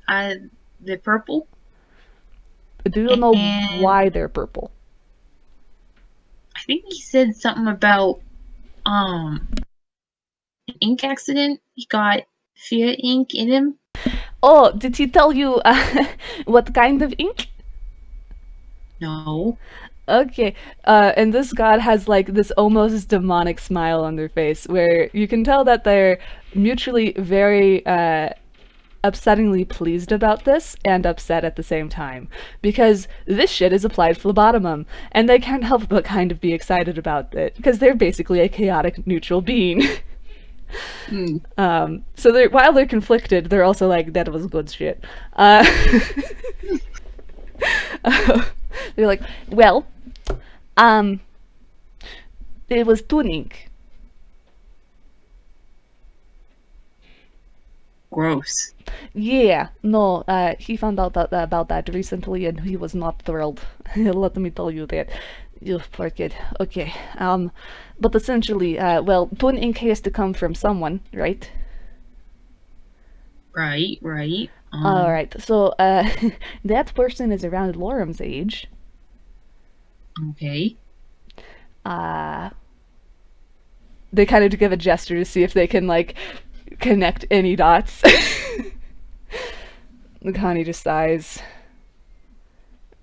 Speaker 2: The purple.
Speaker 1: Do you know
Speaker 2: And-
Speaker 1: why they're purple?
Speaker 2: I think he said something about an ink accident. He got fear ink in him.
Speaker 1: Oh, did he tell you what kind of ink?
Speaker 2: No.
Speaker 1: Okay, and this god has like this almost demonic smile on their face where you can tell that they're mutually very upsettingly pleased about this and upset at the same time, because this shit is applied phlebotomum, and they can't help but kind of be excited about it, because they're basically a chaotic neutral being. So while they're conflicted, they're also like, that was good shit. They're like, well, it was tuning.
Speaker 2: Gross.
Speaker 1: Yeah, no, he found out about that recently, and he was not thrilled. Let me tell you that. You poor kid. Okay, but essentially, well, tuning has to come from someone, right?
Speaker 2: Right.
Speaker 1: All right, so that person is around Lorem's age.
Speaker 2: Okay.
Speaker 1: They kind of give a gesture to see if they can like connect any dots. Coni just sighs.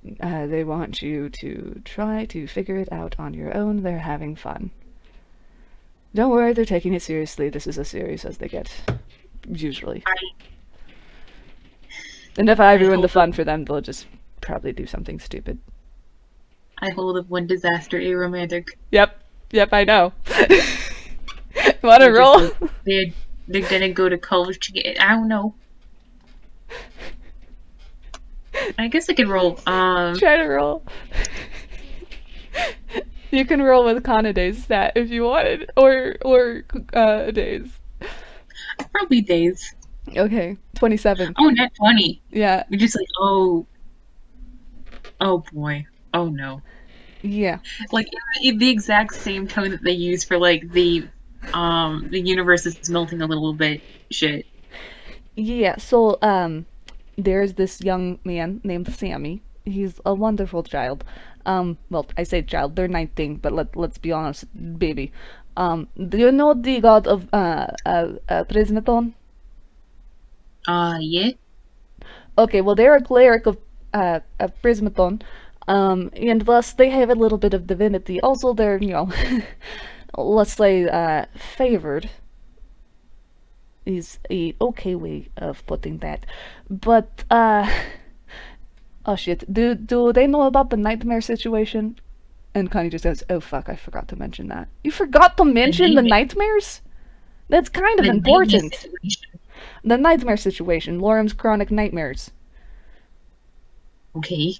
Speaker 1: They want you to try to figure it out on your own. They're having fun. Don't worry, they're taking it seriously. This is as serious as they get, usually. And if I ruin the fun for them, they'll just probably do something stupid.
Speaker 2: I hold of one disaster aromantic.
Speaker 1: Yep, I know. Want to roll?
Speaker 2: They're gonna go to college to get. I don't know. I guess I could roll.
Speaker 1: Try to roll. You can roll with Kanada's stat if you wanted, or days.
Speaker 2: Probably days.
Speaker 1: Okay, 27.
Speaker 2: Oh, net 20.
Speaker 1: Yeah.
Speaker 2: You're just like, oh boy, oh no.
Speaker 1: Yeah.
Speaker 2: Like in the exact same tone that they use for like the universe is melting a little bit shit.
Speaker 1: Yeah. So there's this young man named Sammy. He's a wonderful child. Well, I say child, they're 19, but let's be honest, baby. Do you know the god of Prismaton?
Speaker 2: Yeah.
Speaker 1: Okay, well, they're a cleric of Prismaton, and thus they have a little bit of divinity. Also, they're, let's say, favored is a okay way of putting that. But, oh shit, do they know about the nightmare situation? And Coni just says, oh fuck, I forgot to mention that. You forgot to mention the nightmares? That's kind of important. The nightmare situation, Lorem's chronic nightmares.
Speaker 2: Okay.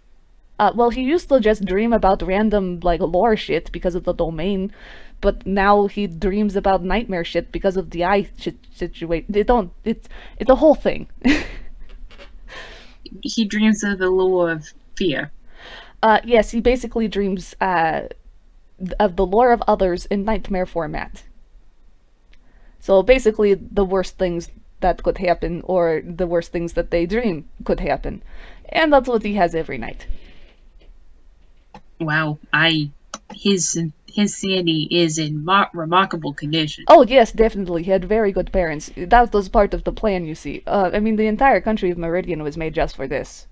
Speaker 1: Well, he used to just dream about random, like, lore shit because of the domain, but now he dreams about nightmare shit because of the eye situation. It's a whole thing.
Speaker 2: He dreams of the lore of fear.
Speaker 1: Yes, he basically dreams, of the lore of others in nightmare format. So basically, the worst things that could happen, or the worst things that they dream could happen. And that's what he has every night.
Speaker 2: Wow, his sanity is in remarkable condition.
Speaker 1: Oh yes, definitely. He had very good parents. That was part of the plan, you see. I mean, the entire country of Meridian was made just for this.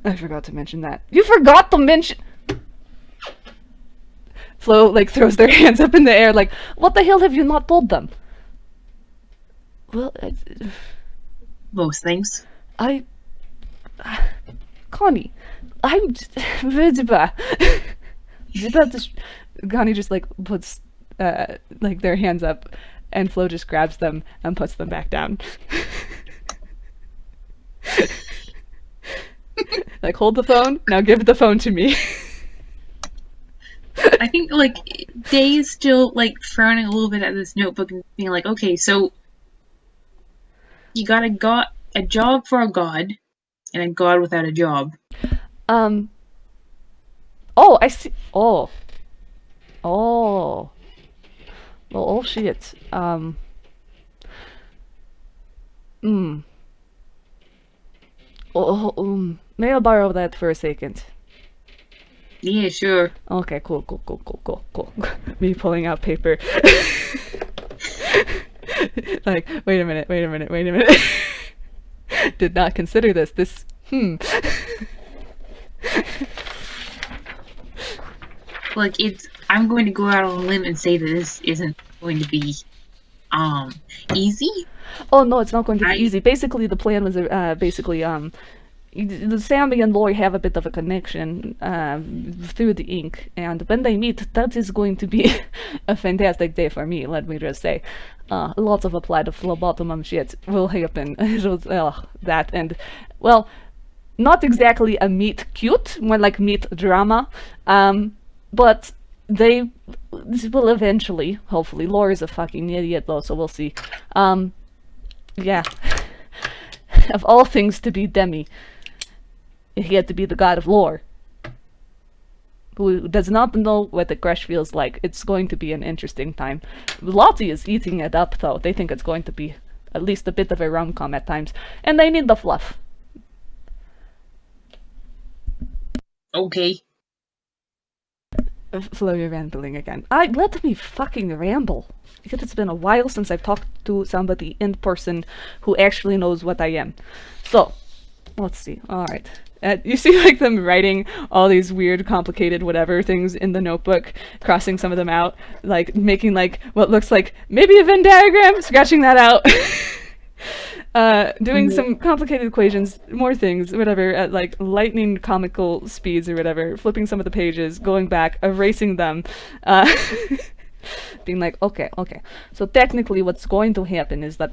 Speaker 1: I forgot to mention that. You forgot to mention... Flo, like, throws their hands up in the air, like, what the hell have you not told them? Well,
Speaker 2: most things.
Speaker 1: Coni, I'm just... Coni just, like, puts, like, their hands up, and Flo just grabs them and puts them back down. Like, hold the phone, now give the phone to me.
Speaker 2: I think, like, Day's still, like, frowning a little bit at this notebook and being like, okay, so you got a job for a god, and a god without a job.
Speaker 1: Oh, I see. Oh. Well, oh shit. May I borrow that for a second?
Speaker 2: Yeah, sure.
Speaker 1: Okay, cool. Me pulling out paper. Like, wait a minute. Did not consider this.
Speaker 2: Like, I'm going to go out on a limb and say that this isn't going to be easy.
Speaker 1: Oh no, it's not going to be
Speaker 2: I
Speaker 1: easy. Basically, the plan was Sammy and Lori have a bit of a connection through the ink, and when they meet, that is going to be a fantastic day for me. Let me just say, lots of applied phlebotomum shit will happen. That and well, not exactly a meet cute, more like meet drama, but they will eventually, hopefully. Laura's a fucking idiot though, so we'll see. Yeah. Of all things to be Demi, he had to be the god of lore. Who does not know what the crush feels like. It's going to be an interesting time. Lottie is eating it up, though. They think it's going to be at least a bit of a rom-com at times. And they need the fluff.
Speaker 2: okay.
Speaker 1: Flo, you're rambling again. Let me fucking ramble. Because it's been a while since I've talked to somebody in person who actually knows what I am. So, let's see. Alright. You see like them writing all these weird, complicated whatever things in the notebook, crossing some of them out, like making like what looks like maybe a Venn diagram, scratching that out. Doing some complicated equations, more things, whatever, at like lightning comical speeds or whatever, flipping some of the pages, going back, erasing them, being like, okay. So technically what's going to happen is that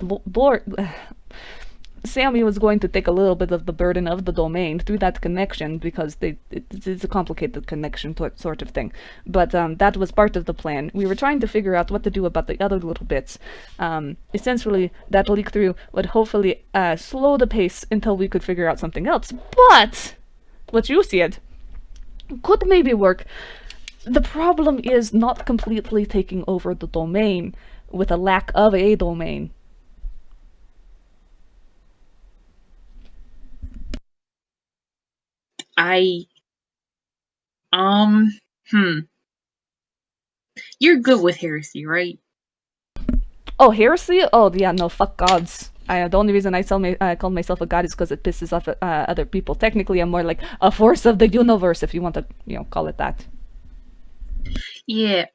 Speaker 1: Sammy was going to take a little bit of the burden of the domain through that connection because it's a complicated connection sort of thing. But that was part of the plan. We were trying to figure out what to do about the other little bits. Essentially, that leak through would hopefully slow the pace until we could figure out something else. But what you said could maybe work. The problem is not completely taking over the domain with a lack of a domain.
Speaker 2: You're good with heresy, right?
Speaker 1: Oh, heresy? Oh, yeah, no, fuck gods. The only reason I call myself a god is because it pisses off other people. Technically, I'm more like a force of the universe, if you want to, call it that.
Speaker 2: Yeah.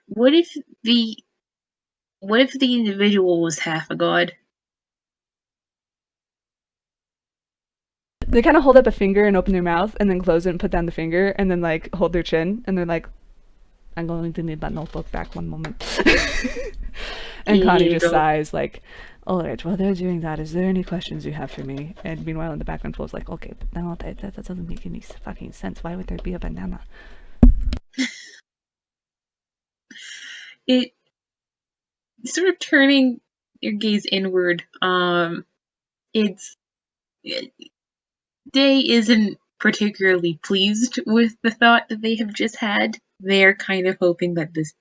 Speaker 2: What if the individual was half a god?
Speaker 1: They kind of hold up a finger and open their mouth, and then close it and put down the finger, and then like hold their chin, and they're like, "I'm going to need that notebook back one moment." And Coni just sighs like, "Alright, while they're doing that, is there any questions you have for me?" And meanwhile in the background Flo's like, "Okay, but no, that doesn't make any fucking sense. Why would there be a banana?"
Speaker 2: It sort of turning your gaze inward. Day isn't particularly pleased with the thought that they have just had. They're kind of hoping that this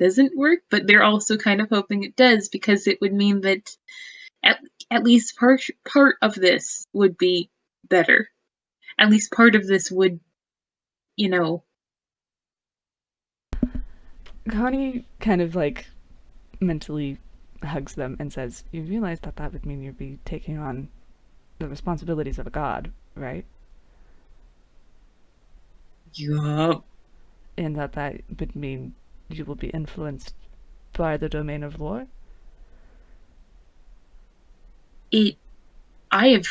Speaker 2: doesn't work, but they're also kind of hoping it does because it would mean that at least part of this would be better. At least part of this would,
Speaker 1: Coni kind of like mentally hugs them and says, "You realize that would mean you'd be taking on the responsibilities of a god, right?"
Speaker 2: Yup.
Speaker 1: And that would mean you will be influenced by the domain of lore?
Speaker 2: I have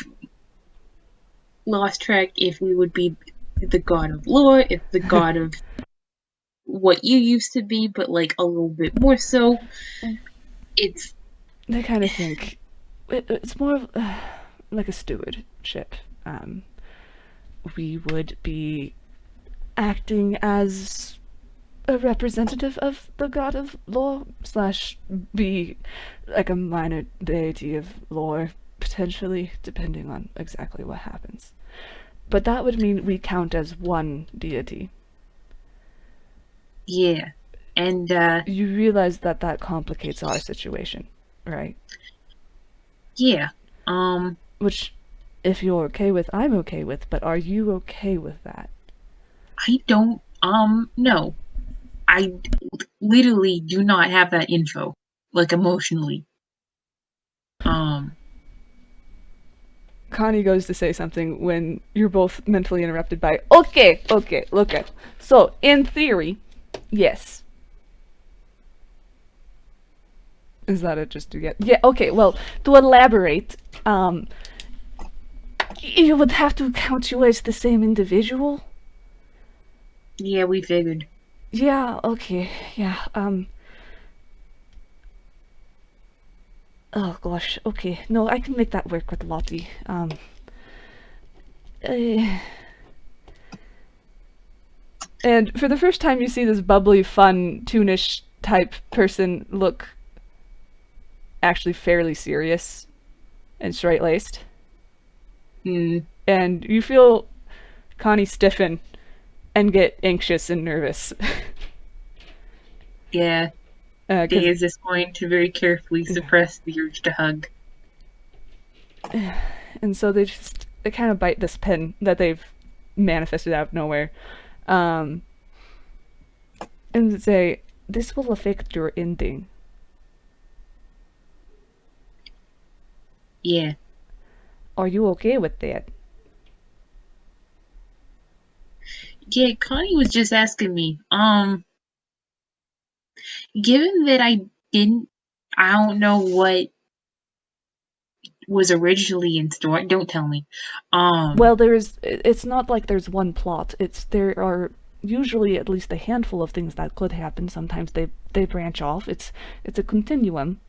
Speaker 2: lost track if we would be the god of lore, if the god of what you used to be, but like a little bit more so.
Speaker 1: They kind of think it's more of like a stewardship. We would be acting as a representative of the god of lore / be like a minor deity of lore, potentially, depending on exactly what happens. But that would mean we count as one deity.
Speaker 2: Yeah. And
Speaker 1: you realize that complicates our situation, right?
Speaker 2: Yeah.
Speaker 1: Which, if you're okay with, I'm okay with, but are you okay with that?
Speaker 2: I don't, no. I literally do not have that info, like, emotionally.
Speaker 1: Coni goes to say something when you're both mentally interrupted by, okay, look at. So, in theory, yes. Is that it just to get... Yeah, okay, well, to elaborate, you would have to count you as the same individual?
Speaker 2: Yeah, we figured.
Speaker 1: Yeah, okay, yeah, oh gosh, okay. No, I can make that work with Lottie. Uh, and for the first time you see this bubbly, fun, toonish type person look actually fairly serious and straight-laced.
Speaker 2: Mm,
Speaker 1: And you feel Connie stiffen and get anxious and nervous.
Speaker 2: yeah. Day is just going to very carefully suppress the urge to hug.
Speaker 1: And so they kind of bite this pin that they've manifested out of nowhere, and say, "This will affect your ending."
Speaker 2: Yeah.
Speaker 1: Are you okay with that?
Speaker 2: Yeah, Connie was just asking me, given that I don't know what was originally in store. Don't tell me.
Speaker 1: Well, it's not like there's one plot. There are usually at least a handful of things that could happen. Sometimes they branch off. It's a continuum.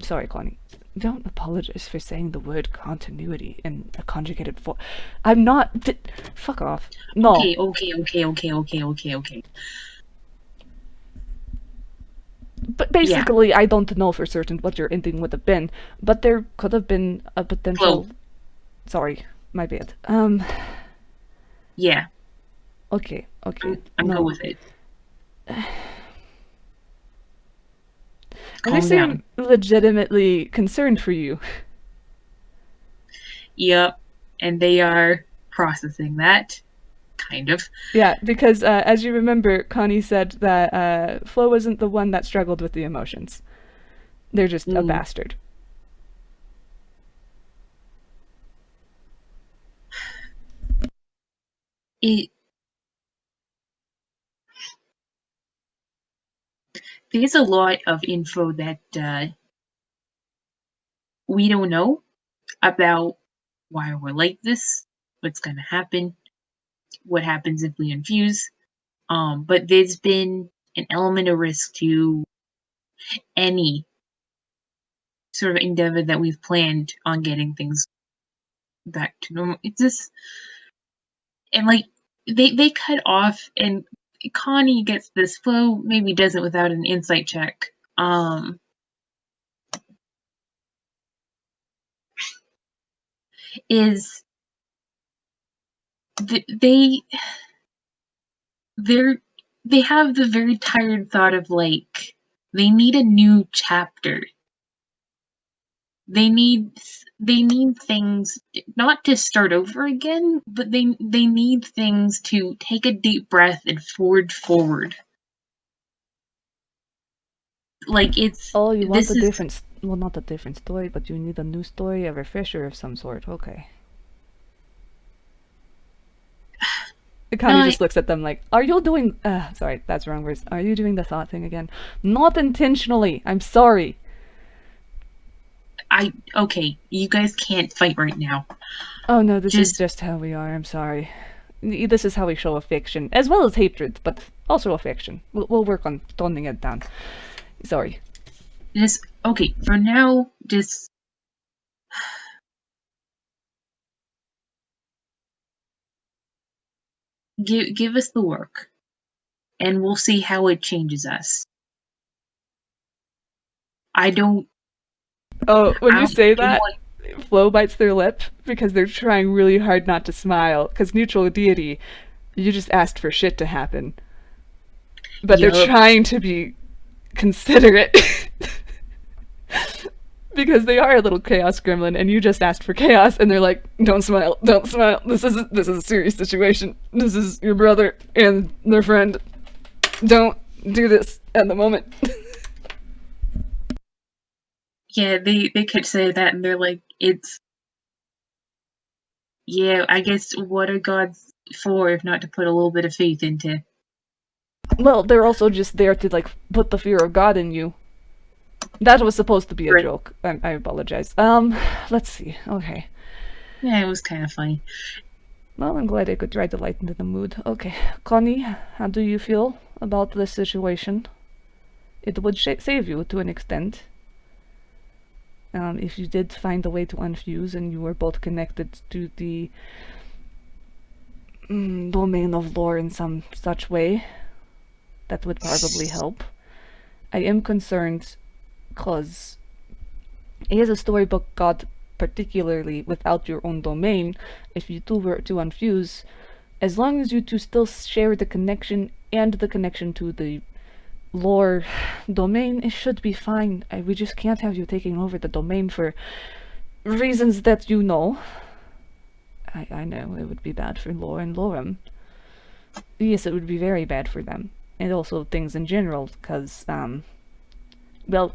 Speaker 1: Sorry, Connie. Don't apologize for saying the word continuity in a conjugated form. I'm not. Fuck off. No.
Speaker 2: Okay.
Speaker 1: But basically, yeah. I don't know for certain what your ending would have been, but there could have been a potential.
Speaker 2: Flow.
Speaker 1: Sorry, my bad.
Speaker 2: Yeah.
Speaker 1: Okay.
Speaker 2: I'm good with it.
Speaker 1: And they seem legitimately concerned for you.
Speaker 2: Yep, and they are processing that. Kind of.
Speaker 1: Yeah, because as you remember, Connie said that Flo isn't the one that struggled with the emotions. They're just a bastard.
Speaker 2: There's a lot of info that we don't know about why we're like this, what's going to happen, what happens if we infuse. But there's been an element of risk to any sort of endeavor that we've planned on getting things back to normal. It's just, and like they cut off, and Connie gets this. Flo maybe doesn't without an insight check. Is they have the very tired thought of like they need a new chapter. They need things not to start over again, but they need things to take a deep breath and forge forward. Like it's
Speaker 1: you want a different, well, not a different story, but you need a new story, a refresher of some sort. Okay. Connie just looks at them like, "Are you doing?" Sorry, that's wrong words. Are you doing the thought thing again? Not intentionally. I'm sorry.
Speaker 2: Okay, you guys can't fight right now.
Speaker 1: Oh no, this is just how we are. I'm sorry. This is how we show affection, as well as hatred, but also affection. We'll work on toning it down. Sorry.
Speaker 2: Okay, for now, just give us the work, and we'll see how it changes us. I don't.
Speaker 1: Oh, when you say that, Flo bites their lip because they're trying really hard not to smile. Because neutral deity, you just asked for shit to happen, but they're trying to be considerate. Because they are a little chaos gremlin, and you just asked for chaos, and they're like, "Don't smile, don't smile. This is a serious situation. This is your brother and their friend. Don't do this at the moment."
Speaker 2: Yeah, they could say that, and they're like, "It's yeah. I guess what are gods for if not to put a little bit of faith into?"
Speaker 1: Well, they're also just there to like put the fear of God in you. That was supposed to be a
Speaker 2: Right.
Speaker 1: joke. I apologize. Let's see. Okay.
Speaker 2: Yeah, it was kind of funny.
Speaker 1: Well, I'm glad I could try to lighten the mood. Okay. Connie, how do you feel about this situation? It would save you to an extent. If you did find a way to unfuse and you were both connected to the domain of lore in some such way, that would probably help. I am concerned because as a storybook god, particularly without your own domain, if you two were to unfuse, as long as you two still share the connection and the connection to the lore domain, it should be fine. We just can't have you taking over the domain for reasons that you know. I know it would be bad for lore and lorem. Yes, it would be very bad for them. And also things in general, because, well,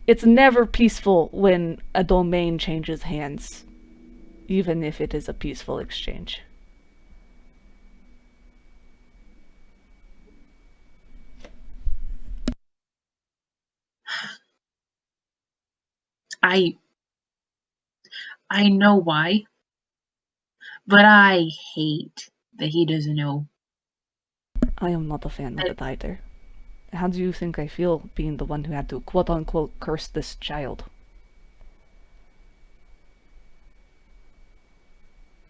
Speaker 1: it's never peaceful when a domain changes hands, even if it is a peaceful exchange.
Speaker 2: I I know why, but I hate that he doesn't know
Speaker 1: I am not a fan of
Speaker 2: that
Speaker 1: it either. How do you think I feel being the one who had to quote unquote curse this child?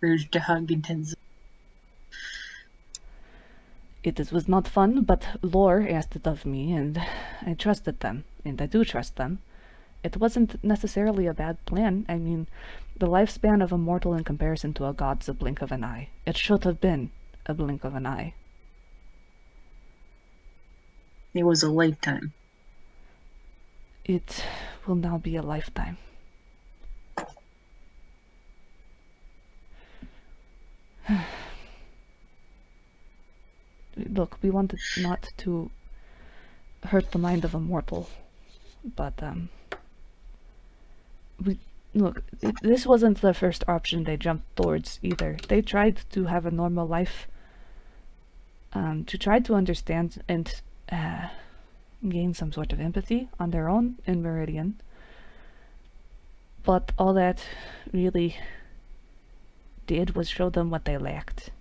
Speaker 2: urge to hug intense.
Speaker 1: Was not fun, but lore asked it of me, and I trusted them, and I do trust them. It wasn't necessarily a bad plan. I mean, the lifespan of a mortal in comparison to a god's a blink of an eye. It should have been a blink of an eye.
Speaker 2: It was a lifetime.
Speaker 1: It will now be a lifetime. Look, we wanted not to hurt the mind of a mortal, but this wasn't the first option they jumped towards either. They tried to have a normal life, to try to understand and gain some sort of empathy on their own in Meridian. But all that really did was show them what they lacked.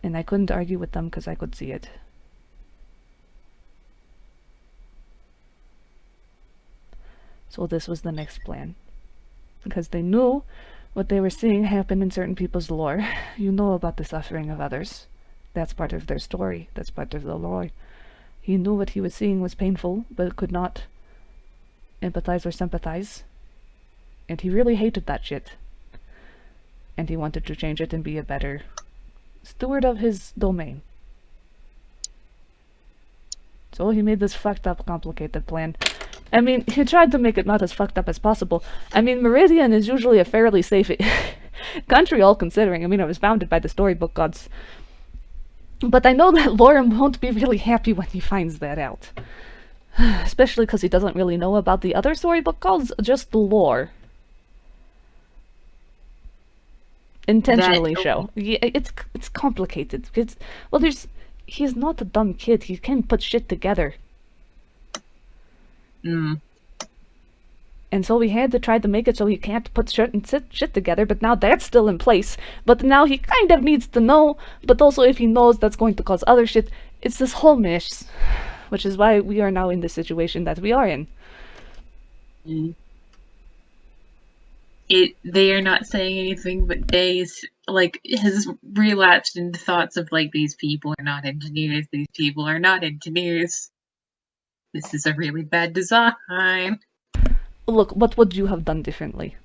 Speaker 1: And I couldn't argue with them because I could see it. So this was the next plan. Because they knew what they were seeing happen in certain people's lore. You know about the suffering of others. That's part of their story. That's part of the lore. He knew what he was seeing was painful, but could not empathize or sympathize. And he really hated that shit. And he wanted to change it and be a better steward of his domain. So he made this fucked up, complicated plan. I mean, he tried to make it not as fucked up as possible. I mean, Meridian is usually a fairly safe country, all considering. I mean, it was founded by the storybook gods. But I know that Lorem won't be really happy when he finds that out. Especially because he doesn't really know about the other storybook gods, just the lore. Intentionally show. Yeah, it's complicated. He's not a dumb kid. He can put shit together. And so we had to try to make it so he can't put certain shit together, but now that's still in place. But now he kind of needs to know, but also if he knows that's going to cause other shit, it's this whole mess. Which is why we are now in the situation that we are in.
Speaker 2: They are not saying anything, but Days has relapsed into thoughts of these people are not engineers, these people are not engineers. This is a really bad design.
Speaker 1: Look, what would you have done differently?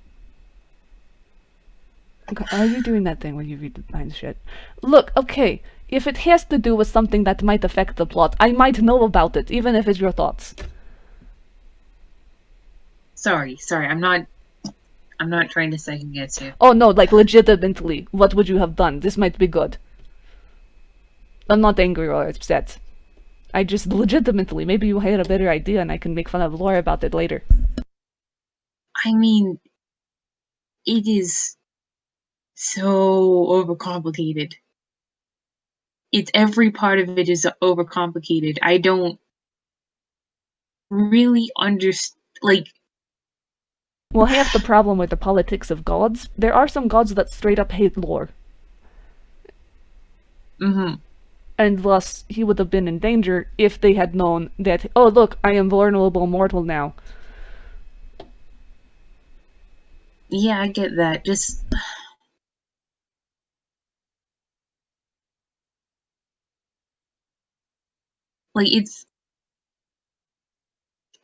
Speaker 1: Are you doing that thing where you read the mind shit? Look, okay, if it has to do with something that might affect the plot, I might know about it, even if it's your thoughts.
Speaker 2: Sorry, I'm not trying to second guess you.
Speaker 1: Oh no, legitimately, what would you have done? This might be good. I'm not angry or upset. I just legitimately, maybe you had a better idea and I can make fun of Laura about it later.
Speaker 2: I mean, it is so overcomplicated. Every part of it is overcomplicated. I don't really understand. Like,
Speaker 1: Well, half the problem with the politics of gods, there are some gods that straight up hate lore.
Speaker 2: mm-hmm.
Speaker 1: And thus he would have been in danger if they had known that, oh look, I am vulnerable mortal now.
Speaker 2: Yeah, I get that. Just like it's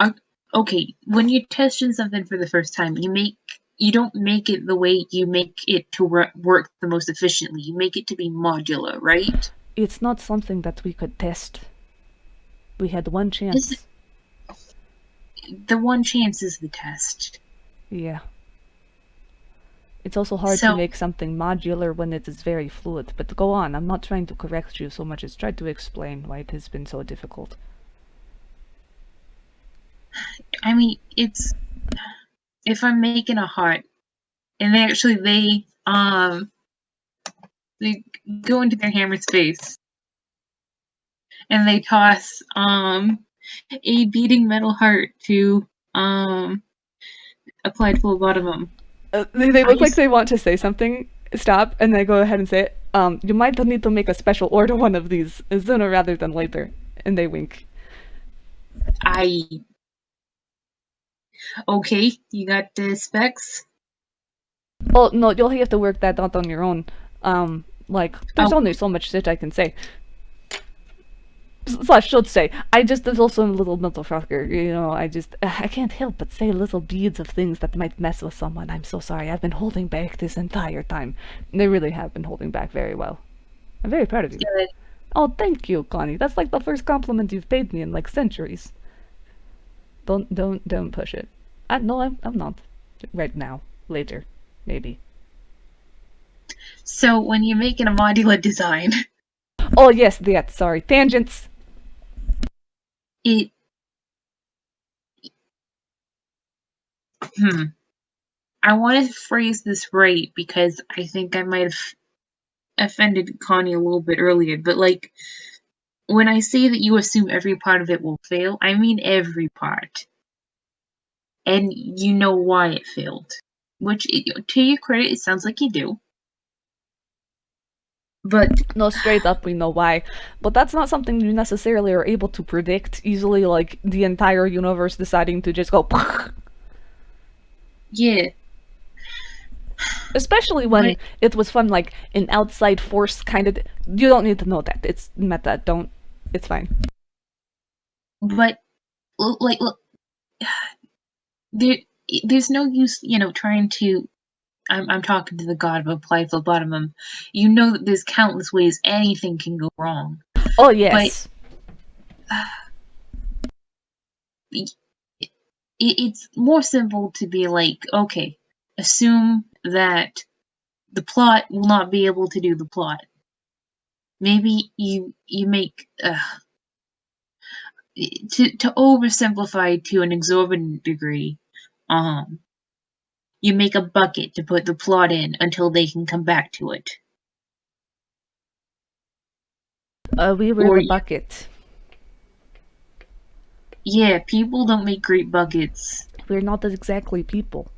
Speaker 2: uh, okay. When you're testing something for the first time, you don't make it the way you make it to work the most efficiently. You make it to be modular, right?
Speaker 1: It's not something that we could test. We had one
Speaker 2: Is
Speaker 1: chance.
Speaker 2: the one chance is the test.
Speaker 1: Yeah. It's also hard to
Speaker 2: So,
Speaker 1: make something modular when it is very fluid. But go on, I'm not trying to correct you so much as try to explain why it has been so difficult.
Speaker 2: I mean, it's if I'm making a heart, and they go into their hammer's face, and they toss a beating metal heart to apply to lobotomum.
Speaker 1: They
Speaker 2: I
Speaker 1: look like they want to say something. Stop, and they go ahead and say it. You might need to make a special order one of these sooner rather than later. And they wink.
Speaker 2: I okay, you got the specs?
Speaker 1: Oh no, you'll have to work that out on your own. Like there's
Speaker 2: Oh,
Speaker 1: only so much shit I can say. Slash should say. I just there's also a little mental fucker. You know, I can't help but say little beads of things that might mess with someone. I'm so sorry. I've been holding back this entire time. They really have been holding back very well. I'm very proud of you.
Speaker 2: good.
Speaker 1: Oh, thank you, Connie. That's like the first compliment you've paid me in like centuries. Don't push it. No, I'm not. Right now, later, maybe.
Speaker 2: So when you're making a modular design,
Speaker 1: Oh yes, that. Sorry, tangents.
Speaker 2: it hmm. I want to phrase this right because I think I might have offended Connie a little bit earlier, but like when I say that you assume every part of it will fail, I mean every part. And you know why it failed. Which, to your credit, it sounds like you do. But
Speaker 1: No, straight up, we know why. But that's not something you necessarily are able to predict easily, like the entire universe deciding to just go.
Speaker 2: yeah,
Speaker 1: Especially
Speaker 2: but
Speaker 1: when it was from like an outside force kind of. You don't need to know that. It's meta. Don't. It's fine.
Speaker 2: but like look, there there's no use, trying to. I'm talking to the god of applied phlebotomum. You know that there's countless ways anything can go wrong,
Speaker 1: Oh
Speaker 2: but
Speaker 1: yes.
Speaker 2: it's more simple to be like, okay, assume that the plot will not be able to do the plot. Maybe you make to oversimplify to an exorbitant degree. Um, you make a bucket to put the plot in until they can come back to it,
Speaker 1: We were
Speaker 2: or
Speaker 1: the bucket.
Speaker 2: yeah, people don't make great buckets.
Speaker 1: We're not exactly people.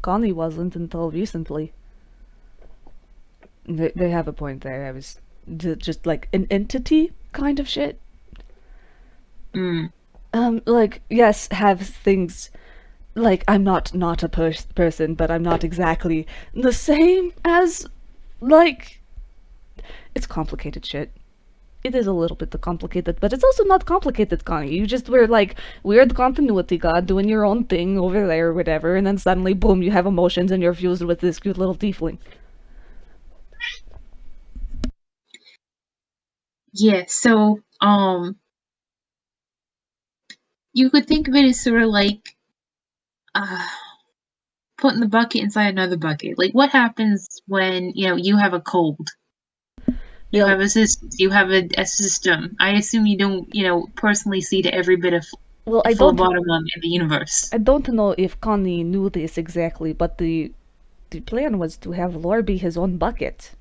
Speaker 1: Connie wasn't until recently. They have a point there. I was just like an entity kind of shit.
Speaker 2: Mm.
Speaker 1: Like yes, have things like I'm not a person, but I'm not exactly the same as like it's complicated shit. It is a little bit complicated, but it's also not complicated, Connie. You just were like weird continuity god doing your own thing over there or whatever, and then suddenly boom, you have emotions and you're fused with this cute little tiefling.
Speaker 2: Yeah, so you could think of it as sort of like uh, putting the bucket inside another bucket. Like, what happens when you have a cold? You
Speaker 1: Yeah,
Speaker 2: have you have a system. I assume you don't personally see to every bit of
Speaker 1: well,
Speaker 2: phlebotomum in the universe.
Speaker 1: I don't know if Connie knew this exactly, but the plan was to have Lore be his own bucket.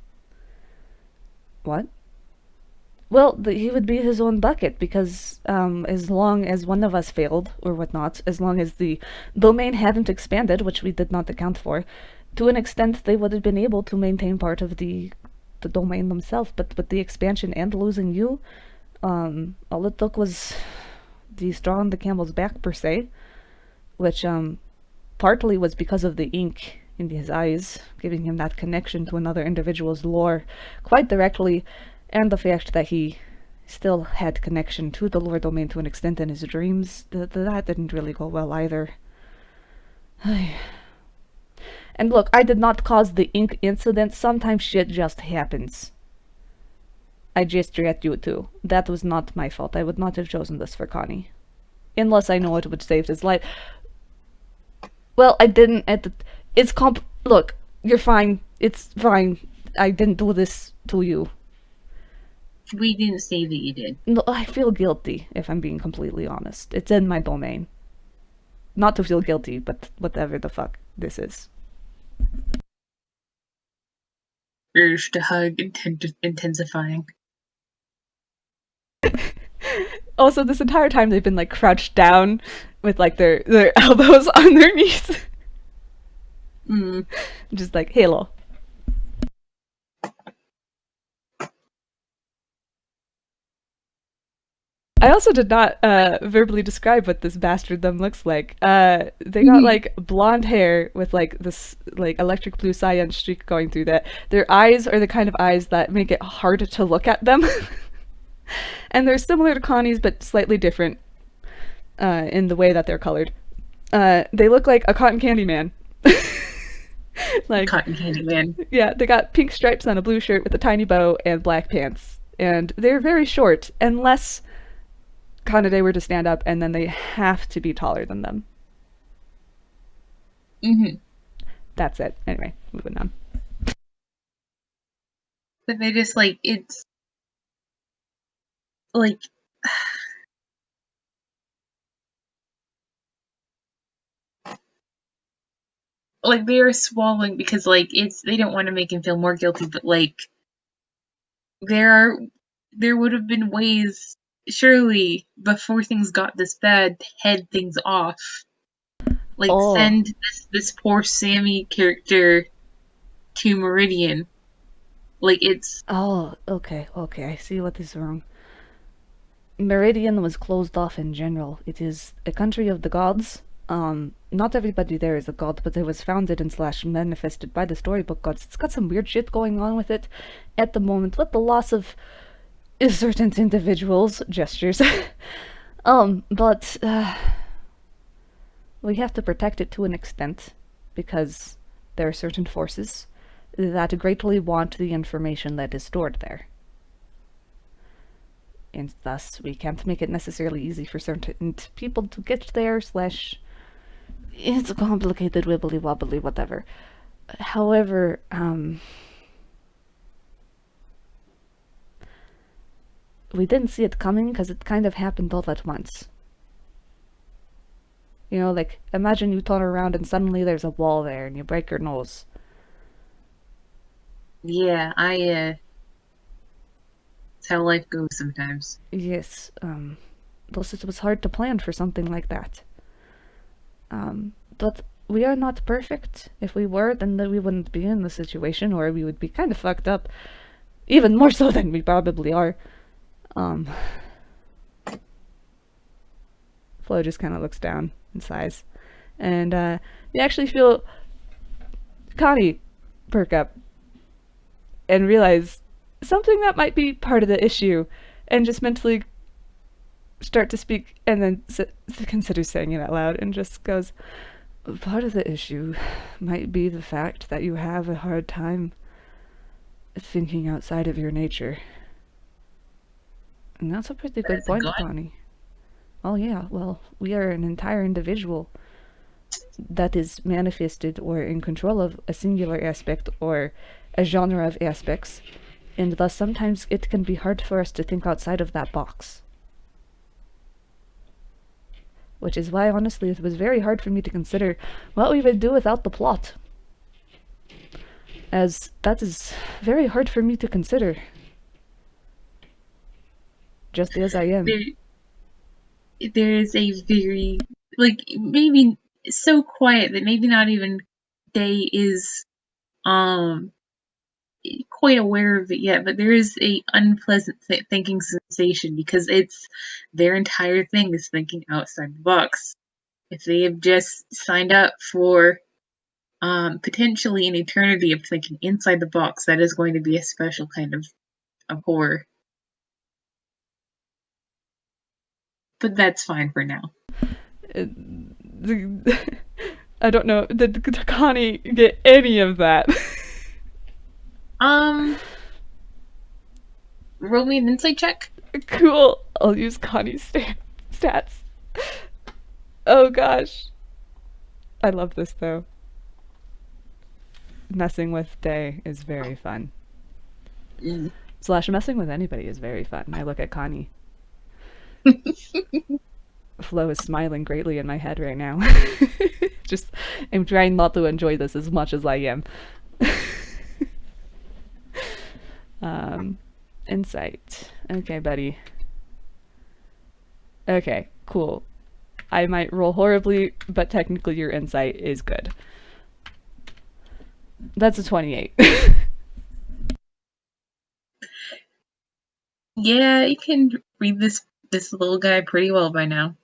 Speaker 1: What? Well, he would be his own bucket because as long as one of us failed or whatnot, as long as the domain hadn't expanded, which we did not account for, to an extent they would have been able to maintain part of the domain themselves. But with the expansion and losing you, all it took was the straw on the camel's back per se, which partly was because of the ink in his eyes, giving him that connection to another individual's lore quite directly, and the fact that he still had connection to the lore domain to an extent in his dreams. That didn't really go well either. And look, I did not cause the ink incident. Sometimes shit just happens. I gesture at you too. That was not my fault. I would not have chosen this for Coni. Unless I know it would save his life. Well, I didn't at the... Look, you're fine. It's fine. I didn't do this to you.
Speaker 2: We didn't say that you did.
Speaker 1: No, I feel guilty, if I'm being completely honest. It's in my domain. Not to feel guilty, but whatever the fuck this is.
Speaker 2: Urge to hug intensifying.
Speaker 1: Also, this entire time they've been like crouched down with like their elbows on their knees. Just like Halo. I also did not verbally describe what this bastard them looks like. They got like blonde hair with like this like electric blue cyan streak going through that. Their eyes are the kind of eyes that make it hard to look at them. And they're similar to Connie's but slightly different in the way that they're colored. They look like a cotton candy man.
Speaker 2: Like cotton candy man.
Speaker 1: Yeah, they got pink stripes on a blue shirt with a tiny bow and black pants. And they're very short, unless Kanade were to stand up, and then they have to be taller than them. That's it. Anyway, moving on.
Speaker 2: But they just like, it's like like they are swallowing because like they don't want to make him feel more guilty, but like there would have been ways, surely, before things got this bad, to head things off. Like send this poor Sammy character to Meridian. Like it's
Speaker 1: okay, I see what is wrong. Meridian was closed off in general. It is a country of the gods. Not everybody there is a god, but it was founded and / manifested by the storybook gods. It's got some weird shit going on with it at the moment, with the loss of certain individuals, gestures. But we have to protect it to an extent, because there are certain forces that greatly want the information that is stored there. And thus, we can't make it necessarily easy for certain people to get there, / it's a complicated wibbly wobbly whatever. However, we didn't see it coming because it kind of happened all at once. You know, like, imagine you turn around and suddenly there's a wall there and you break your nose.
Speaker 2: Yeah, that's how life goes sometimes.
Speaker 1: Yes, thus it was hard to plan for something like that. But we are not perfect. If we were, then we wouldn't be in the situation, or we would be kind of fucked up. Even more so than we probably are. Flo just kind of looks down and sighs. And you actually feel Coni perk up and realize something that might be part of the issue, and just mentally start to speak, and then consider saying it out loud, and just goes, part of the issue might be the fact that you have a hard time thinking outside of your nature. And that's a pretty good point, Coni. Oh yeah, well, we are an entire individual that is manifested or in control of a singular aspect or a genre of aspects, and thus sometimes it can be hard for us to think outside of that box. Which is why, honestly, it was very hard for me to consider what we would do without the plot. As that is very hard for me to consider. just as I am.
Speaker 2: There is a very, like, maybe so quiet that maybe not even Day is um quite aware of it yet, but there is a unpleasant thinking sensation because it's their entire thing is thinking outside the box. If they have just signed up for potentially an eternity of thinking inside the box, that is going to be a special kind of horror. But that's fine for now.
Speaker 1: I don't know. Did Coni get any of that?
Speaker 2: Roll me an insight check.
Speaker 1: Cool. I'll use Connie's stats. Oh gosh. I love this though. Messing with Day is very fun. Slash messing with anybody is very fun. I look at Connie. Flo is smiling greatly in my head right now. Just, I'm trying not to enjoy this as much as I am. Insight. Okay, buddy. Okay, cool. I might roll horribly, but technically your insight is good. That's a 28.
Speaker 2: Yeah, you can read this little guy pretty well by now.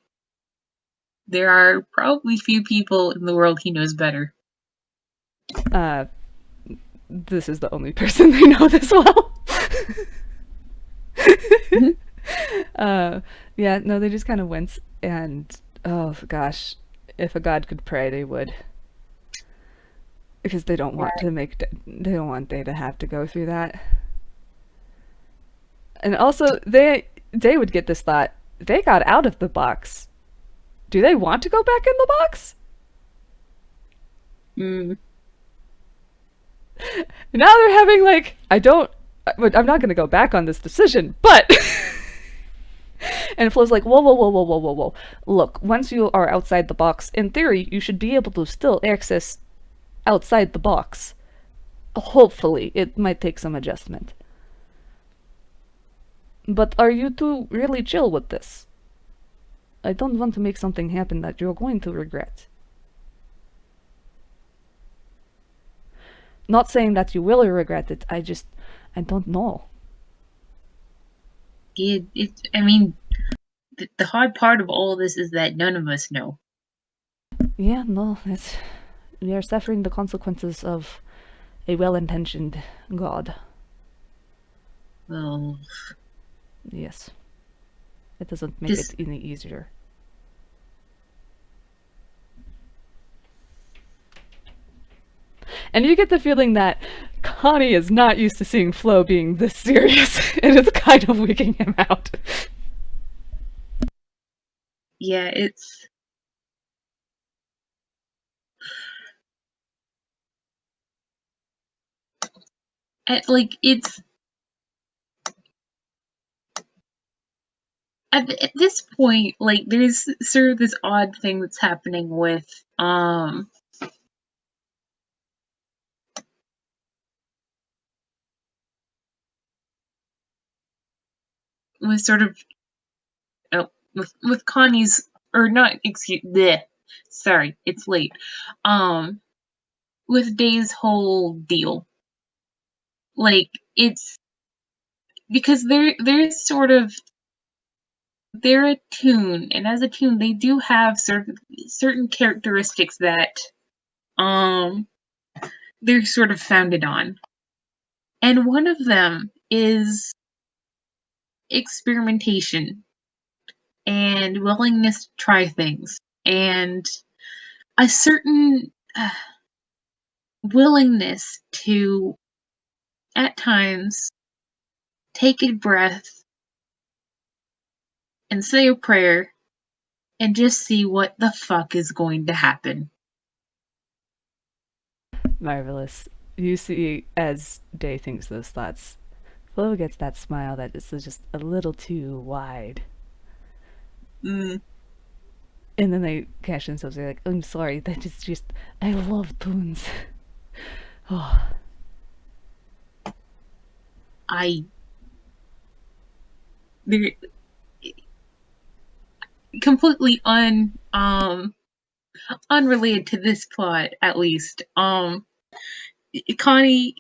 Speaker 2: There are probably few people in the world he knows better.
Speaker 1: This is the only person they know this well. Yeah, no, they just kind of wince, and oh gosh, if a god could pray, they would, because they don't want to they don't want Day to have to go through that. And also, they would get this thought: they got out of the box. Do they want to go back in the box? Now they're having like, I'm not gonna go back on this decision, but. And Flo's like, whoa, whoa, whoa, whoa, whoa, whoa, whoa. Look, once you are outside the box, in theory, you should be able to still access outside the box. Hopefully. It might take some adjustment. But are you two really chill with this? I don't want to make something happen that you're going to regret. Not saying that you will regret it, I don't know.
Speaker 2: I mean, the hard part of all of this is that none of us know.
Speaker 1: Yeah, no, we are suffering the consequences of a well-intentioned god.
Speaker 2: Oh.
Speaker 1: Yes. It doesn't make it any easier. And you get the feeling that Coni is not used to seeing Flo being this serious, and it's kind of wigging him out.
Speaker 2: Yeah, it's... it's... At this point, like, there's sort of this odd thing that's happening with sort of with Connie's, or not, sorry, it's late. With Day's whole deal, like, it's because they're sort of, they're a toon, and as a toon, they do have certain characteristics that they're sort of founded on, and one of them is experimentation and willingness to try things, and a certain willingness to, at times, take a breath and say a prayer and just see what the fuck is going to happen.
Speaker 1: Marvelous. You see, as Day thinks those thoughts, Flo gets that smile that is just a little too wide. And then they catch themselves. They're like, I'm sorry, that is just, I love toons. Oh.
Speaker 2: completely unrelated to this plot, at least. Connie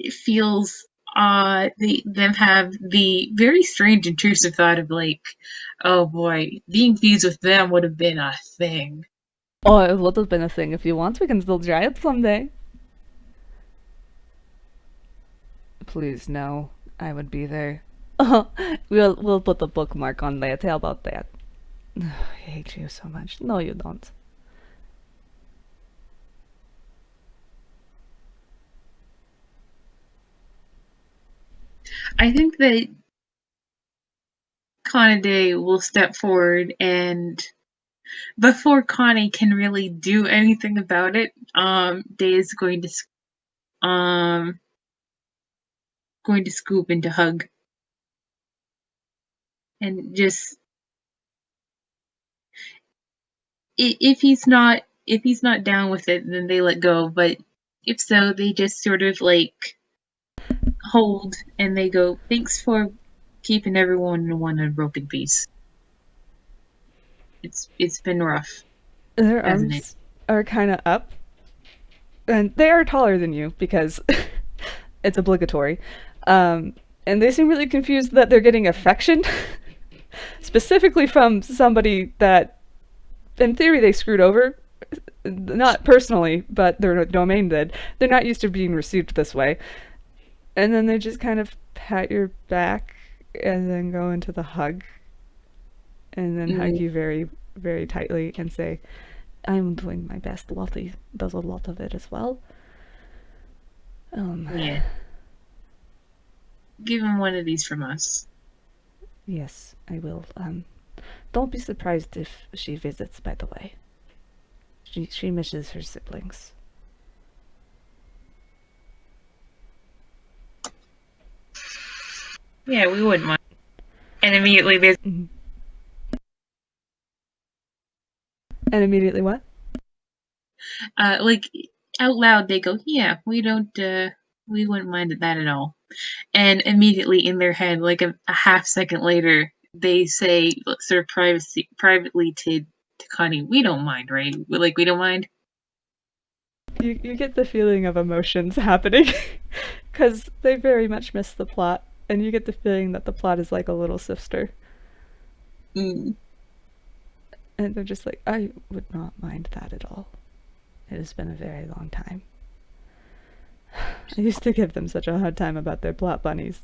Speaker 2: feels them have the very strange intrusive thought of like, oh boy, being fused with them would have been a thing.
Speaker 1: Oh, it would have been a thing. If you want, we can still try it someday. Please, no. I would be there. We'll put a bookmark on that. How about that? I hate you so much. No, you don't.
Speaker 2: I think that Connie will step forward, and before Connie can really do anything about it, Day is um going to scoop into Hug and just if he's not down with it, then they let go. But if so, they just sort of like hold and they go, "Thanks for keeping everyone in one unbroken peace. It's been rough,
Speaker 1: Their
Speaker 2: hasn't it?"
Speaker 1: arms are kind of up, and they are taller than you because it's obligatory. And they seem really confused that they're getting affection, specifically from somebody that, in theory, they screwed over. Not personally, but their domain did. They're not used to being received this way. And then they just kind of pat your back and then go into the hug and then hug you very, very tightly and say, I'm doing my best. Lottie does a lot of it as well.
Speaker 2: Yeah. Give him one of these from us.
Speaker 1: Yes, I will. Don't be surprised if she visits, by the way. She misses her siblings.
Speaker 2: Yeah, we wouldn't mind. And immediately they
Speaker 1: Mm-hmm. And immediately what?
Speaker 2: like out loud they go, "Yeah, we wouldn't mind that at all." And immediately in their head, like a half second later, they say sort of privately to Connie, "We don't mind, right? We don't mind."
Speaker 1: You get the feeling of emotions happening because they very much miss the plot, and you get the feeling that the plot is like a little sister.
Speaker 2: Mm.
Speaker 1: And they're just like, I would not mind that at all. It has been a very long time. I used to give them such a hard time about their plot bunnies.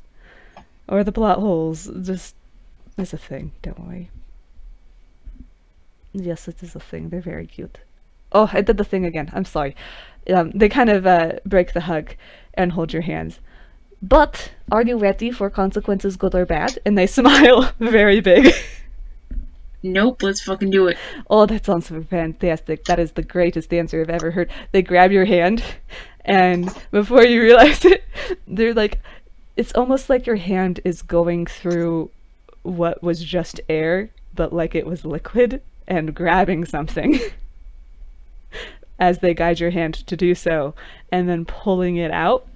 Speaker 1: Or the plot holes. Just, it's a thing, don't worry. Yes, it is a thing. They're very cute. Oh, I did the thing again. I'm sorry. They kind of break the hug and hold your hands. But are you ready for consequences, good or bad? And they smile very big.
Speaker 2: Nope, let's fucking do it.
Speaker 1: Oh, that sounds fantastic. That is the greatest answer I've ever heard. They grab your hand, and before you realize it, they're like, it's almost like your hand is going through what was just air, but like it was liquid, and grabbing something as they guide your hand to do so, and then pulling it out.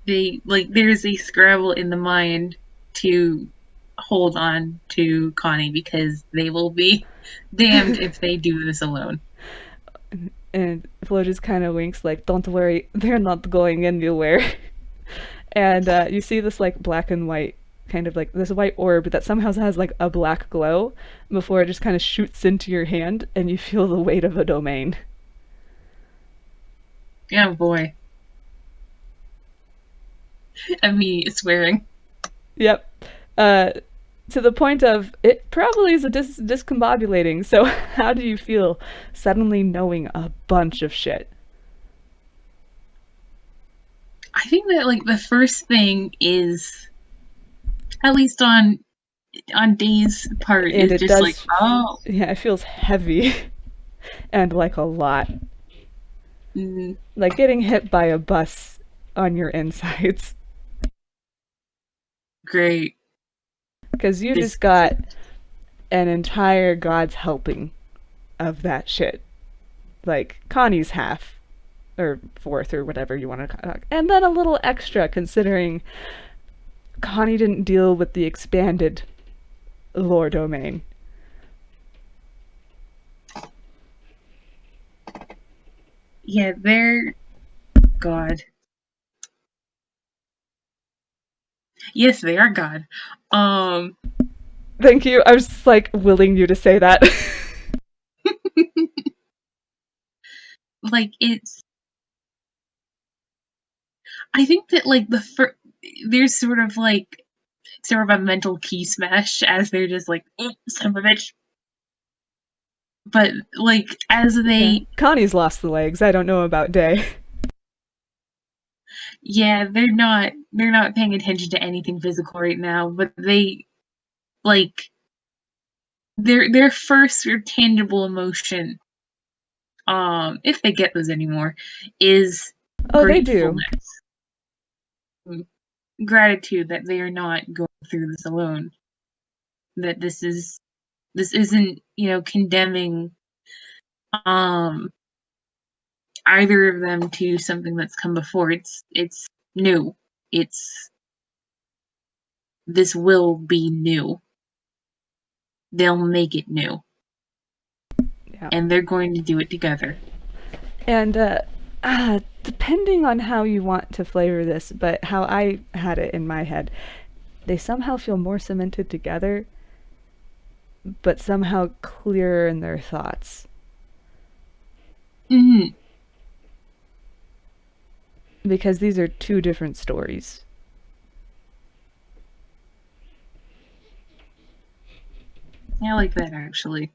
Speaker 2: There's a scrabble in the mind to hold on to Connie because they will be damned if they do this alone.
Speaker 1: And Flo just kind of winks, like, don't worry, they're not going anywhere. And you see this, like, black and white, kind of like this white orb that somehow has, like, a black glow before it just kind of shoots into your hand, and you feel the weight of a domain.
Speaker 2: Yeah, boy. And me swearing.
Speaker 1: Yep. To the point of, it probably is a discombobulating, so how do you feel suddenly knowing a bunch of shit?
Speaker 2: I think that like the first thing is, at least on Day's part,
Speaker 1: And
Speaker 2: is
Speaker 1: it
Speaker 2: just like,
Speaker 1: does,
Speaker 2: oh,
Speaker 1: yeah, it feels heavy and like a lot. Like getting hit by a bus on your insides.
Speaker 2: great.
Speaker 1: Because you just got an entire God's helping of that shit. Like Connie's half, or fourth, or whatever you want to call it. And then a little extra, considering Connie didn't deal with the expanded lore domain.
Speaker 2: Yeah, they're God. Yes, they are God. Um,
Speaker 1: Thank you. I was just like willing you to say that.
Speaker 2: like it's. I think that like there's sort of a mental key smash as they're just like, oh, son of a bitch. But like as
Speaker 1: Yeah.
Speaker 2: they,
Speaker 1: Connie's lost the legs. I don't know about Day.
Speaker 2: yeah, they're not paying attention to anything physical right now. But they like their first sort of tangible emotion, if they get those anymore, is
Speaker 1: Oh, they do.
Speaker 2: gratefulness, gratitude that they are not going through this alone. That this isn't condemning um either of them to something that's come before. It's new. It's this will be new. They'll make it new,
Speaker 1: Yeah.
Speaker 2: and they're going to do it together.
Speaker 1: And depending on how you want to flavor this, but how I had it in my head, they somehow feel more cemented together, but somehow clearer in their thoughts.
Speaker 2: Hmm.
Speaker 1: Because these are two different stories.
Speaker 2: I like that actually.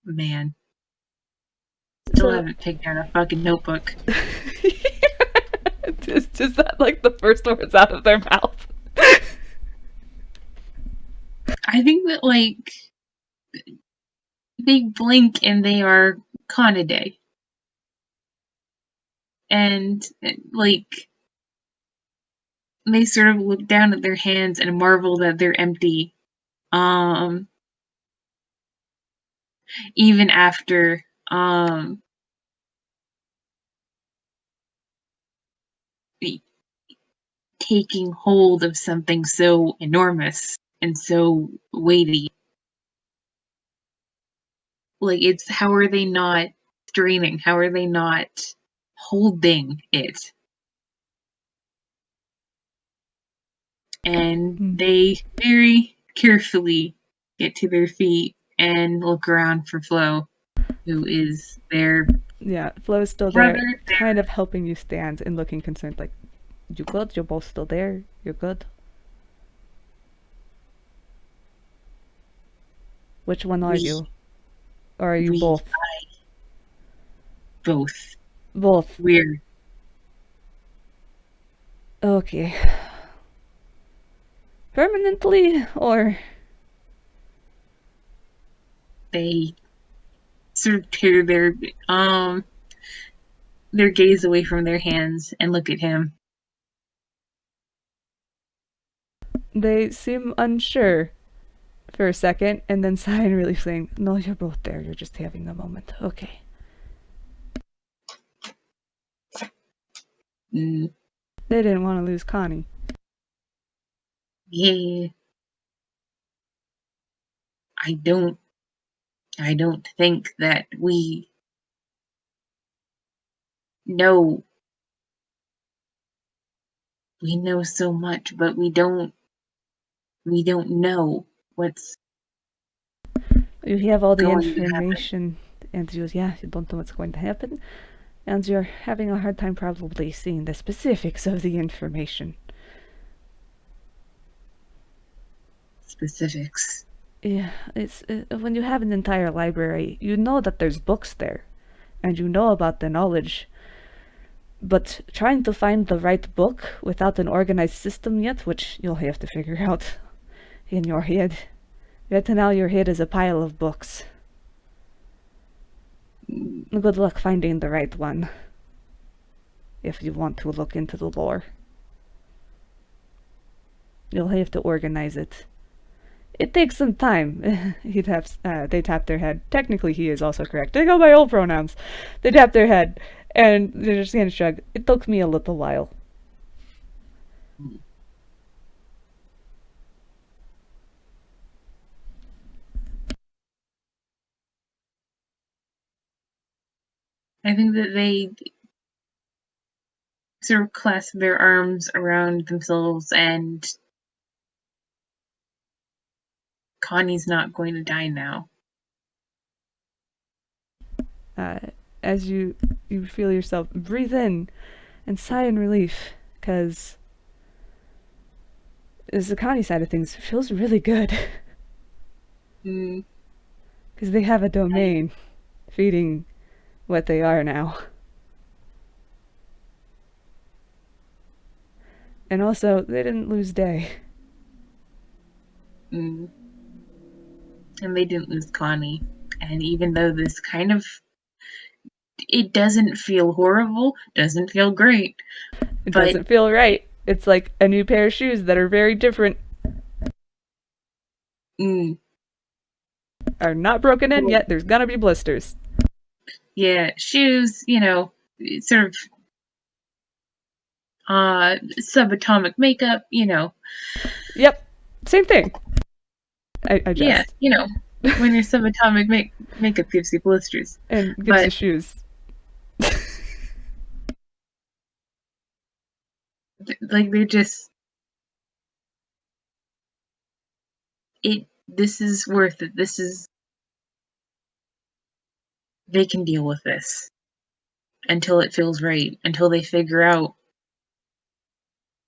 Speaker 2: Man, still
Speaker 1: So,
Speaker 2: haven't picked out a fucking notebook.
Speaker 1: just that like the first words out of their mouth.
Speaker 2: I think that like they blink and they are Conaday. And like they sort of look down at their hands and marvel that they're empty. Um Even after taking hold of something so enormous and so weighty. Like it's how are they not straining? How are they not holding it? And
Speaker 1: Mm.
Speaker 2: they very carefully get to their feet and look around for Flo, who is their
Speaker 1: Yeah, Flo's still
Speaker 2: brother.
Speaker 1: there, kind of helping you stand and looking concerned, like, you good? You're both still there? You're good? Which one are
Speaker 2: We
Speaker 1: you? Or are you
Speaker 2: we
Speaker 1: both?
Speaker 2: both.
Speaker 1: Both.
Speaker 2: We're
Speaker 1: Okay. Permanently, or
Speaker 2: they sort of tear their gaze away from their hands and look at him.
Speaker 1: they seem unsure for a second, and then sigh and really saying, no, you're both there. You're just having a moment. Okay.
Speaker 2: Mm,
Speaker 1: They didn't want to lose Connie.
Speaker 2: yeah, I don't I don't think that know we know so much, but we don't know what's
Speaker 1: You have all the
Speaker 2: going to happen.
Speaker 1: information, and you, yeah, you don't know what's going to happen, and you're having a hard time probably seeing the specifics of the information.
Speaker 2: Specifics.
Speaker 1: Yeah, it's when you have an entire library, you know that there's books there, and you know about the knowledge. But trying to find the right book without an organized system yet, which you'll have to figure out in your head. Right now, your head is a pile of books. Good luck finding the right one if you want to look into the lore. You'll have to organize it. It takes some time. He taps. They tap their head. Technically, he is also correct. They go by all pronouns. They tap their head, And they're just gonna shrug. It took me a little while.
Speaker 2: I think that they sort of clasp their arms around themselves, and Connie's not going to die now.
Speaker 1: Uh, as you feel yourself breathe in and sigh in relief, because the Coni side of things feels really good.
Speaker 2: Mm.
Speaker 1: Because they have a domain feeding what they are now. And also, they didn't lose day.
Speaker 2: Mm. And they didn't lose Connie. And even though this kind of, it doesn't feel horrible, doesn't feel great,
Speaker 1: It
Speaker 2: but
Speaker 1: doesn't feel right. It's like a new pair of shoes that are very different.
Speaker 2: mm,
Speaker 1: Are not broken in
Speaker 2: well,
Speaker 1: yet. There's gonna be blisters.
Speaker 2: yeah, shoes, sort of subatomic makeup,
Speaker 1: Yep, same thing. I
Speaker 2: yeah,
Speaker 1: just
Speaker 2: when your subatomic makeup gives you blisters.
Speaker 1: and gives you
Speaker 2: But
Speaker 1: shoes.
Speaker 2: like they're just this is worth it. They can deal with this until it feels right, until they figure out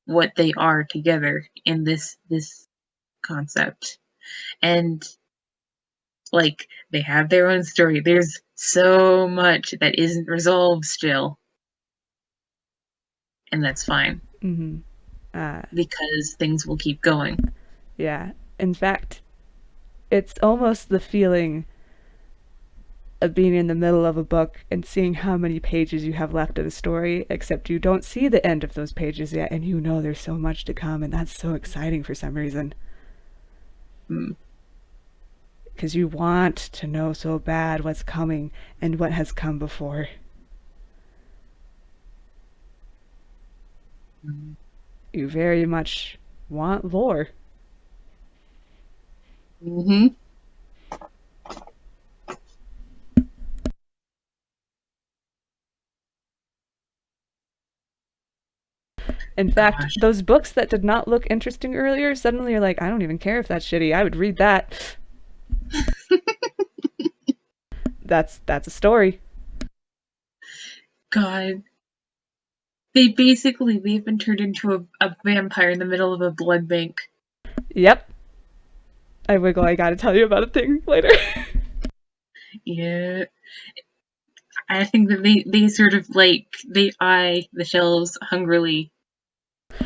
Speaker 2: what they are together in this concept. And like they have their own story. There's so much that isn't resolved still. And that's fine.
Speaker 1: Mm-hmm.
Speaker 2: Because things will keep going.
Speaker 1: Yeah. In fact, it's almost the feeling of being in the middle of a book and seeing how many pages you have left of the story, except you don't see the end of those pages yet, and you know there's so much to come, and that's so exciting for some reason.
Speaker 2: Mm.
Speaker 1: Because you want to know so bad what's coming and what has come before.
Speaker 2: Mm.
Speaker 1: You very much want lore.
Speaker 2: Mm-hmm.
Speaker 1: In fact,
Speaker 2: Gosh.
Speaker 1: those books that did not look interesting earlier, suddenly you're like, I don't even care if that's shitty. I would read that. That's a story.
Speaker 2: God. They've been turned into a vampire in the middle of a blood bank.
Speaker 1: Yep. I wiggle. I gotta tell you about a thing later.
Speaker 2: Yeah. I think that they sort of they eye the shelves hungrily,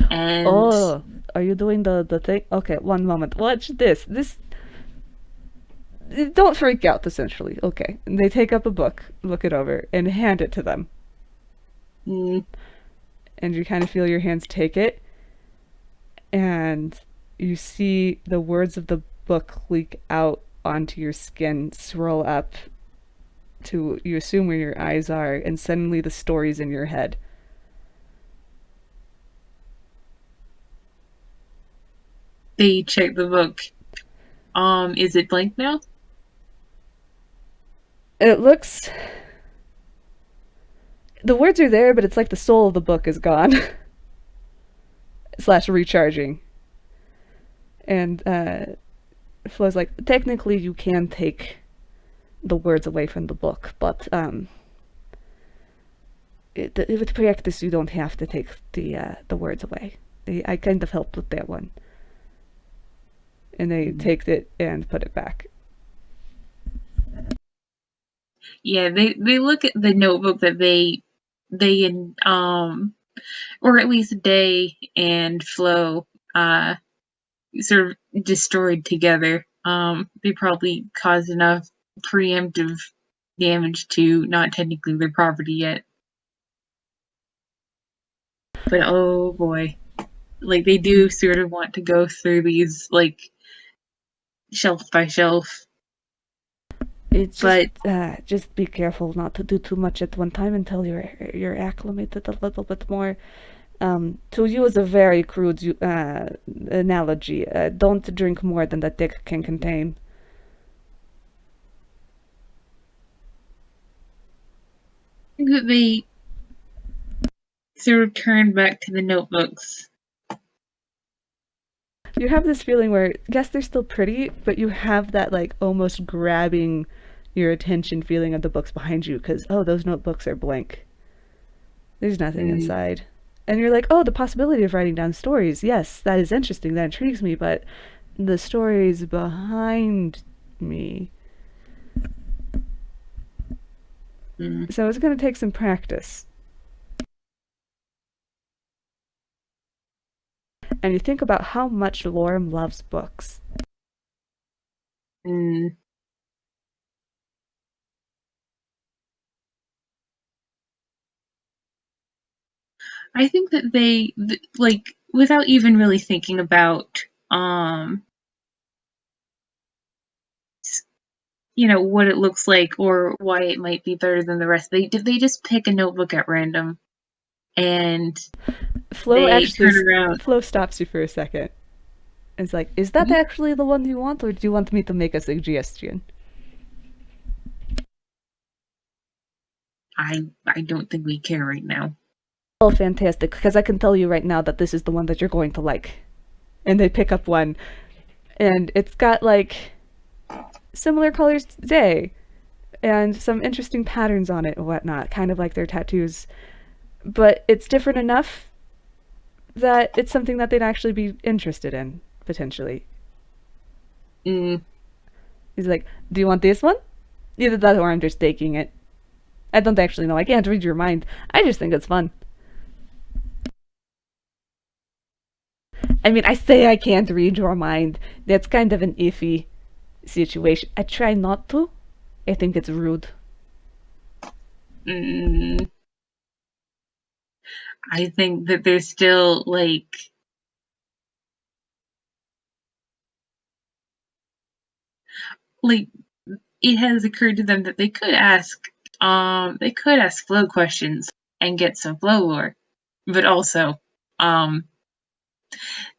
Speaker 2: and
Speaker 1: Oh, are you doing the thing? Okay, one moment. Watch this. Don't freak out. Essentially, okay. And they take up a book, look it over, and hand it to them.
Speaker 2: mm,
Speaker 1: And you kind of feel your hands take it, and you see the words of the book leak out onto your skin, swirl up to you assume where your eyes are, and suddenly the story's in your head.
Speaker 2: they check the book. Is it blank now?
Speaker 1: It looks. The words are there, but it's like the soul of the book is gone. Slash recharging. And Flo's like, technically you can take the words away from the book, but with practice you don't have to take the words away. I kind of helped with that one. And they take it and put it back.
Speaker 2: Yeah, they look at the notebook that they or at least Day and Flo sort of destroyed together. They probably caused enough preemptive damage to not technically their property yet. But oh boy. Like they do sort of want to go through these like shelf by shelf.
Speaker 1: It's
Speaker 2: But
Speaker 1: just be careful not to do too much at one time until you're acclimated a little bit more. To use a very crude analogy, don't drink more than the dick can contain.
Speaker 2: I think that they sort of turn back to the notebooks.
Speaker 1: You have this feeling where, yes, they're still pretty, but you have that like almost grabbing your attention feeling of the books behind you because, oh, those notebooks are blank. There's nothing
Speaker 2: Mm,
Speaker 1: inside. And you're like, oh, the possibility of writing down stories. Yes, that is interesting. That intrigues me, but the stories behind me.
Speaker 2: mm,
Speaker 1: So it's going to take some practice. And you think about how much Lorem loves books.
Speaker 2: mm. I think that like, without even really thinking about, um, what it looks like or why it might be better than the rest. They just pick a notebook at random and
Speaker 1: Flo
Speaker 2: they
Speaker 1: actually,
Speaker 2: turn around.
Speaker 1: Flo stops you for a second. It's like, is that
Speaker 2: Mhm.
Speaker 1: actually the one you want, or do you want me to make a suggestion?
Speaker 2: I don't think we care right now.
Speaker 1: Oh, fantastic, because I can tell you right now that this is the one that you're going to like. And they pick up one, and it's got like similar colors today, and some interesting patterns on it and whatnot, kind of like their tattoos. But it's different enough that it's something that they'd actually be interested in, potentially.
Speaker 2: Mm,
Speaker 1: He's like, do you want this one? Either that or I'm just taking it. I don't actually know. I can't read your mind. I just think it's fun. I mean, I say I can't read your mind. That's kind of an iffy situation. I try not to. I think it's rude.
Speaker 2: mm. I think that there's still like it has occurred to them that they could ask flow questions and get some flow lore, but also um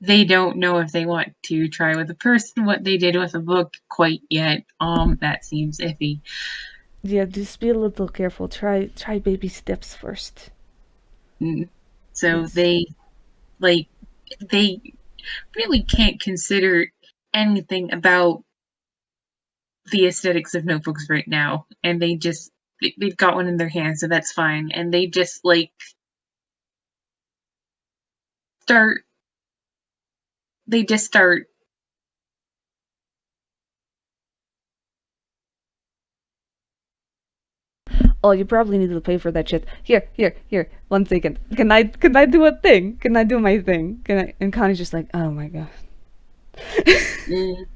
Speaker 2: they don't know if they want to try with a person what they did with a book quite yet. That seems iffy.
Speaker 1: Yeah, just be a little careful. Try baby steps first.
Speaker 2: Mm. So
Speaker 1: Yes.
Speaker 2: like they really can't consider anything about the aesthetics of notebooks right now, and they've got one in their hand, so that's fine. And they just start they just start.
Speaker 1: Oh, you probably need to pay for that shit. Here. 1 second. Can I do a thing? Can I do my thing? Can I? And Connie's just like, oh my god.
Speaker 2: Mm.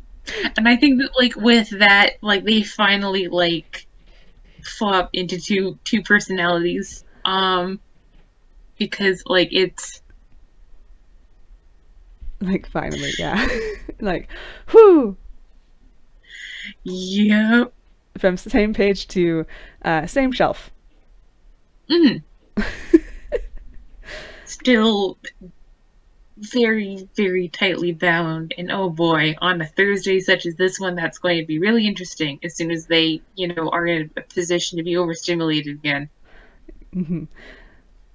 Speaker 2: And I think that with that, they finally flop into two personalities. Because it's
Speaker 1: Like finally, yeah. Like, whoo.
Speaker 2: yep.
Speaker 1: From same page to same shelf.
Speaker 2: Mm. Still very, very tightly bound. And oh boy, on a Thursday such as this one, that's going to be really interesting as soon as they, are in a position to be overstimulated again.
Speaker 1: Hmm.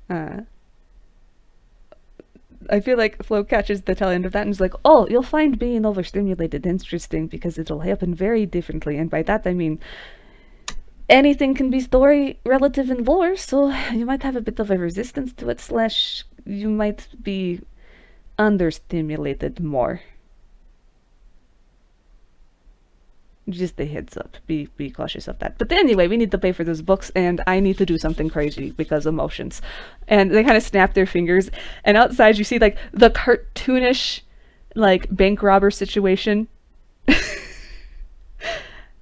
Speaker 1: Uh, I feel like Flo catches the tail end of that and is like, oh, you'll find being overstimulated interesting because it'll happen very differently. And by that I mean anything can be story relative in lore, so you might have a bit of a resistance to it, slash, you might be understimulated more. Just a heads up. Be cautious of that. But anyway, we need to pay for those books, and I need to do something crazy because emotions. And they kind of snap their fingers, and outside you see like the cartoonish, like bank robber situation.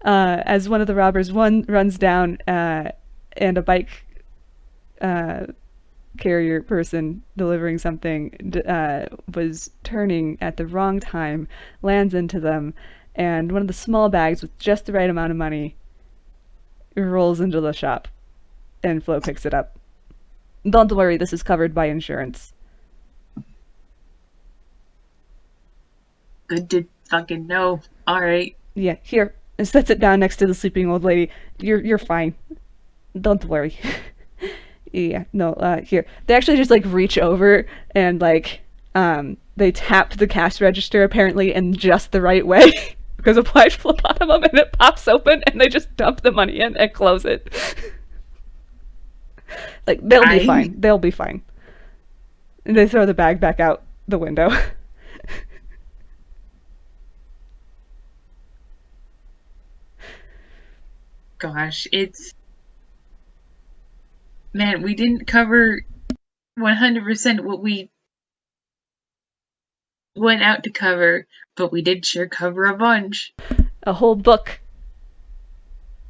Speaker 1: As one of the robbers one runs down, and a bike uh, carrier person delivering something was turning at the wrong time, lands into them, and one of the small bags with just the right amount of money rolls into the shop, and Flo picks it up. Don't worry, this is covered by insurance.
Speaker 2: Good to fucking know. All right.
Speaker 1: Yeah, here. And sets it down next to the sleeping old lady. You're fine. Don't worry. Yeah, no, here. They actually just, like, reach over and, like, they tapped the cash register, apparently, in just the right way. Because of wide flip bottom them, and it pops open, and they just dump the money in and close it. Like, they'll be fine. They'll be fine. And they throw the bag back out the window.
Speaker 2: Gosh, man, we didn't cover 100% what we went out to cover, but we did sure cover a bunch.
Speaker 1: A whole book.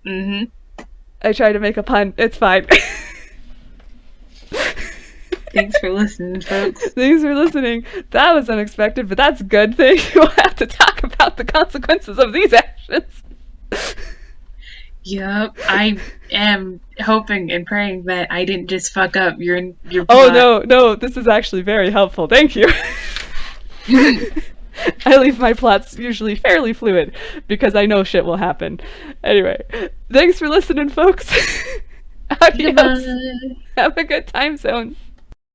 Speaker 2: Mm-hmm.
Speaker 1: I tried to make a pun. It's fine.
Speaker 2: Thanks for listening, folks.
Speaker 1: Thanks for listening. That was unexpected, but that's a good thing. We'll have to talk about the consequences of these actions.
Speaker 2: Yep, I am hoping and praying that I didn't just fuck up your plot.
Speaker 1: Oh, no, this is actually very helpful. Thank you. I leave my plots usually fairly fluid because I know shit will happen. Anyway, thanks for listening, folks. Adios.
Speaker 2: Goodbye.
Speaker 1: Have a good time zone.